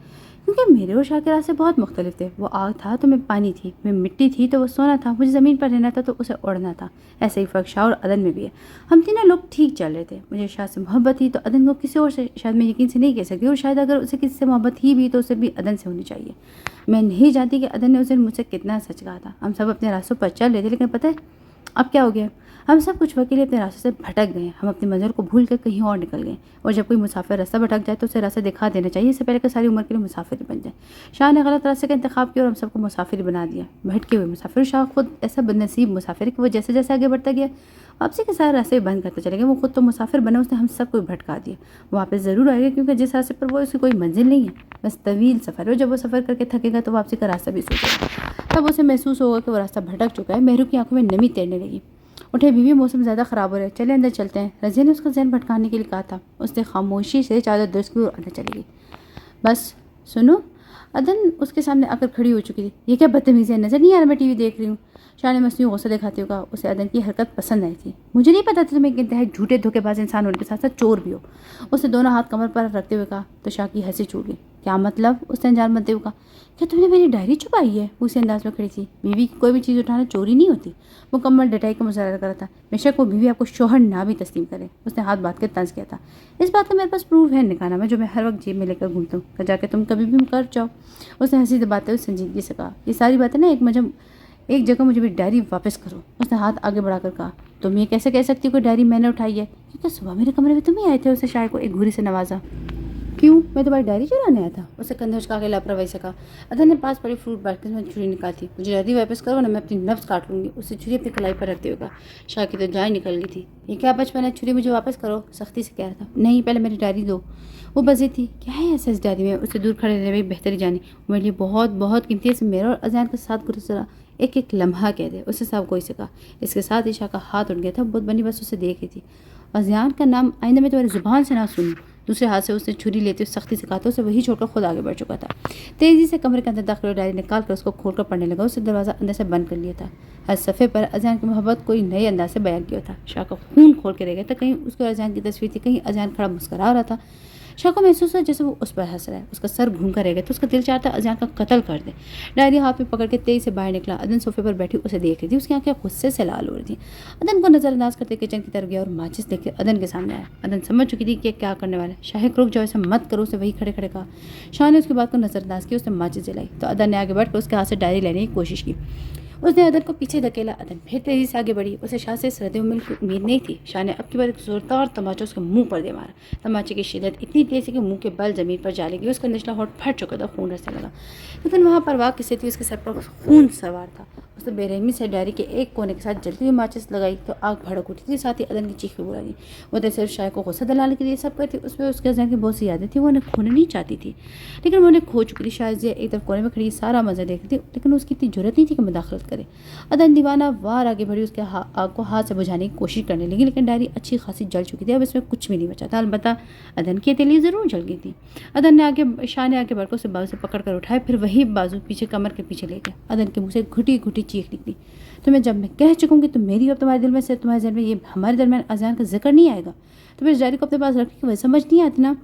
کیونکہ میرے اور شاہ کے راستے بہت مختلف تھے، وہ آگ تھا تو میں پانی تھی، میں مٹی تھی تو وہ سونا تھا، مجھے زمین پر رہنا تھا تو اسے اڑنا تھا۔ ایسا ہی فرق شاہ اور ادن میں بھی ہے، ہم تینوں لوگ ٹھیک چل رہے تھے۔ مجھے شاہ سے محبت تھی تو ادن کو کسی اور سے شاید میں یقین سے نہیں کہہ سکتی، اور شاید اگر اسے کسی سے محبت ہی بھی تو اسے بھی ادن سے ہونی چاہیے۔ میں نہیں جانتی کہ ادن نے اس دن مجھ سے کتنا سچ کہا تھا۔ ہم سب اپنے راستوں پر چل رہے تھے، لیکن پتہ ہے اب کیا ہو گیا؟ ہم سب کچھ وقت کے لیے اپنے راستے سے بھٹک گئے، ہم اپنی منزل کو بھول کر کہیں اور نکل گئے، اور جب کوئی مسافر راستہ بھٹک جائے تو اسے راستہ دکھا دینا چاہیے، اس سے پہلے کہ ساری عمر کے لیے مسافر ہی بن جائے۔ شاہ نے غلط راستے کا انتخاب کیا اور ہم سب کو مسافر ہی بنا دیا، بھٹکے ہوئے مسافر۔ شاہ خود ایسا بد نصیب مسافر ہے کہ وہ جیسے جیسے آگے بڑھتا گیا واپسی کے سارے راستے بند کرتے چلے گئے۔ وہ خود تو مسافر بنا، اس نے ہم سب کو بھٹکا دیا۔ وہ واپس ضرور آئے گا کیونکہ جس راستے پر وہ اس کی کوئی منزل نہیں ہے، بس طویل سفر ہے۔ جب وہ سفر کر کے تھکے گا تو واپسی کا راستہ بھی سوچے گا، تب اسے محسوس ہوگا کہ وہ راستہ بھٹک چکا ہے۔ مہرو کی آنکھوں میں نمی تیرنے لگی، اٹھے بیوی موسم زیادہ خراب ہو رہا ہے، چلے اندر چلتے ہیں۔ رضیہ نے اس کا ذہن بھٹکانے کے لیے کہا تھا۔ اس نے خاموشی سے چادر درست کی اور اندر چلی گئی۔ بس سنو، عدن اس کے سامنے آ کر کھڑی ہو چکی تھی۔ یہ کیا بدتمیزی ہے، نظر نہیں آ رہا میں ٹی وی دیکھ رہی ہوں؟ شاہ نے مصنوعی غصہ دکھاتے ہوئے کہا۔ اسے عدن کی حرکت پسند آئی تھی۔ مجھے نہیں پتا تھا تم ایک انتہائی جھوٹے دھوکے باز انسان ہونے کے ساتھ ساتھ چور بھی ہو۔ اس نے دونوں ہاتھ کمر پر رکھتے ہوئے کہا تو شاہ کی ہنسی چھوٹ گئی۔ کیا مطلب؟ اس نے انجان بنتے ہوئے کہا۔ کیا تم نے میری ڈائری چھپائی ہے؟ وہ اسی انداز میں کھڑی تھی۔ بیوی کی کوئی بھی چیز اٹھانا چوری نہیں ہوتی۔ مکمل ڈٹائی کا مظاہرہ کر رہا تھا۔ بے شک وہ بیوی آپ کو شوہر نہ بھی تسلیم کرے۔ اس نے ہاتھ باندھ کے طنز کیا تھا۔ اس بات کا میرے پاس پروف ہے نکاح میں، جو میں ہر وقت جیب میں لے کر گھومتا ہوں، کہ جا کے تم کبھی بھی کر جاؤ۔ اس نے ہنسی دباتے ہوئے سنجیدگی سے کہا۔ یہ ساری باتیں نا ایک جگہ مجھے میری ڈائری واپس کرو۔ اس نے ہاتھ آگے بڑھا کر کہا۔ تم یہ کیسے کہہ سکتی ہو کہ ڈائری میں نے اٹھائی ہے؟ کیونکہ صبح میرے کمرے میں تم ہی آئے تھے۔ اسے شاہ کو ایک گھوری سے نوازا۔ کیوں؟ میں تمہاری ڈائری چرانے آیا تھا؟ اسے کندھے اچکا کے لاپرواہی سے کہا۔ عدن نے پاس پڑی فروٹ باسکٹ میں چھری نکالی۔ مجھے ڈائری واپس کرو ورنہ میں اپنی نفس کاٹ لوں گی۔ اسے چھری اپنی کلائی پر رکھتے ہوئے کہا۔ شاہ کی تو جان نکل گئی تھی۔ یہ کیا بچپن ہے، چھری مجھے واپس کرو، سختی سے کہہ رہا تھا۔ نہیں، پہلے میری ڈائری دو۔ وہ بزی تھی۔ کیا ہے ایسا اس ڈائری میں؟ اس سے دور کھڑے رہے بہتری جانی۔ میرے لیے بہت بہت قیمتی ہے، میرا اور اذان کے ساتھ گزرا ایک ایک لمحہ کہہ دے۔ اسے صاحب کوئی سے کہا۔ اس کے ساتھ شاہ کا ہاتھ اٹھ گیا تھا۔ بہت بنی بس اسے دیکھ رہی تھی۔ اذان کا نام آئندہ میں تمہاری زبان سے نہ سنوں۔ دوسرے ہاتھ سے اس نے چھری لیتے ہوئے سختی سے کہا تو اسے وہی چھوڑ کر خود آگے بڑھ چکا تھا۔ تیزی سے کمرے کے اندر داخل ہوئے ڈائری نکال کر اس کو کھول کر پڑھنے لگا۔ اس نے دروازہ اندر سے بند کر لیا تھا۔ ہر صفحے پر اذان کی محبت کوئی نئے انداز سے بیان کیا تھا۔ شاہ کا خون کھول کے رہ گیا تھا۔ کہیں اس کو اذان کی تصویر تھی، کہیں اذان کھڑا مسکرا رہا تھا۔ شاہ کو محسوس ہوا جیسے وہ اس پر ہنس رہا ہے۔ اس کا سر گھوم کر رہ گیا تو اس کا دل چاہتا اذان کا قتل کر دے۔ ڈائری ہاتھ میں پکڑ کے تیزی سے باہر نکلا۔ عدن صوفے پر بیٹھی اسے دیکھ رہی تھی۔ اس کی آنکھیں غصے سے لال ہو رہی تھیں۔ عدن کو نظر انداز کرتے کچن کی طرف گیا اور ماچس لے کے عدن کے سامنے آیا۔ عدن سمجھ چکی تھی کہ کیا کرنے والا ہے۔ شاہ رک جاؤ، ایسا مت کرو، اسے وہی کھڑے کھڑے کہا۔ شاہ نے اس کی بات کو نظر انداز کیا۔ اس نے ماچس جلائی تو عدن نے آگے بڑھ کر اس کے ہاتھ سے ڈائری لینے کی کوشش کی۔ اس نے عدن کو پیچھے دھکیلا۔ عدن پھر تیزی سے آگے بڑھی۔ اسے شاہ سے اس رد عمل کی امید نہیں تھی۔ شاہ نے اب کی بار ایک زوردار تماچا اس کے منہ پر دے مارا۔ تماچے کی شدت اتنی تیز تھی کہ منہ کے بل زمین پر جا لگی۔ اس کا نچلا ہونٹ پھٹ چکا تھا، خون رسنے لگا۔ لیکن وہاں پر واقع کسی تھی، اس کے سر پر خون سوار تھا۔ اس نے بے رحمی سے ڈائری کے ایک کونے کے ساتھ جلتی ہوئی ماچس لگائی تو آگ بھڑک اٹھی تھی، ساتھ ہی عدن کی چیخیں بلا دی۔ وہ تو صرف شاہ کو غصہ دلانے کے لیے سب کرتی۔ اس میں اس کے ذہن کی بہت سی یادیں تھیں۔ وہ انہیں کھونا نہیں چاہتی تھی، لیکن وہ انہیں کھو چکی تھی۔ شاہ ایک طرف کونے میں کھڑی سارا منظر دیکھ رہی تھی، لیکن اس کی اتنی جرأت نہیں تھی کہ مداخلت کرے۔ عدن دیوانہ وار آگے بڑھی، اس کے آگ کو ہاتھ سے بجھانے کی کوشش کرنے لگی، لیکن ڈائری اچھی خاصی جل چکی تھی۔ اب اس میں کچھ بھی نہیں بچا تھا، البتہ عدن کی ہتھیلی ضرور جل گئی تھی۔ شاہ نے آگے بڑھ کر اسے بازو سے پکڑ کر اٹھایا، پھر وہی بازو پیچھے کمر کے پیچھے لے گیا۔ عدن کے منہ سے گھٹی گھٹی چیخ نکلی۔ تمہیں جب میں کہہ چکوں کہ تم میری اور تمہارے دل میں سے تمہارے ذہن میں یہ ہمارے درمیان اذان کا ذکر نہیں آئے گا، تمہیں اس ڈائری کو اپنے پاس رکھنے کی وجہ سمجھ نہیں آتی نا۔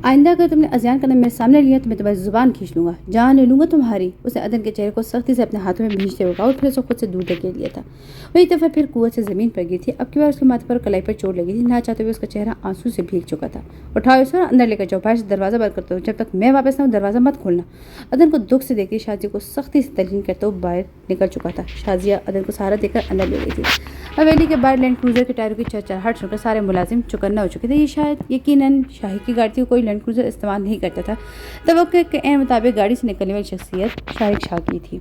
آئندہ اگر تم نے اذان کا نام میرے سامنے لیا تو میں تمہاری زبان کھینچ لوں گا، جان لے لوں گا تمہاری۔ اس نے عدن کے چہرے کو سختی سے اپنے ہاتھوں میں بھینچتے ہوئے کہا اور پھر اسے خود سے دور دھکیل لیا تھا۔ وہ ایک دفعہ پھر قوت سے زمین پر گری تھی۔ اب کی بار اس کے ماتھے پر کلائی پر چوٹ لگی تھی۔ نہ چاہتے ہوئے اس کا چہرہ آنسو سے بھیگ چکا تھا۔ اٹھاؤ اسے اور اندر لے کر جاؤ، باہر سے دروازہ بند کر دو، جب تک میں واپس نہ ہوں دروازہ مت کھولنا۔ عدن کو دکھ سے دیکھ شاہ جی کو سختی سے تلقین کرتے ہوئے باہر نکل چکا تھا۔ شازیہ عدن کو سہارا دے کر اندر لے گئی تھی۔ حویلی کے باہر لینڈ کروزر کے ٹائروں کی چرچراہٹ سن کر سارے ملازم چوکنا ہو چکے تھے۔ یہ شاید یقیناً شاہی کی گاڑی تھی، کوئی لینڈ کروزر استعمال نہیں کرتا تھا۔ توقع کے عین مطابق گاڑی سے نکلنے والی شخصیت شاہ کی تھی۔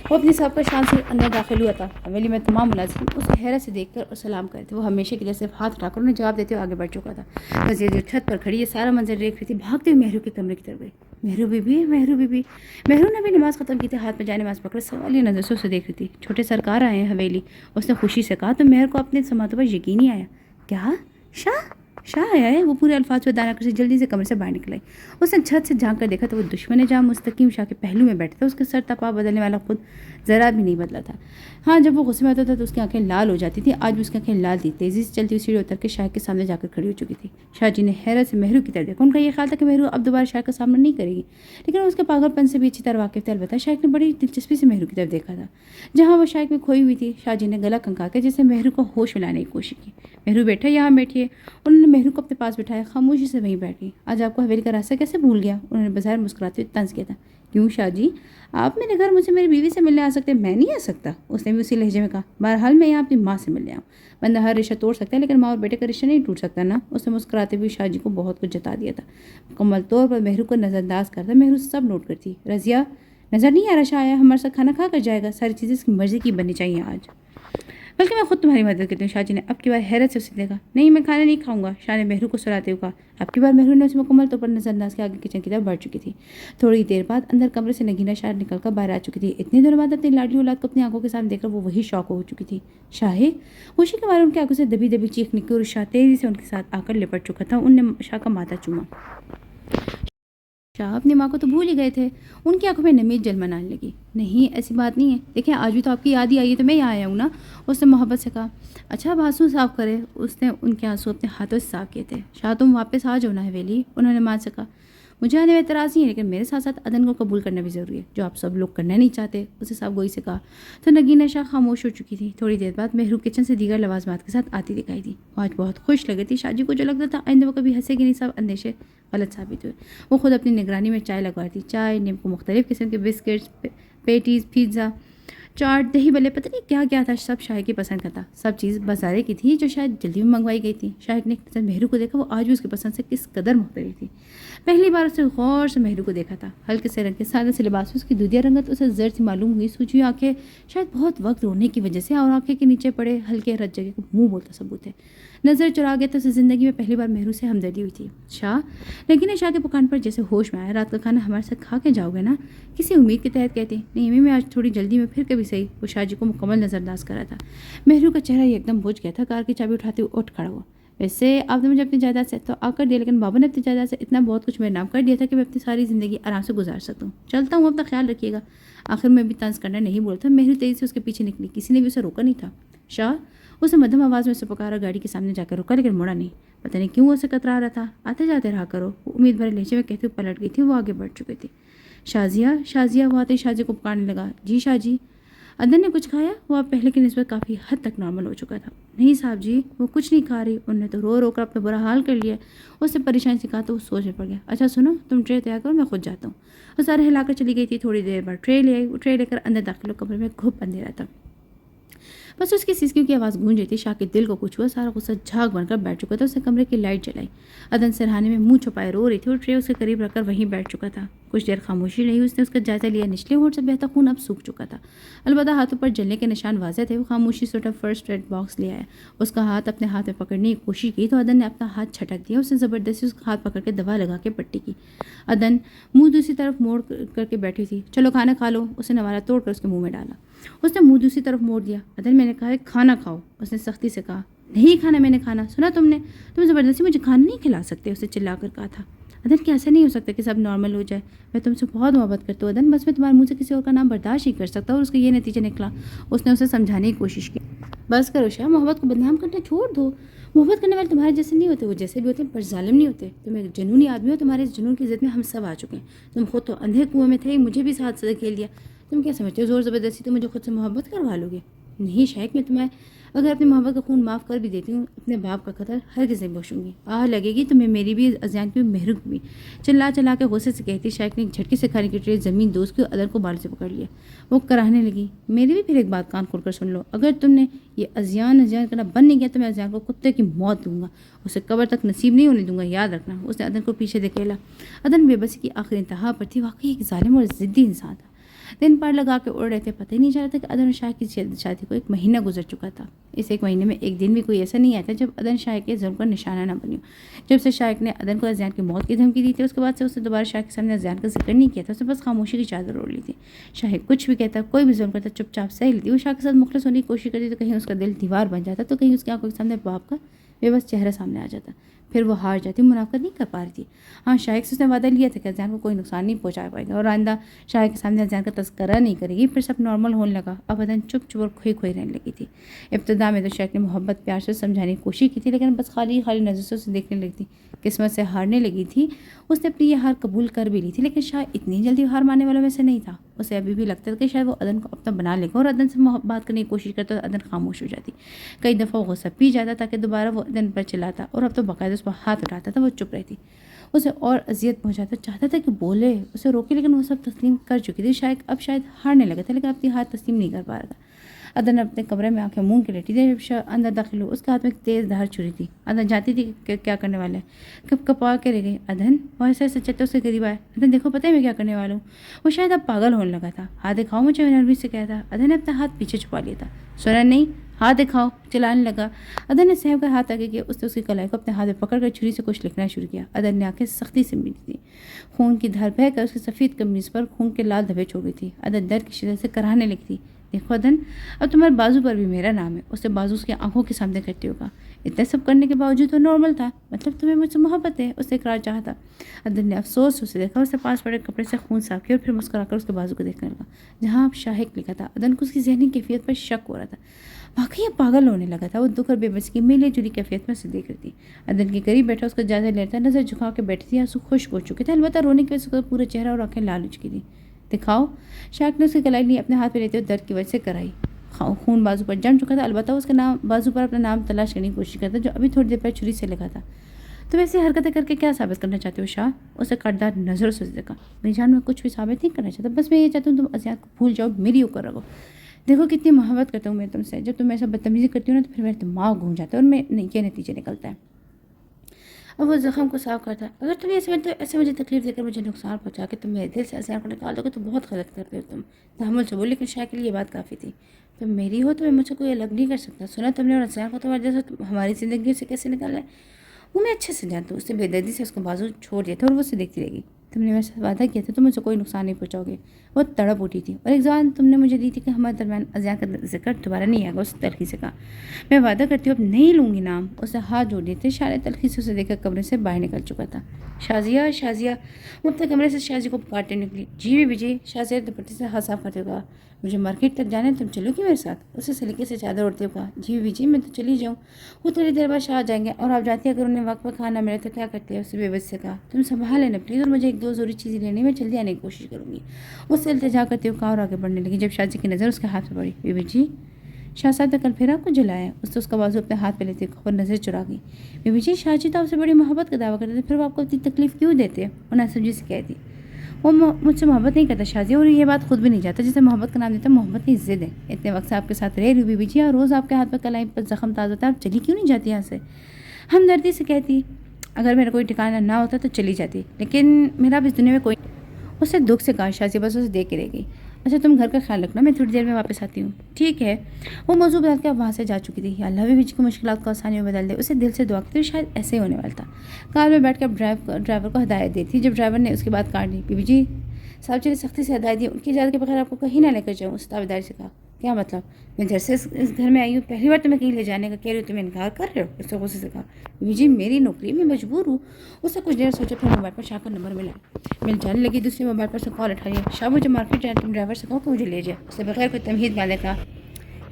وہ اپنی سابقہ شان سے اندر داخل ہوا تھا۔ حویلی میں تمام ملازم اسے حیرت سے دیکھ کر اور سلام کرتے۔ وہ ہمیشہ کے لیے صرف ہاتھ اٹھا کر انہیں جواب دیتے ہوئے آگے بڑھ چکا تھا۔ وزیر جو چھت پر کھڑی یہ سارا منظر دیکھ رہی تھی، بھاگتے ہوئے مہرو کے کمرے کی طرف گئی۔ مہرو بی بی، مہرو بی بی۔ مہرو نے بھی نماز ختم کی تھی، ہاتھ میں جائے نماز پکڑے سوالیہ نظر سے اسے دیکھ رہی تھی۔ چھوٹے سرکار آئے ہیں حویلی، اس نے خوشی سے کہا تو مہر کو اپنے سماعتوں پر یقین نہیں آیا۔ کیا شاہ آیا ہے؟ وہ پورے الفاظ پہ دانا کر سے جلدی سے کمرے سے باہر نکل آئی۔ اس نے چھت سے جھانک کر دیکھا تو وہ دشمن جہاں مستقیم شاہ کے پہلو میں بیٹھا تھا۔ اس کے سر تپا بدلنے والا خود ذرا بھی نہیں بدلا تھا۔ ہاں، جب وہ غصے میں ہوتا تھا تو اس کی آنکھیں لال ہو جاتی تھیں، آج بھی اس کی آنکھیں لال تھی۔ تیزی سے چلتی ہوئی سیڑھی اتر کے شاہ کے سامنے جا کر کھڑی ہو چکی تھی۔ شاہ جی نے حیرت سے مہرو کی طرف دیکھا۔ ان کا یہ خیال تھا کہ مہرو اب دوبارہ شاہ کا سامنا نہیں کرے گی، لیکن اس کے پاگل پن سے بھی اچھی طرح واقف تھے۔ البتہ شاہ نے بڑی دلچسپی سے مہرو کی طرف دیکھا تھا، جہاں وہ شاہ میں کھوئی ہوئی تھی۔ شاہ جی نے گلا کھنکا کے جیسے مہرو کو ہوش میں لانے کی کوشش کی۔ مہرو بیٹھا، یہاں بیٹھیے۔ انہوں نے مہرو کو اپنے پاس بٹھایا، خاموشی سے وہیں بیٹھ گئی۔ آج آپ کو حویلی کا راستہ کیسے بھول گیا؟ انہوں نے بظاہر مسکراتے ہوئے طنز کیا تھا۔ کیوں شاہ جی، آپ میرے گھر مجھے میری بیوی سے ملنے آ سکتے، میں نہیں آ سکتا؟ اس نے بھی اسی لہجے میں کہا۔ بہرحال میں یہاں اپنی ماں سے ملنے آؤں۔ بندہ ہر رشتہ توڑ سکتا ہے، لیکن ماں اور بیٹے کا رشتہ نہیں ٹوٹ سکتا نا۔ اس نے مسکراتے ہوئے شاہ جی کو بہت کچھ جتا دیا تھا۔ مکمل طور پر مہرو کو نظر انداز کرتا مہرو سب نوٹ کرتی۔ رضیہ، نظر نہیں آ رہا شاہ آیا، ہمارے ساتھ کھانا کھا کر جائے گا، ساری چیزیں اس کی مرضی کی بننی چاہیے آج۔ بلکہ میں خود تمہاری مدد کرتی ہوں. شاہ جی نے اب کی بار حیرت سے اسے دیکھا. نہیں میں کھانا نہیں کھاؤں گا, شاہ نے مہرو کو سلاتے ہوئے کہا. اب کی بار مہرو نے اسے مکمل طور پر نظر انداز کے آگے کچن کی طرف بڑھ چکی تھی. تھوڑی دیر بعد اندر کمرے سے نگینہ شاہ نکل کر باہر آ چکی تھی. اتنے دنوں بعد اپنی لاڈلی اولاد کو اپنی آنکھوں کے سامنے دیکھ کر وہ وہی شوق ہو چکی تھی. شاہد خوشی کے مارے ان کی آنکھوں سے دبی دبی چیخ نکلی اور شاہ تیزی سے ان کے ساتھ آ کر لپٹ چکا تھا. ان نے شاہ کا ماتھا چوما. شاہ اپنی ماں کو تو بھول ہی گئے تھے. ان کی آنکھوں میں نمی جلمن آنے لگی. نہیں ایسی بات نہیں ہے, دیکھیں آج بھی تو آپ کی یاد ہی آئی ہے تو میں یہاں آیا ہوں نا, اس نے محبت سے کہا. اچھا اب آنسو صاف کرے. اس نے ان کے آنسو اپنے ہاتھوں سے صاف کیے تھے. شاہ تم واپس آ جاؤ نا حویلی, انہوں نے ماں سے کہا. مجھے آنے میں اعتراض نہیں ہے, لیکن میرے ساتھ ساتھ عدن کو قبول کرنا بھی ضروری ہے, جو آپ سب لوگ کرنا نہیں چاہتے, اسے صاحب گوئی سے کہا. تو نگینہ شاہ خاموش ہو چکی تھی. تھوڑی دیر بعد مہرو کچن سے دیگر لوازمات کے ساتھ آتی دکھائی دی. وہ آج بہت خوش لگ رہی تھی. شاہ جی کو جو لگتا تھا آئندہ وہ کبھی ہنسے گی نہیں, سب اندیشے غلط ثابت ہوئے. وہ خود اپنی نگرانی میں چائے لگوا رہی تھی. چائے, نیمبو, مختلف قسم کے بسکٹس, پیٹیز, پیزا, چاٹ, دہی بلے, پتہ نہیں کیا کیا تھا, سب شاہ کی پسند کا تھا. سب چیز بازارے کی تھی جو شاید جلدی میں منگوائی گئی تھی. شاہ نے ایک نظر مہرو کو دیکھا. وہ آج بھی اس کی پسند سے کس قدر مختلف تھی. پہلی بار اس نے غور سے مہرو کو دیکھا تھا. ہلکے سے رنگ کے سادہ سے لباس میں اس کی دودھیا رنگت اسے زرد سی معلوم ہوئی. سوجی آنکھیں, شاید بہت وقت رونے کی وجہ سے, اور آنکھیں کے نیچے پڑے ہلکے رت جگہ کو منہ بولتا ثبوت ہے. نظر چرا گیا تو اسے زندگی میں پہلی بار مہرو سے ہمدردی ہوئی تھی. شاہ, لیکن شاہ کے پکان پر جیسے ہوش میں آیا. رات کا کھانا ہمارے ساتھ کھا کے جاؤ گے نا, کسی امید کے تحت کہتی. نہیں امی, میں آج تھوڑی جلدی میں, پھر کبھی صحیح. وہ شاہ جی کو مکمل نظر انداز کر رہا تھا. مہرو کا چہرہ ایک دم بجھ گیا تھا. کار کی چابی اٹھاتے ہوئے اٹھ کھڑا ہوا. ویسے آپ نے مجھے اپنی جائیداد سے تو آ کر دیا, لیکن بابا نے اپنی جائیداد سے اتنا بہت کچھ میرے نام کر دیا تھا کہ میں اپنی ساری زندگی آرام سے گزار سکتا ہوں. چلتا ہوں, اپنا خیال رکھیے گا. آخر میں بھی طنز کرنا نہیں بولا تھا. مہرو تیزی سے اس کے پیچھے نکلی. کسی نے بھی اسے روکا نہیں تھا. شاہ, اسے مدھم آواز میں اسے پکارا. گاڑی کے سامنے جا کر روکا, لیکن مڑا نہیں. پتہ نہیں کیوں اسے کترا رہا تھا. آتے جاتے رہا کرو, وہ امید بھرے لہجے میں کہتے ہوئے پلٹ گئی تھی. وہ آگے بڑھ چکی تھی. شازیہ, شازیہ, وہ آتے شاہ جی کو پکارنے لگا. جی شاہ جی. عدن نے کچھ کھایا. وہ اب پہلے کی نسبت کافی حد تک نارمل ہو چکا تھا. نہیں صاحب جی, وہ کچھ نہیں کھا رہی. انہوں نے تو رو رو کر اپنا برا حال کر لیا. اس سے پریشانی سے کہا تو وہ سوچ میں پڑ گیا. اچھا سنو, تم ٹرے تیار کرو, میں خود جاتا ہوں. وہ سارے ہلا کر چلی گئی تھی. تھوڑی دیر بعد ٹرے لے آئی. وہ ٹرے لے کر اندر داخل ہو. کمرے میں گھپ اندھیرا تھا. بس اس کی سسکیوں کی آواز گونج رہی تھی. شاہ کے دل کو کچھ ہوا. سارا غصہ جھاگ بن کر بیٹھ چکا تھا. اس نے کمرے کی لائٹ جلائی. عدن سرہانے میں منہ چھپائے رو رہی تھی اور ٹرے اس کے قریب رکھ کر وہیں بیٹھ چکا تھا. کچھ دیر خاموشی رہی. اس نے اس کا جائزہ لیا. نچلے ہونٹ سے بہتا خون اب سوکھ چکا تھا. البتہ ہاتھوں پر جلنے کے نشان واضح تھے. وہ خاموشی سے اٹھا فرسٹ ایڈ باکس لے آیا. اس کا ہاتھ اپنے ہاتھ میں پکڑنے کی کوشش کی تو عدن نے اپنا ہاتھ چھٹک دیا. اس نے زبردستی اس کا ہاتھ پکڑ کے دوا لگا کے پٹی کی. عدن منہ دوسری طرف موڑ کر کے بیٹھی تھی. چلو کھانا کھا لو. اس نے نوالہ توڑ کر اس کے منہ میں ڈالا. اس نے منہ دوسری طرف موڑ دیا. عدن, میں نے کہا ہے کھانا کھاؤ. اس نے سختی سے کہا. نہیں کھانا, میں نے کھانا. سنا تم نے, تم زبردستی مجھے کھانا نہیں کھلا سکتے. اسے چلا کر کہا تھا. عدن, کہ ایسا نہیں ہو سکتا کہ سب نارمل ہو جائے. میں تم سے بہت محبت کرتا ہوں عدن, بس میں تمہارے منہ سے کسی اور کا نام برداشت ہی کر سکتا. اور اس کا یہ نتیجہ نکلا. اس نے اسے سمجھانے کی کوشش کی. بس کرو شاہ, محبت کو بدنام کرنا چھوڑ دو. محبت کرنے والے تمہارے جیسے نہیں ہوتے. وہ جیسے بھی ہوتے ہیں پر ظالم نہیں ہوتے. تم ایک جنونی آدمی ہو. تمہارے اس جنون کی ضد میں ہم سب آ چکے ہیں. تم خود تو اندھے کنویں میں تھے, مجھے بھی ساتھ سے کھیل دیا. تم کیا سمجھتے ہو زور زبردستی تم مجھے خود سے محبت کروا لو گے؟ نہیں شاید, میں تمہیں اگر اپنی محبت کا خون معاف کر بھی دیتی ہوں, اپنے باپ کا قتل ہرگز نہیں بخشوں گی. لگے گی تمہیں میری بھی, اذیان کی بھی, مہرو کی بھی. چلا چلا کے غصے سے کہتی. شاید نے ایک جھٹکے سے کھانے کی ٹرے زمین دوست کی عدن کو بال سے پکڑ لیا. وہ کراہنے لگی. میری بھی پھر ایک بات کان کھول کر سن لو. اگر تم نے یہ اذیان کرنا بند نہیں کیا تو میں اذیان کو کتے کی موت دوں گا. اسے قبر تک نصیب نہیں ہونے دوں گا, یاد رکھنا. اس نے عدن کو پیچھے دھکیلا. عدن بے بسی کی آخری انتہا پر تھی. واقعی ایک ظالم اور ضدی انسان تھا. دن پار لگا کے اڑ رہے تھے. پتہ ہی نہیں چل رہا تھا کہ عدن اور شاہ کی شادی کو 1 مہینہ گزر چکا تھا. اس 1 مہینے میں ایک دن بھی کوئی ایسا نہیں آیا تھا جب عدن شاہ کے ظلم کا نشانہ نہ بنی ہو. جب سے شاہ نے عدن کو اذیان کی موت کی دھمکی دی تھی, اس کے بعد سے اس نے دوبارہ شاہ کے سامنے اذیان کا ذکر نہیں کیا تھا. اس نے بس خاموشی کی چادر اوڑھ لی تھی. شاہ کچھ بھی کہتا, کوئی بھی ظلم کرتا, چپ چاپ سہ لیتی. وہ شاہ کے ساتھ مخلص ہونے کی کوشش کرتی تو کہیں اس کا دل دیوار بن جاتا, تو کہیں اس کی آنکھوں کے سامنے باپ کا بے بس چہرہ سامنے آ جاتا. پھر وہ ہار جاتی. منافقت نہیں کر پا رہی تھی. ہاں, شاہ سے اس نے وعدہ لیا تھا کہ اذیان کو کوئی نقصان نہیں پہنچا پائے گا اور آئندہ شاہ کے سامنے اذیان کا تذکرہ نہیں کرے گی. پھر سب نارمل ہونے لگا. اب عدن چپ چپ اور کھوئی رہنے لگی تھی. ابتدا میں تو شاہ نے محبت پیار سے سمجھانے کی کوشش کی تھی, لیکن بس خالی نظر سے اسے دیکھنے لگی تھی. قسمت سے ہارنے لگی تھی. اس نے اپنی یہ ہار قبول کر بھی لی تھی, لیکن شاہ اتنی جلدی ہار ماننے والوں میں سے نہیں تھا. اسے ابھی بھی لگتا تھا کہ شاید وہ عدن کو اپنا بنا لے گا, اور عدن سے بات کرنے کی کوشش کرتا تو عدن خاموش ہو جاتی. کئی دفعہ وہ غصہ پی جاتا تاکہ دوبارہ وہ عدن پر چلاتا, اور اب تو باقاعدہ اس پر ہاتھ اٹھاتا تھا. وہ چپ رہتی. اسے اور اذیت پہنچاتا. چاہتا تھا کہ بولے, اسے روکے, لیکن وہ سب تسلیم کر چکی تھی. شاید ہارنے لگا تھا, لیکن اپنی ہار تسلیم نہیں کر پا رہا تھا. عدن اپنے کمرے میں آنکھیں مون کے لیٹی تھی. جب شاہ اندر داخل ہو, اس کے ہاتھ میں ایک تیز دھار چھری تھی. عدن جانتی تھی کہ کیا کرنے والا ہے. کب کپا کے رہ گئی. عدن وہ ایسے چچا اس کے قریب آئے. عدن دیکھو, پتہ ہے میں کیا کرنے والا ہوں. وہ شاید اب پاگل ہونے لگا تھا. ہاتھ دکھاؤ مجھے, میں نرمی سے کہا تھا. عدن نے اپنا ہاتھ پیچھے چھپا لیا تھا. سنا نہیں, ہاتھ دکھاؤ، چلانے لگا۔ ادن نے صاحب کا ہاتھ آگے کیا، اس نے اس کی کلائی کو اپنے ہاتھ میں پکڑ کر چھری سے کچھ لکھنا شروع کیا۔ ادن نے آنکھیں سختی سے میلی تھی، خون کی دھار بہہ کر اس کی سفید قمیص پر خون کے لال دھبے چھوڑ گئی تھی۔ ادن درد کی شدت سے کراہنے لگی تھی۔ دیکھو ادن، اب تمہارے بازو پر بھی میرا نام ہے۔ اس نے بازو اس کی آنکھوں کے سامنے کرتے ہوگا۔ اتنا سب کرنے کے باوجود تو نارمل تھا، مطلب تمہیں مجھ سے محبت ہے، اس نے اقرار چاہا تھا۔ ادن نے افسوس سے اسے دیکھا، اسے پاس پڑے کپڑے سے خون صاف کیا اور پھر مسکرا کر اس کے بازو کو دیکھنے لگا جہاں اب شاہق لکھا تھا۔ ادن کو اس کی ذہنی کیفیت پر شک ہو رہا تھا، واقعی یہ پاگل ہونے لگا تھا۔ وہ دکھ اور بے بسی کی ملی جلی کیفیت میں اسے دیکھ رہی تھی۔ ادن کے قریب بیٹھا اس کا جائزہ لیتا نظر جھکا کے بیٹھی تھی، آنسو خشک ہو چکے تھے، البتہ رونے کی وجہ سے پورا چہرہ اور آنکھیں لال ہو چکی تھی۔ دکھاؤ، شاہق نے اس کی کلائی لی اپنے ہاتھ پہ لیتے ہوئے درد کی وجہ سے کرائی۔ خون بازو پر جم چکا تھا، البتہ اس کے بازو پر اپنا نام تلاش کرنے کی کوشش کرتا جو ابھی تھوڑی دیر پہلے چھری سے لگا تھا۔ تم ایسی حرکتیں کر کے کیا ثابت کرنا چاہتے ہو شاہ؟ اسے کٹدار نظروں سے دیکھا۔ میری جان، میں کچھ بھی ثابت نہیں کرنا چاہتا، بس میں یہ چاہتا ہوں تم اذیات کو بھول جاؤ، میری اوپر رکھو۔ دیکھو کتنی محبت کرتا ہوں میں تم سے، جب تم ایسا بدتمیزی کرتی ہو نا تو پھر میرا دماغ گھوم جاتا ہے اور یہ نتیجے نکلتا ہے۔ اب وہ زخم کو صاف کرتا، اگر تم ایسے مجھے تکلیف دے کر مجھے نقصان پہنچا کے تم میرے دل سے اذیات کو نکال دو گے تو بہت غلط کرتے ہو تم۔ تحمل سے بول، لیکن شاہ کے لیے یہ بات کافی تھی۔ تم میری ہو تو میں مجھ سے کوئی الگ نہیں کر سکتا۔ سنا تم نے اور اذیات کو تمہاری وجہ سے ہماری زندگی سے کیسے نکالا ہے وہ میں اچھے سے جانتا ہوں۔ اس نے بے دردی سے اس کو بازو چھوڑ دیا تھا اور وہ اسے دیکھتی رہی۔ تم نے میرے ساتھ وعدہ کیا تھا تم مجھ سے کوئی نقصان نہیں پہنچاؤ گے۔ وہ تڑپ اٹھی تھی، اور ایک زبان تم نے مجھے دی تھی کہ ہمارے درمیان اذیات کا ذکر دوبارہ نہیں آئے گا۔ اس تلخی سے کہا، میں وعدہ کرتی ہوں اب نہیں لوں گی نام۔ اسے ہاتھ جوڑ دیے تھے، شارے تلخی سے اسے دیکھ کر کمرے سے باہر نکل چکا تھا۔ شازیہ، شازیہ، وہ اپنے کمرے سے شازیہ کو پکارتے نکلی۔ جی بی جی، شازیہ دوپٹے سے ہاتھ صاف کرتے ہوئے کہا، مجھے مارکیٹ تک جانے تم چلو گی میرے ساتھ؟ اسے سلیقے سے چادر اوڑھتے ہوئے کہا، جی بی جی، میں تو چلی جاؤں، وہ تھوڑی دیر بعد شاہ جائیں گے اور آپ جاتی ہیں، اگر انہیں وقت پر کھانا ملے تو کیا کرتی ہے؟ اسے بے بس سے کہا، تم سنبھال لینا پلیز، اور مجھے ایک دو ضروری چیزیں لینی، میں جلدی آنے کی کوشش کروں گی۔ اس سے التجا کرتے ہوئے کہا اور آگے بڑھنے لگی جب شازیہ کی نظر اس کے ہاتھ پہ پڑی۔ بی بی جی، شاہ صاحب نے کل پھر آپ کو جلایا؟ اس کا بازو اپنے ہاتھ پہ لیتے ہوئے نظر چرا گئی۔ بی بی جی، شاہ جی تو آپ سے بڑی محبت کا دعویٰ کرتے تھے، پھر وہ آپ کو اتنی تکلیف کیوں دیتے؟ انہیں سمجھی سے کہتی، وہ مجھ سے محبت نہیں کرتا شازیہ، اور یہ بات خود بھی نہیں چاہتا، جسے محبت کا نام دیتا محبت کی ضد ہے۔ اتنے وقت سے آپ کے ساتھ رہ رہی بی بی جی، اور روز آپ کے ہاتھ پہ کلائی پر زخم تازہ ہوتا ہے، آپ چلی کیوں نہیں جاتی یہاں سے؟ ہمدردی سے کہتی، اگر میرا کوئی ٹھکانہ نہ ہوتا تو چلی جاتی، لیکن میرا اب اس دنیا میں کوئی۔ اسے دکھ سے کہا شازیہ بس اسے دیکھ کے رہ گئی۔ اچھا تم گھر کا خیال رکھنا، میں تھوڑی دیر میں واپس آتی ہوں۔ ٹھیک ہے۔ وہ موضوع بدل کے اب وہاں سے جا چکی تھی۔ یا اللہ بی بی جی کی مشکلات کو آسانیوں میں بدل دے، اسے دل سے دعا کی تھی، شاید ایسے ہی ہونے والا تھا۔ کار میں بیٹھ کر ڈرائیور کو ہدایت دی تھی، جب ڈرائیور نے اس کی بات کاٹ دی۔ بی بی جی، صاحب جی نے سختی سے ہدایت دی، ان کی اجازت کے بغیر آپ کو کہیں نہ لے کر جاؤں۔ اس تابعداری سے کہا، کیا مطلب؟ میں جب سے اس گھر میں آئی ہوں پہلی بار تمہیں کہیں لے جانے کا کہہ رہی ہوں، تمہیں انکار کر رہے ہو؟ اس نے غصے سے کہا، بی جی میری نوکری، میں مجبور ہوں۔ اس سے کچھ دیر سوچا، پھر موبائل پر شاہ کا نمبر ملا، میں جانے لگی، دوسری موبائل پر سے کال اٹھائی، شاہ مجھے مارکیٹ جانا، تم ڈرائیور سے کہو کہ مجھے لے جائے۔ اس نے بغیر کوئی تمہید باندھے کہا،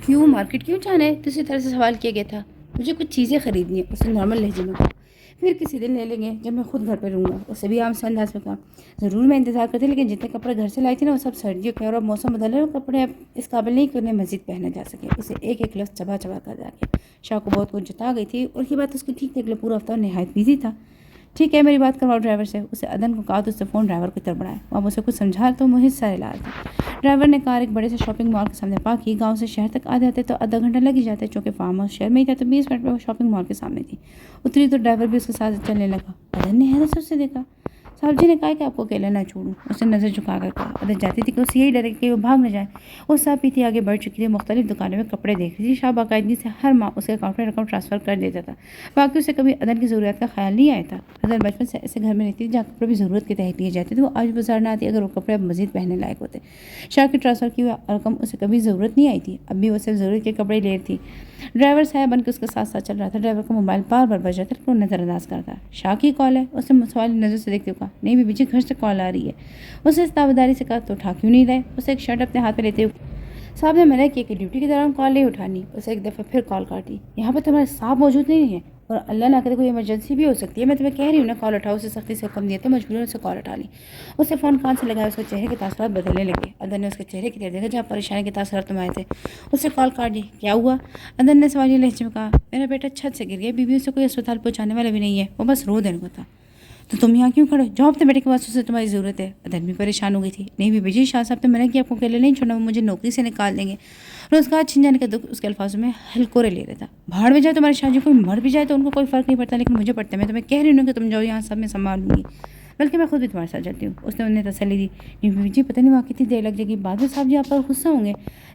کیوں مارکیٹ کیوں جانا ہے؟ دوسری طرح سے سوال کیا گیا تھا، مجھے کچھ چیزیں خریدنی ہیں۔ اس نے نارمل لہجے میں کہا، پھر کسی دن لے لیں گے جب میں خود گھر پہ رہوں گا۔ اس سے بھی عام سے انداز میں کہا، ضرور میں انتظار کرتی، لیکن جتنے کپڑے گھر سے لائی تھی نا وہ سب سردیوں کے، اور اب موسم بدل ہے اور کپڑے اب اس قابل نہیں کہ انہیں مزید پہنا جا سکے۔ اسے ایک ایک لفظ چبا چبا کر جا کے شاہ کو بہت کچھ جتا گئی تھی، اور یہ بات اس کی ٹھیک اگلے پورا ہفتہ نہایت بیزی تھا۔ ٹھیک ہے، میری بات کرواؤ ڈرائیور سے۔ اسے ادن کو کہا تو اس نے فون ڈرائیور کی طرف بڑھایا، وہ اب اسے کچھ سمجھا تو مجھے سارے لا تھا۔ ڈرائیور نے کار ایک بڑے سے شاپنگ مال کے سامنے پارک کی۔ گاؤں سے شہر تک آتے آتے تو آدھا گھنٹہ لگ ہی جاتا ہے، چونکہ فارم ہاؤس شہر میں ہی تھا، تو 20 منٹ میں وہ شاپنگ مال کے سامنے تھی۔ اتری تو ڈرائیور بھی اس کے ساتھ چلنے لگا۔ ادن نے حیرت سے اسے دیکھا۔ صاحب جی نے کہا کہ آپ کو اکیلا نہ چھوڑوں۔ اس نے نظر جھکا کر کہا۔ ادن جاتی تھی کہ اسے یہی ڈرے کہ وہ بھاگ نہ جائے۔ وہ صاحب پیتی آگے بڑھ چکی تھی، مختلف دکانوں میں کپڑے دیکھ رہی تھی۔ شاہ باقاعدگی سے ہر ماہ اس کے اکاؤنٹ میں رقم ٹرانسفر کر دیتا تھا، باقی اسے کبھی ادن کی ضروریات کا خیال نہیں آیا تھا۔ ادن بچپن سے ایسے گھر میں رہتی تھی جہاں کپڑے بھی ضرورت کے تحت لیے جاتے تھے، وہ آج بازار نہ آتی اگر وہ کپڑے اب مزید پہننے لائق ہوتے۔ شاہ کی ٹرانسفر کی ہوئی رقم اسے کبھی ضرورت نہیں آئی تھی، اب بھی وہ صرف ضرورت کے کپڑے لے رہی تھی۔ ڈرائیور صاحب بن کے اس کے ساتھ ساتھ چل رہا تھا۔ ڈرائیور کا موبائل بار بار بج رہا تھا، لیکن وہ نظر انداز کرتا۔ شاہ کی کال ہے؟ اس نے سوالی نظر سے دیکھتے ہوئے کہا، نہیں بی بی جی، گھر سے کال آ رہی ہے۔ اس نے تابعداری سے کہا، تو اٹھا کیوں نہیں رہے؟ اسے ایک شرٹ اپنے ہاتھ میں لیتے ہوئے، صاحب نے منع کیا کہ ڈیوٹی کے دوران کال نہیں اٹھانی۔ اسے ایک دفعہ پھر کال کاٹی، یہاں پہ تمہارے صاحب موجود نہیں ہے، اور اللہ نہ کرے کوئی ایمرجنسی بھی ہو سکتی ہے، میں تمہیں کہہ رہی ہوں نا کال اٹھاؤ۔ اسے سختی سے حکم دیا تو مجبوراً اسے کال اٹھا لی۔ اسے فون کان سے لگایا، اس کے چہرے کے تاثرات بدلنے لگے۔ ادن نے اس کے چہرے کی طرف دیکھا جہاں پریشانی کے تاثرات نمایاں تھے۔ اسے کال کاٹ دی۔ کیا ہوا؟ ادن نے سوالیہ لہجے میں کہا، میرا بیٹا چھت سے گر گیا، بی بی اسے کوئی اسپتال پہنچانے والا بھی نہیں ہے، وہ بس رو دینے کو تھا۔ تو تم یہاں کیوں کھڑے؟ جو اپنے بیٹے کے پاس اسے تمہاری ضرورت ہے۔ ادن بھی پریشان ہو گئی تھی۔ نہیں بی بی جی، شاہ صاحب نے منع کیا، آپ کو اکیلے نہیں چھوڑنا، وہ مجھے نوکری سے نکال دیں گے۔ روزگار چھن جانے کا دکھ اس کے الفاظوں میں ہلکورے لے رہا تھا۔ بھاڑ میں جائے تمہارے شاہ جی، کوئی مر بھی جائے تو ان کو کوئی فرق نہیں پڑتا، لیکن مجھے پڑتا ہے، میں تمہیں کہہ رہی ہوں کہ تم جاؤ یہاں، سب میں سنبھال لوں گی۔ بلکہ میں خود بھی تمہارے ساتھ جاتی ہوں۔ اس نے انہیں تسلی دی۔ بیوی جی پتہ نہیں وہاں کتنی دیر لگ جائے گی، بعد میں صاحب جی آپ پر غصہ ہوں گے۔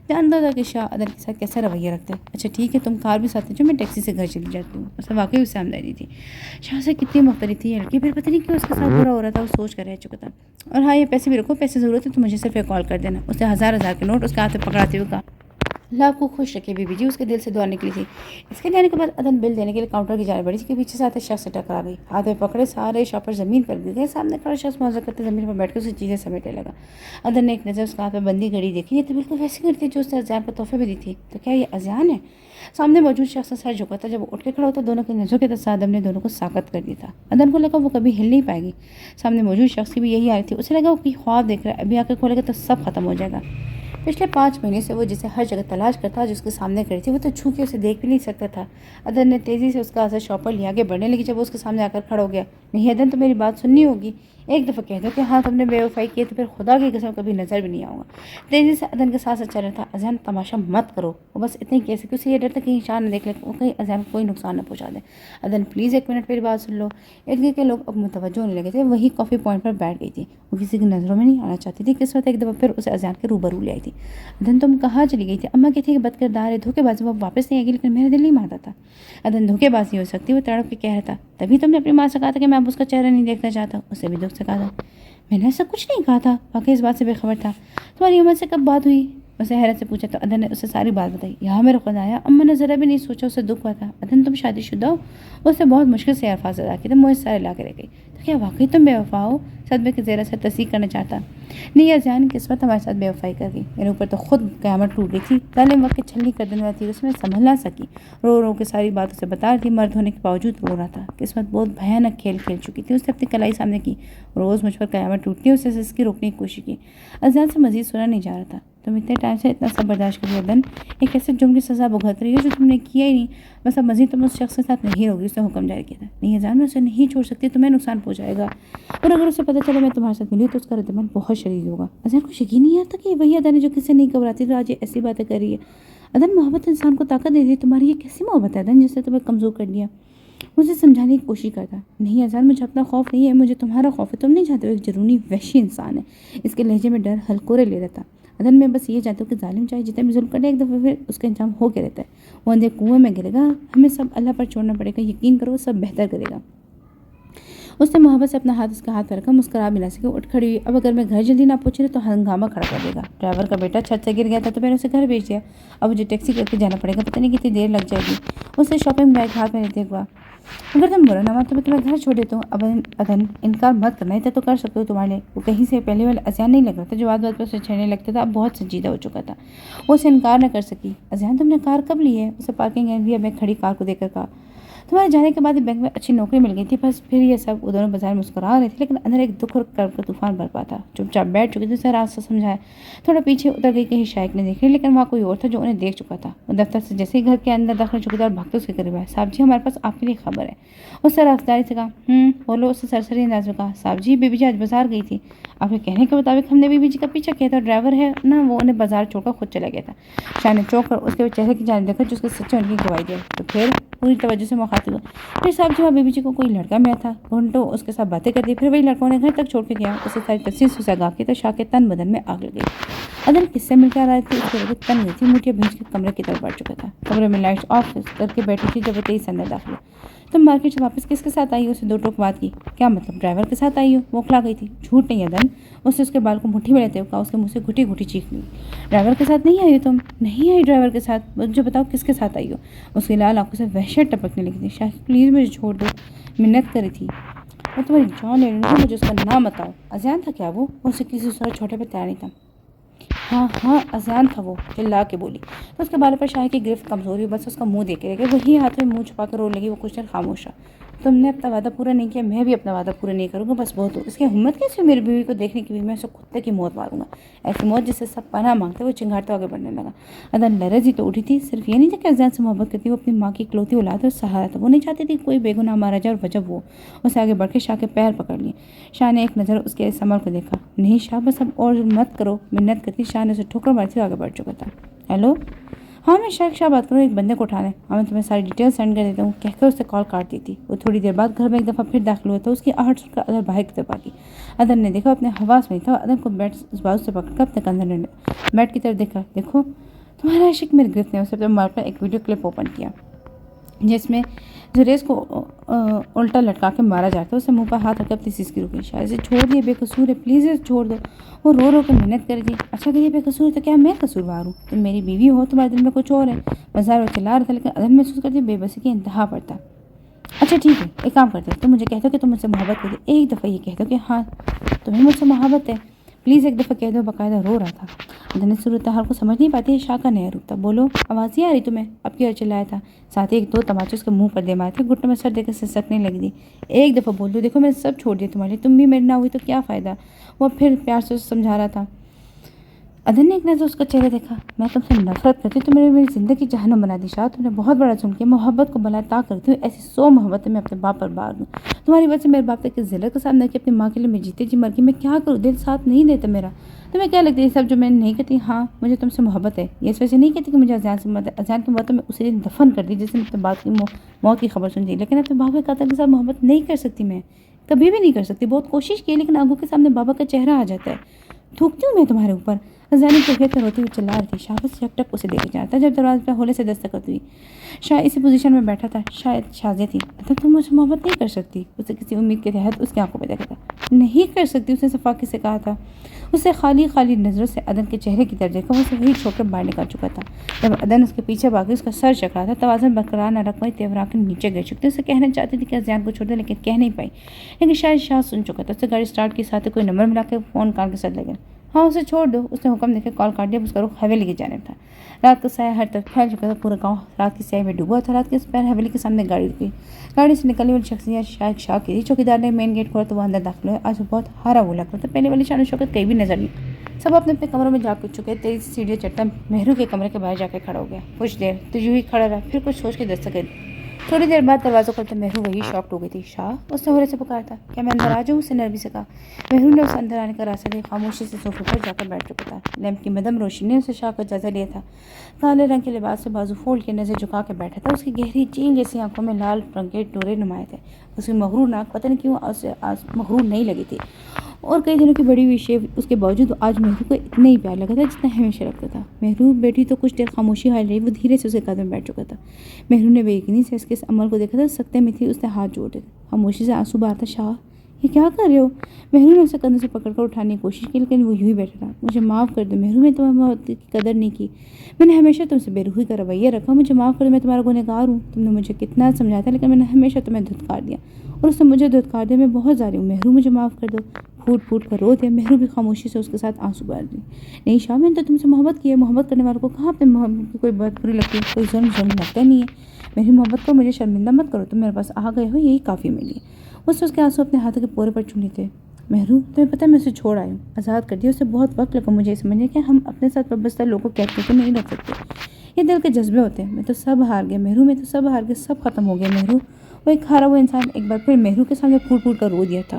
جانتا تھا کہ شاہ عدن کے ساتھ کیسا رویہ رکھتے ہیں۔ اچھا ٹھیک ہے تم کار بھی ساتھ جو میں ٹیکسی سے گھر چلی جاتی ہوں۔ اسے واقعی اس سے آمدنی تھی۔ شاہ سے کتنی مختلف تھی یہ لڑکی، پھر پتہ نہیں کیوں اس کے ساتھ برا ہو رہا تھا، وہ سوچ کر رہ چکا تھا۔ اور ہاں یہ پیسے بھی رکھو، پیسے ضرورت ہے تو مجھے صرف ایک کال کر دینا۔ اس نے ہزار کے نوٹ اس کے ہاتھ میں پکڑاتے ہوئے کہا اللہ آپ کو خوش رکھے بیوی جی۔ اس کے دل سے دعا نکلی تھی۔ اس کے جانے کے بعد عدن بل دینے کے لیے کاؤنٹر کی جانب بڑھی، جس کے پیچھے سے آتے شخص سے ٹکرا گئی۔ ہاتھ میں پکڑے سارے شاپر زمین پر گر گئے۔ سامنے کھڑا شخص معذرت کرتے زمین پر بیٹھ کر اسے چیزیں سمیٹنے لگا۔ عدن نے ایک نظر اس کے ہاتھ میں بندی گھڑی دیکھی، یہ تو بالکل ویسی گھڑی تھی جو اس نے اذیان پر تحفے میں دی تھی۔ تو کیا یہ اذیان ہے؟ سامنے موجود شخص کا سر جھکا تھا۔ جب وہ اٹھ کے کھڑا ہوتا دونوں کی نظروں کے تصادم نے دونوں کو ساکت کر دیا تھا۔ عدن کو لگا وہ کبھی ہل نہیں پائے گی۔ سامنے موجود شخص کی بھی یہی حالت تھی۔ اسے لگا وہ کوئی خواب دیکھ رہا ہے، ابھی آنکھیں کھولے گا تو سب ختم ہو جائے گا۔ پچھلے 5 مہینے سے وہ جسے ہر جگہ تلاش کرتا جو اس کے سامنے کھڑی تھی، وہ تو چھو کے اسے دیکھ بھی نہیں سکتا تھا۔ عدن نے تیزی سے اس کا شاپر لیا آگے بڑھنے لگی۔ جب وہ اس کے سامنے آ کر کھڑا ہو گیا، نہیں عدن تو میری بات سننی ہوگی، ایک دفعہ کہہ دو کہ ہاں تم نے بے وفائی کی ہے تو پھر خدا کی قسم کبھی نظر بھی نہیں آؤں گا۔ تیزی سے عدن کے ساتھ چل رہا تھا۔ اذان تماشا مت کرو، وہ بس اتنے کیسے کہ اسے یہ ڈر تھا کہیں شاہ نہ دیکھ لے، وہ کہیں اذان کوئی نقصان نہ پہنچا دے۔ عدن پلیز 1 منٹ میری بات سن لو۔ ارد گرد کے لوگ اب متوجہ ہونے لگے تھے۔ وہی کافی پوائنٹ پر بیٹھ گئی تھی، وہ کسی کی نظروں میں نہیں آنا چاہتی تھی۔ قسمت ایک دفعہ پھر اسے اذان کے روبرو لے آئی تھی۔ عدن تم کہاں چلی گئی تھی؟ اماں کہتی کہ بد کردار ہے، دھوکے بازی، وہ واپس نہیں آئے گی، لیکن میرا دل نہیں مانتا تھا۔ عدن دھوکے بازی ہو سکتی، وہ تڑپ کے کہہ رہا تھا، تبھی تم نے اپنی ماں سے کہا تھا کہ میں اب اس کا چہرہ نہیں دیکھنا چاہتا۔ اسے بھی دکھ سے کہا تھا میں نے ایسا کچھ نہیں کہا تھا، واقعی اس بات سے بے خبر تھا۔ تمہاری اماں سے کب بات ہوئی؟ اسے حیرت سے پوچھا تو عدن نے اسے ساری بات بتائی۔ یہاں میرا خدایا، اماں نے ذرا بھی نہیں سوچا، اسے دکھ ہوا تھا۔ عدن تم شادی شدہ ہو؟ اس نے بہت مشکل سے الفاظ ادا کیے تھے، مجھے سارے لا کے رہ گئی۔ تو کیا واقعی تم بے وفا ہو؟ صدمے کے زیر اثر تصدیق کرنا چاہتا۔ نہیں اذان قسمت ہمارے ساتھ بے وفائی کر گئی، میرے اوپر تو خود قیامت ٹوٹ گئی تھی۔ ظالم وقت کی چھلنی کر دینے والی تھی، اس میں سنبھل نہ سکی، رو رو کے ساری بات اسے بتا رہی تھی، مرد ہونے کے باوجود رو رہا تھا۔ قسمت بہت بھیانک کھیل کھیل چکی تھی، اس نے اپنی کلائی سامنے کی، روز مجھ پر قیامت ٹوٹتی ہے، اسے اس کی روکنے کی کوشش کی۔ اذان سے مزید سنا نہیں جا رہا تھا۔ تم اتنے ٹائم سے اتنا سب برداشت کر عدن، ایک ایسے جرم کی سزا بھگت رہی ہے جو تم نے کیا ہی نہیں، بس اب مزید تم اس شخص کے ساتھ نہیں رہوگی۔ اس نے حکم جاری کیا تھا۔ نہیں اذان میں اسے نہیں چھوڑ سکتی، تمہیں نقصان پہنچائے گا، اور اگر اسے پتہ چلے میں تمہارے ساتھ ملی تو اس کا رد عمل بہت شدید ہوگا۔ اذان کو یقین نہیں آتا کہ یہ وہی عدن ہے جو کسی سے نہیں گھبراتی تو آج یہ ایسی باتیں کر رہی ہے۔ عدن محبت انسان کو طاقت دیتی ہے، تمہاری یہ کیسی محبت ہے عدن جس نے تمہیں کمزور کر دیا؟ مجھے سمجھانے کی کوشش کرتا۔ نہیں اذان مجھے اپنا خوف نہیں ہے، مجھے تمہارا خوف ہے، تم نہیں چاہتے ہو، ایک جنونی وحشی انسان ہے۔ اس کے لہجے میں ڈر ہلکورے لے رہتا۔ عدن میں بس یہ چاہتا ہوں کہ ظالم چاہے جتنے بھی ظلم کرے ایک دفعہ پھر اس کا انجام ہو کے رہتا ہے، وہ اندھے کنویں میں گرے گا، ہمیں سب اللہ پر چھوڑنا پڑے گا، یقین کرو سب بہتر کرے گا۔ اس نے محبت سے اپنا ہاتھ اس کا ہاتھ پر رکھا، مسکرا بھی نہ سکے، اٹھ کھڑی ہوئی۔ اب اگر میں گھر جلدی نہ پہنچی تو ہنگامہ کھڑا کر دے گا، ڈرائیور کا بیٹا چھت سے گر گیا تھا تو میں نے اسے گھر بھیج دیا، اب مجھے ٹیکسی کر کے جانا پڑے گا، پتہ نہیں کتنی دیر لگ جائے گی۔ اسے شاپنگ بیگ ہاتھ میں لیتے ہوا، اگر تم برا نہ مان تو میں تمہیں گھر چھوڑ دیتا ہوں۔ اب عدن انکار مت کرنا، اتنا تو کر سکتے ہو تمہارے لیے۔ وہ کہیں سے پہلے والا اذان نہیں لگ رہا تھا جو بات پر اسے چھیڑنے لگتا تھا، اب بہت سنجیدہ ہو چکا تھا، وہ اسے انکار نہ کر سکی۔ اذان تم نے کار کب لی ہے؟ اسے پارکنگ ایریا میں کھڑی کار کو دیکھ کر کہا۔ تمہارے جانے کے بعد بینک میں اچھی نوکری مل گئی تھی، بس پھر یہ سب دونوں بظاہر مسکرا رہے تھے لیکن اندر ایک دکھ اور کرب کا طوفان برپا تھا۔ چپ چاپ بیٹھ چکے تھے، اسے راستہ سمجھایا، تھوڑا پیچھے اتر گئی، کہیں شائق نے دیکھ لی، لیکن وہاں کوئی اور تھا جو انہیں دیکھ چکا تھا۔ وہ دفتر سے جیسے ہی گھر کے اندر داخل چکے تھے اور بھاگتے اس کے قریب آئے۔ صاحب جی ہمارے پاس آپ کے لیے خبر ہے۔ اس سے رفتاری سے کہا بولو۔ اس سے سرسری انداز میں کہا صاحب جی بی بی جی آج بازار گئی تھی، آپ کے کہنے کے مطابق ہم نے بی بی جی کا پیچھا کیا تھا، ڈرائیور ہے نا وہ انہیں بازار چھوڑ کر خود چلا گیا تھا۔ شاہ نے چونک کر اس کے چہرے کی جانب دیکھا جو اس کے سچے ان کی گواہی دے، تو پھر پوری توجہ سے مخاطب ہوا، پھر صاحب جی وہاں بی بی جی کو کوئی لڑکا ملا تھا، گھنٹوں اس کے ساتھ باتیں کر دی، پھر وہی لڑکوں نے گھر تک چھوڑ کے گیا۔ اسے ساری تفصیل سے اسے آگاہ کی تو شاہ کے تن بدن میں آگ لگ گئی۔ عدن کس سے مل کر آ رہی تھی، اس کے وجہ تن گئی تھی، موٹیاں بھیج کے کمرے کی طرف بڑھ چکا تھا۔ کمرے میں لائٹس آف کر کے بیٹھی تھی جب وہ تیز سے اندر داخل ہوئی۔ تم مارکیٹ سے واپس کس کے ساتھ آئی ہو؟ اسے 2 ٹوک بات کی۔ کیا مطلب ڈرائیور کے ساتھ آئی ہو؟ وہ کھلا گئی تھی۔ جھوٹ نہیں عدن، اس کے بال کو مٹھی میں لیتے ہوئے کہا، اس کے منہ سے گھٹی گھٹی چیخ لی۔ ڈرائیور کے ساتھ نہیں آئی ہو تم؟ نہیں آئی ڈرائیور کے ساتھ، مجھے بتاؤ کس کے ساتھ آئی ہو؟ اس کی لال آنکھوں سے وحشت ٹپکنے لگی تھی۔ شاہ پلیز مجھے چھوڑ دو، منت کری تھی، میں تمہاری جان لے لوں گا، مجھے اس کا نام بتاؤ۔ اذان تھا کیا وہ؟ اسے کسی صورت چھوٹے پہ تیار نہیں تھا۔ ہاں اذان تھا، وہ چلا کے بولی تو اس کے بالوں پر شاہ کی گرفت کمزور ہوئی، بس اس کا منہ دیکھ کے رہ گیا، وہی ہاتھ میں منہ چھپا کر رو لگی۔ وہ کچھ دیر خاموش رہا۔ تم نے اپنا وعدہ پورا نہیں کیا، میں بھی اپنا وعدہ پورا نہیں کروں گا، بس بہت ہو۔ اس کی ہمت کیسے میری بیوی کو دیکھنے کی بھی، میں اسے کتے کی موت ماروں گا، ایسی موت جس سے سب پناہ مانگتے۔ وہ چنگھاڑتا آگے بڑھنے لگا۔ عدن لرز ہی تو اٹھی تھی، صرف یہ نہیں تھا کہ اذان سے محبت کرتی، وہ اپنی ماں کی اکلوتی اولاد اور سہارا تھا، وہ نہیں چاہتی تھی کوئی بے گناہ مارا جائے اور وجہ وہ۔ اسے آگے بڑھ کے شاہ کے پیر پکڑ لیے۔ شاہ نے ایک نظر اس کے اس عمل کو دیکھا۔ نہیں شاہ بس اب اور مت کرو، منت کرتی۔ شاہ نے اسے ٹھوکر ماری تھی، آگے بڑھ چکا تھا۔ ہیلو ہاں میں شاہ بات کروں، ایک بندے کو اٹھانا ہے، ہاں میں تمہیں ساری ڈیٹیل سینڈ کر دیتا ہوں، کہہ کر اسے کال کاٹ دی تھی۔ وہ تھوڑی دیر بعد گھر میں ایک دفعہ پھر داخل ہوا تھا، اس کی آہٹ سن کر ادر باہر کی طرف آ گئی۔ ادر نے دیکھا اپنے حواس میں تھا، ادر کو بیٹ اس بازو سے پکڑ کر اپنے کندھے نے بیٹ کی طرف دیکھا۔ دیکھو تمہارا عشق میرے گرفت نے اسے اپنے موبائل پر ایک ویڈیو کلپ اوپن کیا جس میں زریز کو الٹا لٹکا کے مارا جاتا ہے۔ اسے منہ پر ہاتھ رکھ کر اپنی سیسکی رکی۔ شاید اسے چھوڑ دیے، بے قصور ہے، پلیز اسے چھوڑ دو۔ وہ رو رو کے منت کر دی۔ اچھا کہ یہ بے قصور ہے تو کیا میں قصوروار ہوں؟ تم میری بیوی ہو، تمہارے دل میں کچھ اور ہے۔ بظاہر وہ چلا رہا تھا لیکن ادر محسوس کرتی بے بسی کی انتہا پر تھا۔ اچھا ٹھیک ہے، ایک کام کرتے تم مجھے کہہ دو کہ تم مجھ سے محبت کرتی، ایک دفعہ یہ کہہ دو کہ ہاں تمہیں مجھ سے محبت ہے، پلیز ایک دفعہ کہہ دو۔ باقاعدہ رو رہا تھا۔ ادر نے صورتحال کو سمجھ نہیں پاتی، شاہ کا نیا روپ تھا۔ بولو، آواز ہی آ رہی تمہیں؟ اب کیا چلایا تھا؟ ساتھ ہی ایک دو تماچے اس کے منہ پر دے مارے تھے، گھٹنے میں سر دے کر سسکنے لگی تھی۔ ایک دفعہ بول دو، دیکھو میں نے سب چھوڑ دیا تمہارے لیے، تم بھی میری نہ ہوئی تو کیا فائدہ؟ وہ پھر پیار سے سمجھا رہا تھا۔ ادر نے ایک نظر اس کا چہرہ دیکھا۔ میں تم سے نفرت کرتی ہوں، تم نے میری زندگی جہنم بنا دی شاہ، تم نے بہت بڑا ظلم کیا، محبت کو بلا طاق کرتی ہوں، ایسی 100 محبتیں میں اپنے باپ پر بار دوں۔ تمہاری وجہ سے میرے باپ تک کی ذلت کا سامنا کیا، اپنی ماں کے لیے میں جیتے جی مر گئی، میں کیا کروں؟ دل ساتھ نہیں دیتا میرا۔ تمہیں کیا لگتا ہے یہ سب جو میں نہیں کرتی؟ ہاں مجھے تم سے محبت ہے، یہ اس وجہ سے نہیں کہتی کہ مجھے اذان سے محبت ہے، اذان کی محبت میں اسے دفن کر دی جس نے اپنے باپ کی موت کی خبر سن دی، لیکن اپنے باپ کے قاتل کے ساتھ محبت نہیں کر سکتی، میں کبھی بھی نہیں کر سکتی۔ بہت کوشش کی لیکن آنکھوں کے سامنے بابا کا چہرہ آ جاتا ہے، تھوکتی ہوں میں تمہارے اوپر۔ ازانی کیفیت میں روتی ہوئی چلا رہی تھی۔ شاہ بس ٹک ٹک اسے دیکھ جاتا جب دروازے پر ہولے سے دستک ہوئی۔ شاہ اسی پوزیشن میں بیٹھا تھا، شاید شازیہ تھی۔ ادر تم مجھ سے محبت نہیں کر سکتی، اسے کسی امید کے تحت اس کی آنکھوں میں دیکھا تھا۔ نہیں کر سکتی، اس نے صفاقی سے کہا تھا۔ اسے خالی خالی نظروں سے ادر کے چہرے کی طرف دیکھا، وہ اسے وہی چھوڑ کر باہر نکل چکا تھا۔ جب ادر اس کے پیچھے بھاگی، اس کا سر چکرا تھا، توازن برقرار نہ رکھ پائی، تیورا کے نیچے گر چکتی۔ اسے کہنا چاہتی تھی کہ اذان کو چھوڑ دے لیکن کہہ نہیں پائی، لیکن شاید شاہ سن چکا تھا۔ اسے گاڑی سٹارٹ کی، ساتھ کوئی نمبر ملا کے فون کال کے ساتھ لگے۔ ہاں اسے چھوڑ دو، اس نے حکم دے کے کال کاٹ دیا۔ اس کا رخ حویلی کی جانب تھا۔ رات کا سایہ ہر طرف پھیل چکا تھا، پورا گاؤں رات کی سیاہی میں ڈوبا تھا۔ رات کے اس پیر حویلی کے سامنے گاڑی رکی۔ گاڑی سے نکلنے والی شخصیت شاید شاہ کی تھی۔ چوکیدار نے مین گیٹ کھولا تو وہ اندر داخل ہوئے۔ آج وہ بہت ہارا ہوا لگ رہا تھا، پہلے والی شان و شوکت کہیں بھی نظر نہیں۔ سب اپنے اپنے کمروں میں جا پٹ چکے۔ تیزی سے سیڑھیاں چڑھتا مہرو کے کمرے کے باہر جا کے کھڑا ہو گیا۔ کچھ دیر تو یوں ہی کھڑا رہا، پھر کچھ سوچ کے دستک دی۔ تھوڑی دیر بعد دروازہ کھلتا مہرو وہی شاکڈ ہو گئی تھی۔ شاہ، اس نے ہولے سے پکارا تھا۔ کیا میں اندر آ جاؤں؟ اس نے نرمی سے کہا۔ مہرو نے اسے اندر آنے کا راستہ دیا، خاموشی سے صوفے پر جا کر بیٹھ چکا تھا۔ لیمپ کی مدھم روشنی نے اسے شاہ کا جائزہ لیا تھا۔ کالے رنگ کے لباس سے بازو فولڈ کے نظر جھکا کے بیٹھا تھا۔ اس کی گہری چیل جیسی آنکھوں میں لال رنگ کے ڈورے نمایاں تھے۔ اس کی مغرور ناک پتہ نہیں کیوں اسے مغرور نہیں لگی تھی، اور کئی دنوں کی بڑی ہوئی شیو اس کے باوجود آج مہرو کو اتنا ہی پیار لگا تھا جتنا ہمیشہ لگتا تھا۔ مہرو بیٹی تو کچھ دیر خاموشی حائل رہی، وہ دھیرے سے اسے قدم بیٹھ چکا تھا۔ مہرو نے بے یقینی سے اس کے عمل کو دیکھا تھا، سکتے میں تھی، اس نے ہاتھ جوڑ دیے، خاموشی سے آنسو بہا تھا۔ شاہ یہ کیا کر رہے ہو؟ مہرو نے اسے کندھے سے پکڑ کر اٹھانے کی کوشش کی لیکن وہ یوں ہی بیٹھا رہا۔ مجھے معاف کر دو مہرو، میں تمہیں محبت کی قدر نہیں کی، میں نے ہمیشہ تم سے بے روحی کا رویہ رکھا، مجھے معاف کر دو، میں تمہارا گنہگار ہوں۔ تم نے مجھے کتنا سمجھایا تھا لیکن میں نے ہمیشہ تمہیں دھتکار دیا اور اس نے مجھے دھتکار دیا، میں بہت ظالم ہوں مہرو، مجھے معاف کر دو۔ پھوٹ پھوٹ کر رو دیا۔ مہرو بھی خاموشی سے اس کے ساتھ آنسو بہا دی۔ نہیں شاہ، میں نے تو تم سے محبت کی ہے، محبت کرنے والوں کو کہاں اپنے محبت کی کوئی بات بری لگتی ہے، کوئی ظلم لگتا نہیں ہے۔ میری محبت کو مجھے شرمندہ مت کرو، تم میرے پاس آ گئے ہو یہی کافی میرے لیے۔ اس کے آنسو اپنے ہاتھوں کے پورے پر چوم لیے تھے۔ مہرو تمہیں پتہ ہے میں اسے چھوڑ آئی ہوں، آزاد کر دیا، اسے بہت وقت لگا مجھے سمجھنے کہ ہم اپنے ساتھ وابستہ لوگوں کو کہتے کہ نہیں رکھ سکتے، یہ دل کے جذبے ہوتے ہیں۔ میں تو سب ہار گیا مہرو، میں تو سب ہار گیا، سب ختم ہو گیا مہرو۔ وہ ایک ہارا ہوا انسان ایک بار پھر مہرو کے سامنے پھوٹ پھوٹ کر رو دیا تھا۔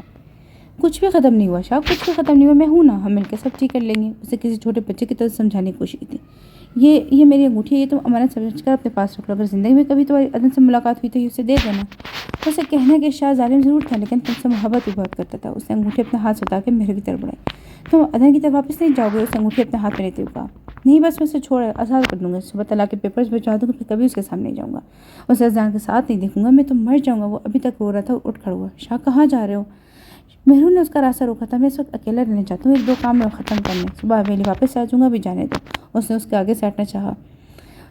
کچھ بھی ختم نہیں ہوا شاہ، کچھ بھی ختم نہیں ہوا، میں ہوں نا، ہم مل کے سب ٹھیک کر لیں گے۔ اسے کسی چھوٹے بچے کی طرح سمجھانے کی کوشش کی تھی۔ یہ میری انگوٹھی ہے، یہ تم امانت سمجھ کر اپنے پاس رکھ لو، اگر زندگی میں کبھی تمہاری عدن سے ملاقات ہوئی تو یہ اسے دے دینا۔ اسے کہنا کہ شاہ ظالم ضرور تھا لیکن تم سے محبت بھی بہت کرتا تھا۔ اس نے انگوٹھی اپنے ہاتھ سے اتار کے مہرو کی طرف بڑھائی۔ تم عدن کی طرف واپس نہیں جاؤ گے؟ اس نے انگوٹھی اپنے ہاتھ میں لیتے ہوئے کہا۔ نہیں بس میں اسے چھوڑ آزاد کر دوں گا، صبح طلاق کے پیپرز بھجوا دوں گا، پھر کبھی اس کے سامنے نہیں جاؤں گا، اسے اذان کے ساتھ نہیں دیکھوں گا، میں تو مر جاؤں گا۔ وہ ابھی تک رو رہا تھا، اٹھ کھڑا ہوا۔ شاہ کہاں جا رہے ہو؟ مہرو نے اس کا راستہ روکا تھا۔ میں اس وقت اکیلا رہنا چاہتا ہوں، ایک دو کام میں ختم کرنے، صبح حویلی واپس آ جاؤں گا، ابھی جانے دو۔ اس نے اس کے آگے سے ہٹنا چاہا۔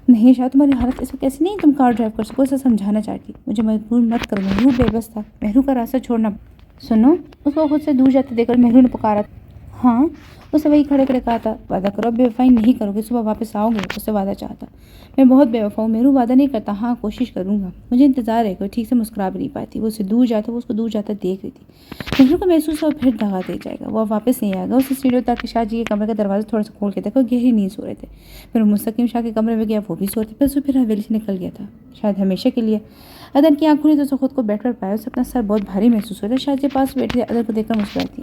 نہیں شاہ، تمہاری حالت اس وقت ایسی نہیں، تم کار ڈرائیو کر سکو، اسے سمجھانا چاہتی۔ مجھے مجبور مت کرو، مہرو بے بس تھا، مہرو کا راستہ چھوڑنا۔ سنو، اس کو خود سے دور جاتے دیکھ کر مہرو نے پکارا۔ ہاں، اسے وہی کھڑے کھڑے کہا تھا۔ وعدہ کرو اب بے وفائی نہیں کرو گے، صبح واپس آؤ گے، اس سے وعدہ چاہتا۔ میں بہت بے وفا ہوں مہرو، وعدہ نہیں کرتا، ہاں کوشش کروں گا۔ مجھے انتظار ہے، کوئی ٹھیک سے مسکرا بھی نہیں پاتی، وہ اسے دور جاتا، وہ اس کو دور جاتا دیکھ رہی تھی۔ مہرو کو محسوس ہوا پھر دھاگا دے جائے گا، وہ واپس نہیں آئے گا۔ اسے سیڑھی اتار کے شاہ جی کے کمرے کا دروازہ تھوڑا سا کھول کے دیکھا، گہری نیند سو رہے تھے۔ پھر وہ مستقیم شاہ کے کمرے میں گیا، وہ بھی سو رہے تھے، بس وہ پھر حویلی سے نکل گیا تھا، شاید ہمیشہ کے لیے۔ عدن کی آنکھ کھلی تو اسے خود کو بیٹھ پر پایا، اسے اپنا سر بہت بھاری محسوس ہو رہا تھا۔ شاہ جی پاس بیٹھے ادر کو دیکھ کر مسکرائی تھی۔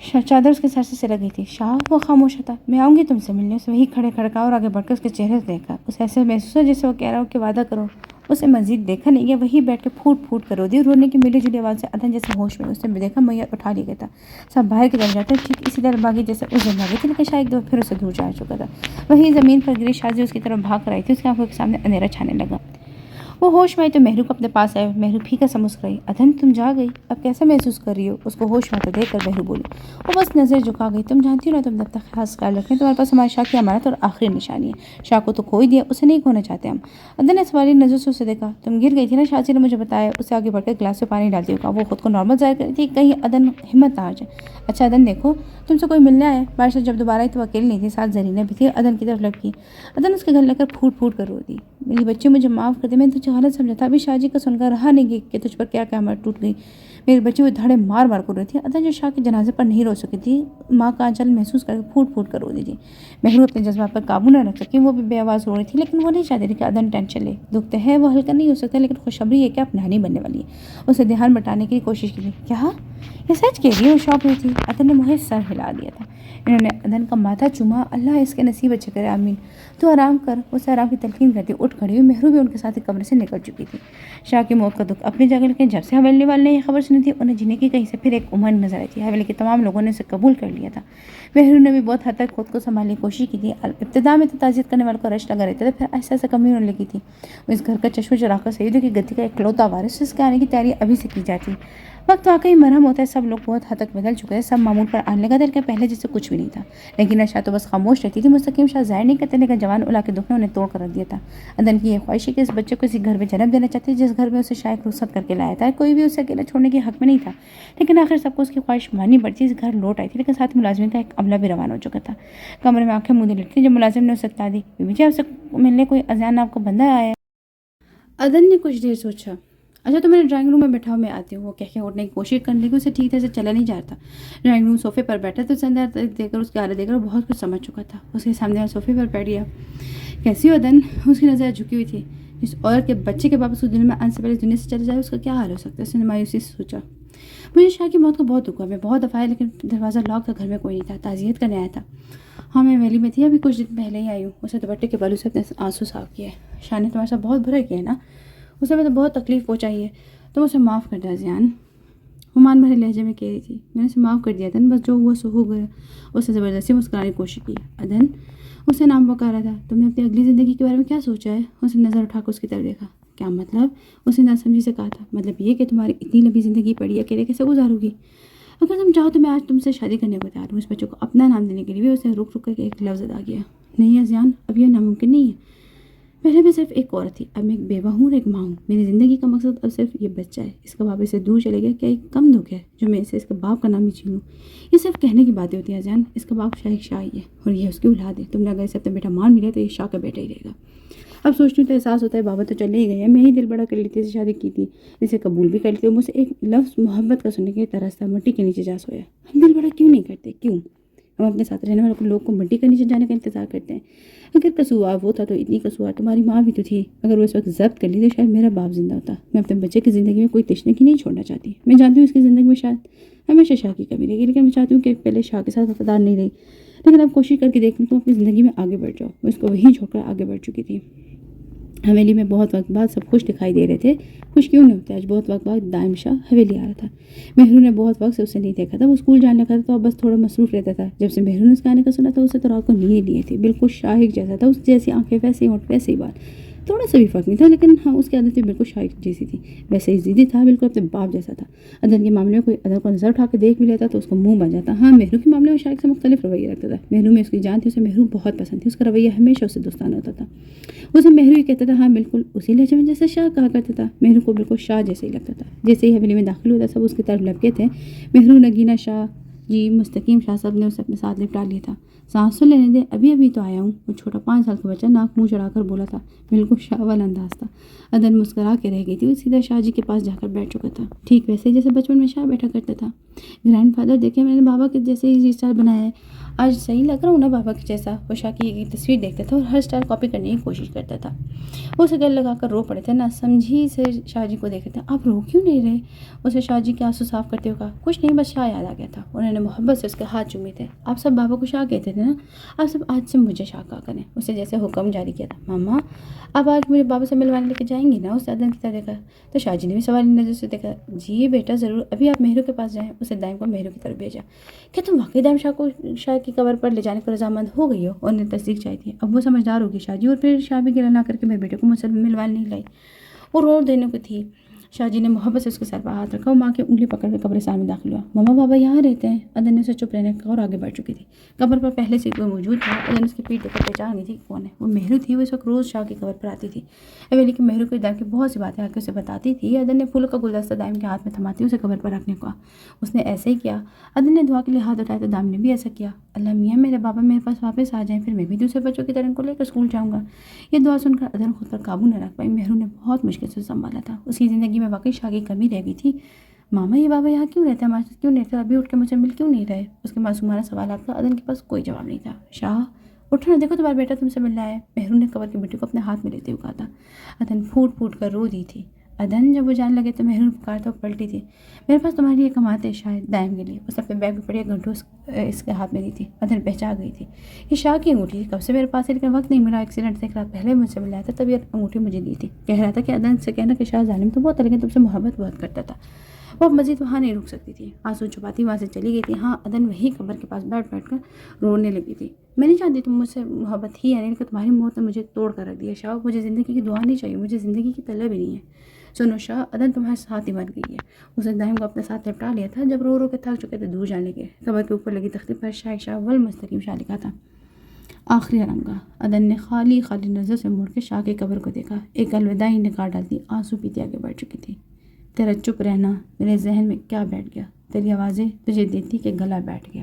چادر اس کے سر سے سرک گئی تھی. شاہ وہ خاموش تھا. میں آؤں گی تم سے ملنے. اسے وہی کھڑے کھڑکا اور آگے بڑھ کر اس کے چہرے سے دیکھا. اسے ایسے محسوس ہوا جیسے وہ کہہ رہا ہو کہ وعدہ کرو. اسے مزید دیکھا نہیں گیا. وہی بیٹھ کے پھوٹ پھوٹ کر رو دی. رونے کی ملی جلی آواز سے ادھن جیسے ہوش میں. اس نے دیکھا میت اٹھا لیا گیا تھا. سب باہر کی طرف جاتے ٹھیک اسی طرح بھاگی جیسے اس دن بھاگی تھی, لیکن شاہ ایک دو پھر اسے دور جا چکا تھا. وہی زمین پر گری شازی اس کی طرف بھاگ کر آئی تھی. اس کی آنکھوں کے سامنے اندھیرا چھانے لگا. وہ ہوش میں آئی تو مہرو کو اپنے پاس آئے. مہرو پھیکا سا مسکرائی. ادھن تم جا گئی, اب کیسا محسوس کر رہی ہو؟ اس کو ہوش میں آتا دیکھ کر مہرو بولی. وہ بس نظر جھکا گئی. تم جانتی ہو نا, تم جب تک خاص خیال رکھیں, تمہارے پاس ہمارے شاہ کی امانت اور آخری نشانی ہے. شاہ کو تو کھو ہی دیا, اسے نہیں کھونا چاہتے ہم. ادھن نے سوالی نظر سے اسے دیکھا. تم گر گئی تھی نا, شاہ جی نے مجھے بتایا. اسے آگے بڑھ کر گلاس میں پانی ڈالتی ہوگا. وہ خود کو نارمل ظاہر کر رہی تھی, کہیں ادھن ہمت نہ آ جائے. اچھا ادھن دیکھو, تم سے کوئی ملنے آیا. بارشہ جب دوبارہ آئی تو وہ اکیلی نہیں تھی, ساتھ زرینہ بھی تھی. ادھن کی طرف لڑکی. ادھن اس کے گھر لے کر پھوٹ پھوٹ کر رو دی. میری بچی مجھے معاف کر دے, میں نے تجھے غلط سمجھا تھا. ابھی شاہ جی کا سن کر رہا نہیں گئی کہ تجھ پر کیا قیامت ٹوٹ گئی. میری بچی وہ دھڑے مار مار کر رہی تھی. ادھن جو شاہ کے جنازے پر نہیں رو سکی تھی, ماں کا آنچل محسوس کر کے پھوٹ پھوٹ کر رو دی تھی. مہرو اپنے جذبات پر قابو نہ رکھ سکی. وہ بھی بے آواز رو رہی تھی, لیکن وہ نہیں چاہتی تھی کہ ادھن ٹینشن لے. دکھ تو ہے, وہ ہلکا نہیں ہو سکتا, لیکن خوشخبری ہے کہ اب نہانی بننے والی ہے. اسے دھیان بٹانے کی کوشش کی. کیا یہ سچ کہہ رہی ہے؟ وہ شوق ہوئی تھی. ادھن نے محض سر ہلا دیا تھا. انہوں نے ادھن کا ماتھا چوما. اللہ اس کے نصیب اچھے کرے, آمین. تو آرام کر. اسے آرام کی تلقین کرتی اٹھ کھڑی ہوئی. مہرو بھی ان کے ساتھ ایک کمرے سے نکل چکی تھی. شاہ کی موت کا دکھ اپنی جگہ, لیکن جب سے حویلی والے نے یہ خبر سنی تھی, انہیں جینے کی کہیں سے پھر ایک امنگ نظر آئی تھی. حویلی کے تمام لوگوں نے اسے قبول کر لیا تھا. مہرو نے بھی بہت حد تک خود کو سنبھالنے کی کوشش کی تھی. ابتدا میں تو تعزیت کرنے والوں کا رش لگا رہتا تھا, پھر ایسا ایسا کمی ہونے لگی تھی. وہ اس گھر کا چشم چراغ کر سعیدوں کی گدی کا ایک لوتا وارث, اس کے آنے کی تیاری ابھی سے کی جاتی. وقت واقعی مرہم ہوتا ہے. سب لوگ بہت حد تک بدل چکے ہیں. سب معمول پر آنے لگا تھا, لیکن پہلے جیسے کچھ بھی نہیں تھا. لیکن شاہ تو بس خاموش رہتی تھی. مستقیم شاہ ظاہر نہیں کرتے, لیکن جوان الا کے دکھ نے انہیں توڑ کر رکھ دیا تھا. ادھن کی یہ خواہش ہے کہ اس بچے کو اسی گھر میں جنم دینا چاہتی, جس گھر میں اسے شاید رخصت کر کے لایا تھا. کوئی بھی اسے اکیلا چھوڑنے کے حق میں نہیں تھا, لیکن آخر سب کو اس کی خواہش ماننی پڑتی. اس گھر لوٹ آئی تھی, لیکن ساتھ ملازمین کا ایک عملہ بھی روانہ ہو چکا تھا. کمرے میں آنکھیں مودے لٹکی جب ملازم نے اسے اطلاع دی. بیوی جی, آپ سے ملنے کوئی اذان آپ کو بندہ آیا ہے. ادھن نے کچھ دیر سوچا. اچھا تو میں نے ڈرائنگ روم میں بیٹھا ہوں, میں آتی ہوں. وہ کہہ کے اٹھنے کی کوشش کرنے لگی. اسے ٹھیک طرح سے چلا نہیں جاتا. ڈرائنگ روم صوفے پر بیٹھا تو اندر دیکھ کر اس کے حالت دیکھ کر بہت کچھ سمجھ چکا تھا. اس کے سامنے صوفے پر بیٹھ گیا. کیسی ہو ادھن؟ اس کی نظر جھکی ہوئی تھی. جس عورت کے بچے کے باپ اس دنیا میں آنے سے پہلے دنیا سے چلے جائے, اس کا کیا حال ہو سکتا ہے؟ اس نے مایوسی سے سوچا. مجھے شاہ کی موت کا بہت دکھ ہوا. میں بہت دفعہ, لیکن دروازہ لاک تھا, گھر میں کوئی نہیں تھا. تعزیت کرنے آیا تھا. ہاں میں ویلی میں تھی, ابھی کچھ دن پہلے ہی آئی ہوں. اسے دوپٹے کے بالوں سے اپنے آنسو صاف کیا. شاہ نے تمہارے ساتھ بہت برا کیا ہے نا. اسے میں تو بہت تکلیف پہنچائی ہے, تم اسے معاف کر دیا زیان. ہمان بھرے لہجے میں کہہ رہی تھی. میں نے اسے معاف کر دیا تھا, بس جو ہوا سو ہو گیا. اسے زبردستی مسکرانے کی کوشش کی. ادھن اسے نام پکارا تھا. تم نے اپنی اگلی زندگی کے بارے میں کیا سوچا ہے؟ اس نے نظر اٹھا کر اس کی طرف دیکھا. کیا مطلب؟ اس نے ناسمجھی سے کہا تھا. مطلب یہ کہ تمہاری اتنی لمبی زندگی پڑی اکیلے کیسے گزارو گی؟ اگر تم چاہو تو میں آج تم سے شادی کرنے کو تیار ہوں. اس بچوں کو اپنا نام دینے کے لیے بھی اسے رک رک کر کے ایک لفظ ادا کیا. نہیں ازیان, اب یہ ناممکن نہیں ہے. پہلے میں صرف ایک عورت تھی, اب میں ایک بیوہ ہوں اور ایک ماں ہوں. میری زندگی کا مقصد اب صرف یہ بچہ ہے. اس کا باپ اسے دور چلے گیا, کیا ایک کم دکھ ہے جو میں اسے اس کے باپ کا نام ہی چھینوں. یہ صرف کہنے کی باتیں ہوتی ہیں ازیان. اس کا باپ شاہ ہی ہے اور یہ اس کی اولاد ہے. تم نے اگر اسے اپنا بیٹا مان ملا تو یہ شاہ کا بیٹا ہی رہے گا. اب سوچتی ہوں تو احساس ہوتا ہے بابا تو چلے ہی گئے ہیں, میں ہی دل بڑا کر لیتی, اسے شادی کی تھی, اسے قبول بھی کر لیتی. مجھ سے ایک لفظ محبت کا سننے کے طرح تھا. مٹی کے نیچے جا سویا. ہم دل بڑا کیوں نہیں کرتے؟ کیوں ہم اپنے ساتھ رہنے والے لوگ کو مٹی کے نیچے جانے کا انتظار کرتے ہیں؟ اگر قصوار وہ تھا تو اتنی قصوار تمہاری ماں بھی تو تھی. اگر وہ اس وقت ضبط کر لی تو شاید میرا باپ زندہ ہوتا. میں اپنے بچے کی زندگی میں کوئی تشنگی نہیں چھوڑنا چاہتی. میں جانتی ہوں اس کی زندگی میں شاید ہمیشہ شاہ کی کمی رہے گی, لیکن میں چاہتی ہوں کہ پہلے شاہ کے ساتھ وفادار نہیں رہی, لیکن اب کوشش کر کے دیکھ لوں تو اپنی زندگی میں آگے بڑھ جاؤ. وہ اس کو وہیں چھوڑ کر آگے بڑھ چکی تھی. حویلی میں بہت وقت بعد سب خوش دکھائی دے رہے تھے. خوش کیوں نہیں ہوتے؟ آج بہت وقت بعد دائم شاہ حویلی آ رہا تھا. مہرو نے بہت وقت سے اسے نہیں دیکھا تھا. وہ اسکول جانے لگا تھا تو اب بس تھوڑا مصروف رہتا تھا. جب سے مہرو نے اس گانے کا سنا تھا, اسے تو رات کو نیند نہیں تھی. بالکل شاہک جیسا تھا. اس جیسی آنکھیں, ویسے ہی ہونٹ, ویسے ہی بال. تھوڑا سا بھی فرق نہیں تھا, لیکن ہاں اس کی عادتیں بالکل شاہک جیسی تھی. ویسے ہی ضدی تھا, بالکل اپنے باپ جیسا تھا. ادھن کے معاملے میں کوئی ادھر کو نظر اٹھا کے دیکھ بھی لیتا تو اس کو منہ بن جاتا. ہاں مہرو کے معاملے میں شاہک سے مختلف رویہ رکھتا تھا. مہرو میں اس کی جان تھی, اسے مہرو بہت پسند تھی. اس کا رویہ ہمیشہ اسے دوستانہ ہوتا تھا. اسے مہرو ہی کہتا تھا. ہاں بالکل اسی لہجے میں جیسے شاہ کہا کرتا تھا. مہرو کو بالکل شاہ جیسے ہی لگتا تھا. جیسے ہی حویلی میں داخل ہوتا سب اس کی طرف لپکے تھے. مہرو, نگینہ شاہ جی, مستقیم شاہ, سب نے اسے اپنے ساتھ لپٹا لیا تھا. سانس تو لینے دے, ابھی ابھی تو آیا ہوں. وہ چھوٹا 5 سال کا بچہ ناک منہ چڑھا کر بولا تھا. بالکل شاہ والا انداز تھا. ادھن مسکرا کے رہ گئی تھی. وہ سیدھا شاہ جی کے پاس جا کر بیٹھ چکا تھا, ٹھیک ویسے جیسے بچپن میں شاہ بیٹھا کرتا تھا. گرینڈ فادر دیکھے, میں نے بابا کے جیسے ہی اسٹائل بنایا ہے. آج صحیح لگ رہا ہوں نا بابا کے جیسا؟ وہ شاہ کی تصویر دیکھتا تھا اور ہر اسٹائل کاپی کرنے کی کوشش کرتا تھا۔ وہ اسے گل لگا کر رو پڑے تھے، نہ سمجھی سے شاہ جی کو دیکھتے تھے۔ آپ رو کیوں نہیں رہے؟ اسے شاہ جی کے آنسو صاف کرتے ہوئے کہا۔ کچھ نہیں، بس شاہ یاد آ گیا تھا۔ انہوں نے محبت سے اس کے ہاتھ چومے تھے۔ آپ سب بابا کو شاہ کہتے تھے نا، آپ سب آج سے مجھے شاہ کہا کریں۔ اسے جیسے حکم جاری کیا تھا۔ ماما آپ آج مجھے بابا سے ملوانے لے کے جائیں گی نا؟ اسے عدن کی طرح دیکھا تو شاہ جی نے بھی سوالی نظر سے دیکھا۔ جی بیٹا ضرور، ابھی آپ مہرو کے پاس جائیں۔ اسے دائم کو مہرو کی طرف بھیجا۔ کیا تم واقعی دائم شاہ کو شاہ کی قبر پر لے جانے کو رضامند ہو گئی ہو؟ انہوں نے تصدیق چاہی تھی۔ اب وہ سمجھدار ہوگی شاہ جی، اور پھر شاہ بھی گلا نہ کر کے میرے بیٹے کو مجھ سے ملوانے نہیں لائی۔ وہ روڑ دینے کو تھی۔ شاہ جی نے محبت سے اس کے سر پر ہاتھ رکھا۔ وہ ماں کی انگلی پکڑ کے قبرستان میں داخل ہوا۔ ماما بابا یہاں رہتے ہیں؟ عدن نے اسے چپ رہنے کا اور آگے بڑھ چکی تھی۔ قبر پر پہلے سے کوئی موجود تھا۔ عدن اس کی پیٹھ دیکھ کر پہچان گئی تھی کہ کون ہے۔ وہ مہرو تھی۔ وہ اس وقت روز شاہ کی قبر پر آتی تھی۔ حویلی کی مہرو کو دائم کی بہت سی باتیں آ کے اسے بتاتی تھی۔ عدن نے پھولوں کا گلدستہ دائم کے ہاتھ میں تھماتی اسے قبر پر رکھنے کو کہا۔ اس نے ایسے ہی کیا۔ عدن نے دعا کے لیے ہاتھ اٹھایا تو دائم نے بھی ایسا کیا۔ اللہ میاں میرے بابا میرے پاس واپس آ جائیں، پھر میں بھی دوسرے بچوں کی طرح ان کو لے کر اسکول جاؤں گا۔ یہ دعا سن کر عدن خود پر قابو نہ رکھ پائی۔ مہرو نے بہت مشکل سے سنبھالا تھا۔ اس کی زندگی میں واقعی شاہ کی کمی رہ گئی تھی۔ ماما یہ بابا یہاں کیوں رہتے ہیں؟ ہمارے ساتھ کیوں نہیں رہتے؟ ابھی اٹھ کے مجھ سے مل کیوں نہیں رہے؟ اس کے معصومانہ سوالات کا عدن کے پاس کوئی جواب نہیں تھا۔ شاہ اٹھو نا، دیکھو تمہارا بیٹا تم سے مل رہا ہے۔ مہرو نے قبر کی مٹی کو اپنے ہاتھ میں لیتے ہوئے کہا تھا۔ عدن پھوٹ پھوٹ کر رو دی تھی۔ عدن جب وہ جانے لگے تو مہرو نے پکارتا وہ پلٹی تھی۔ میرے پاس تمہارے لیے کماتے شاید دائم کے لیے۔ اس نے اپنے بیگ میں پڑی گھنٹوں اس کے ہاتھ میں دی تھی۔ عدن پہچان گئی تھی۔ یہ شاہ کی انگوٹھی تھی، کب سے میرے پاس ہے لیکن وقت نہیں ملا۔ ایکسیڈنٹ سے ایک رات پہلے مجھ سے ملایا تھا، تب یہ انگوٹھی مجھے دی تھی۔ کہہ رہا تھا کہ عدن سے کہنا کہ شاہ ظالم تو بہت ہے لیکن تم سے محبت بہت کرتا تھا۔ وہ اب مزید وہاں نہیں رک سکتی تھی۔ آنسو چھپاتی وہاں سے چلی گئی تھی۔ ہاں عدن وہی قبر کے پاس بیٹھ بیٹھ کر رونے لگی تھی۔ میں نہیں چاہتی تم مجھ سے محبت ہی یعنی کہ تمہاری موت نے مجھے توڑ کر رکھ دیا۔ شاہ مجھے زندگی کی دعا نہیں چاہیے، مجھے زندگی کی طلب ہی نہیں ہے۔ سنو شاہ، عدن تمہارے ساتھ ہی مر گئی ہے۔ اسے دائم کو اپنے ساتھ لپٹا لیا تھا۔ جب رو رو کے تھک چکے تھے دور جانے لگے۔ قبر کے اوپر لگی تختی پر شاہ والمستقیم شاہ لکھا تھا۔ آخری آرامگاہ۔ عدن نے خالی خالی نظر سے مڑ کے شاہ کی قبر کو دیکھا۔ ایک الوداعی نگاہ ڈالتی آنسو پیتی آگے بڑھ چکی تھی۔ تیرا چپ رہنا میرے ذہن میں کیا بیٹھ گیا، تیری آوازیں تجھے دیتی کہ گلا بیٹھ گیا۔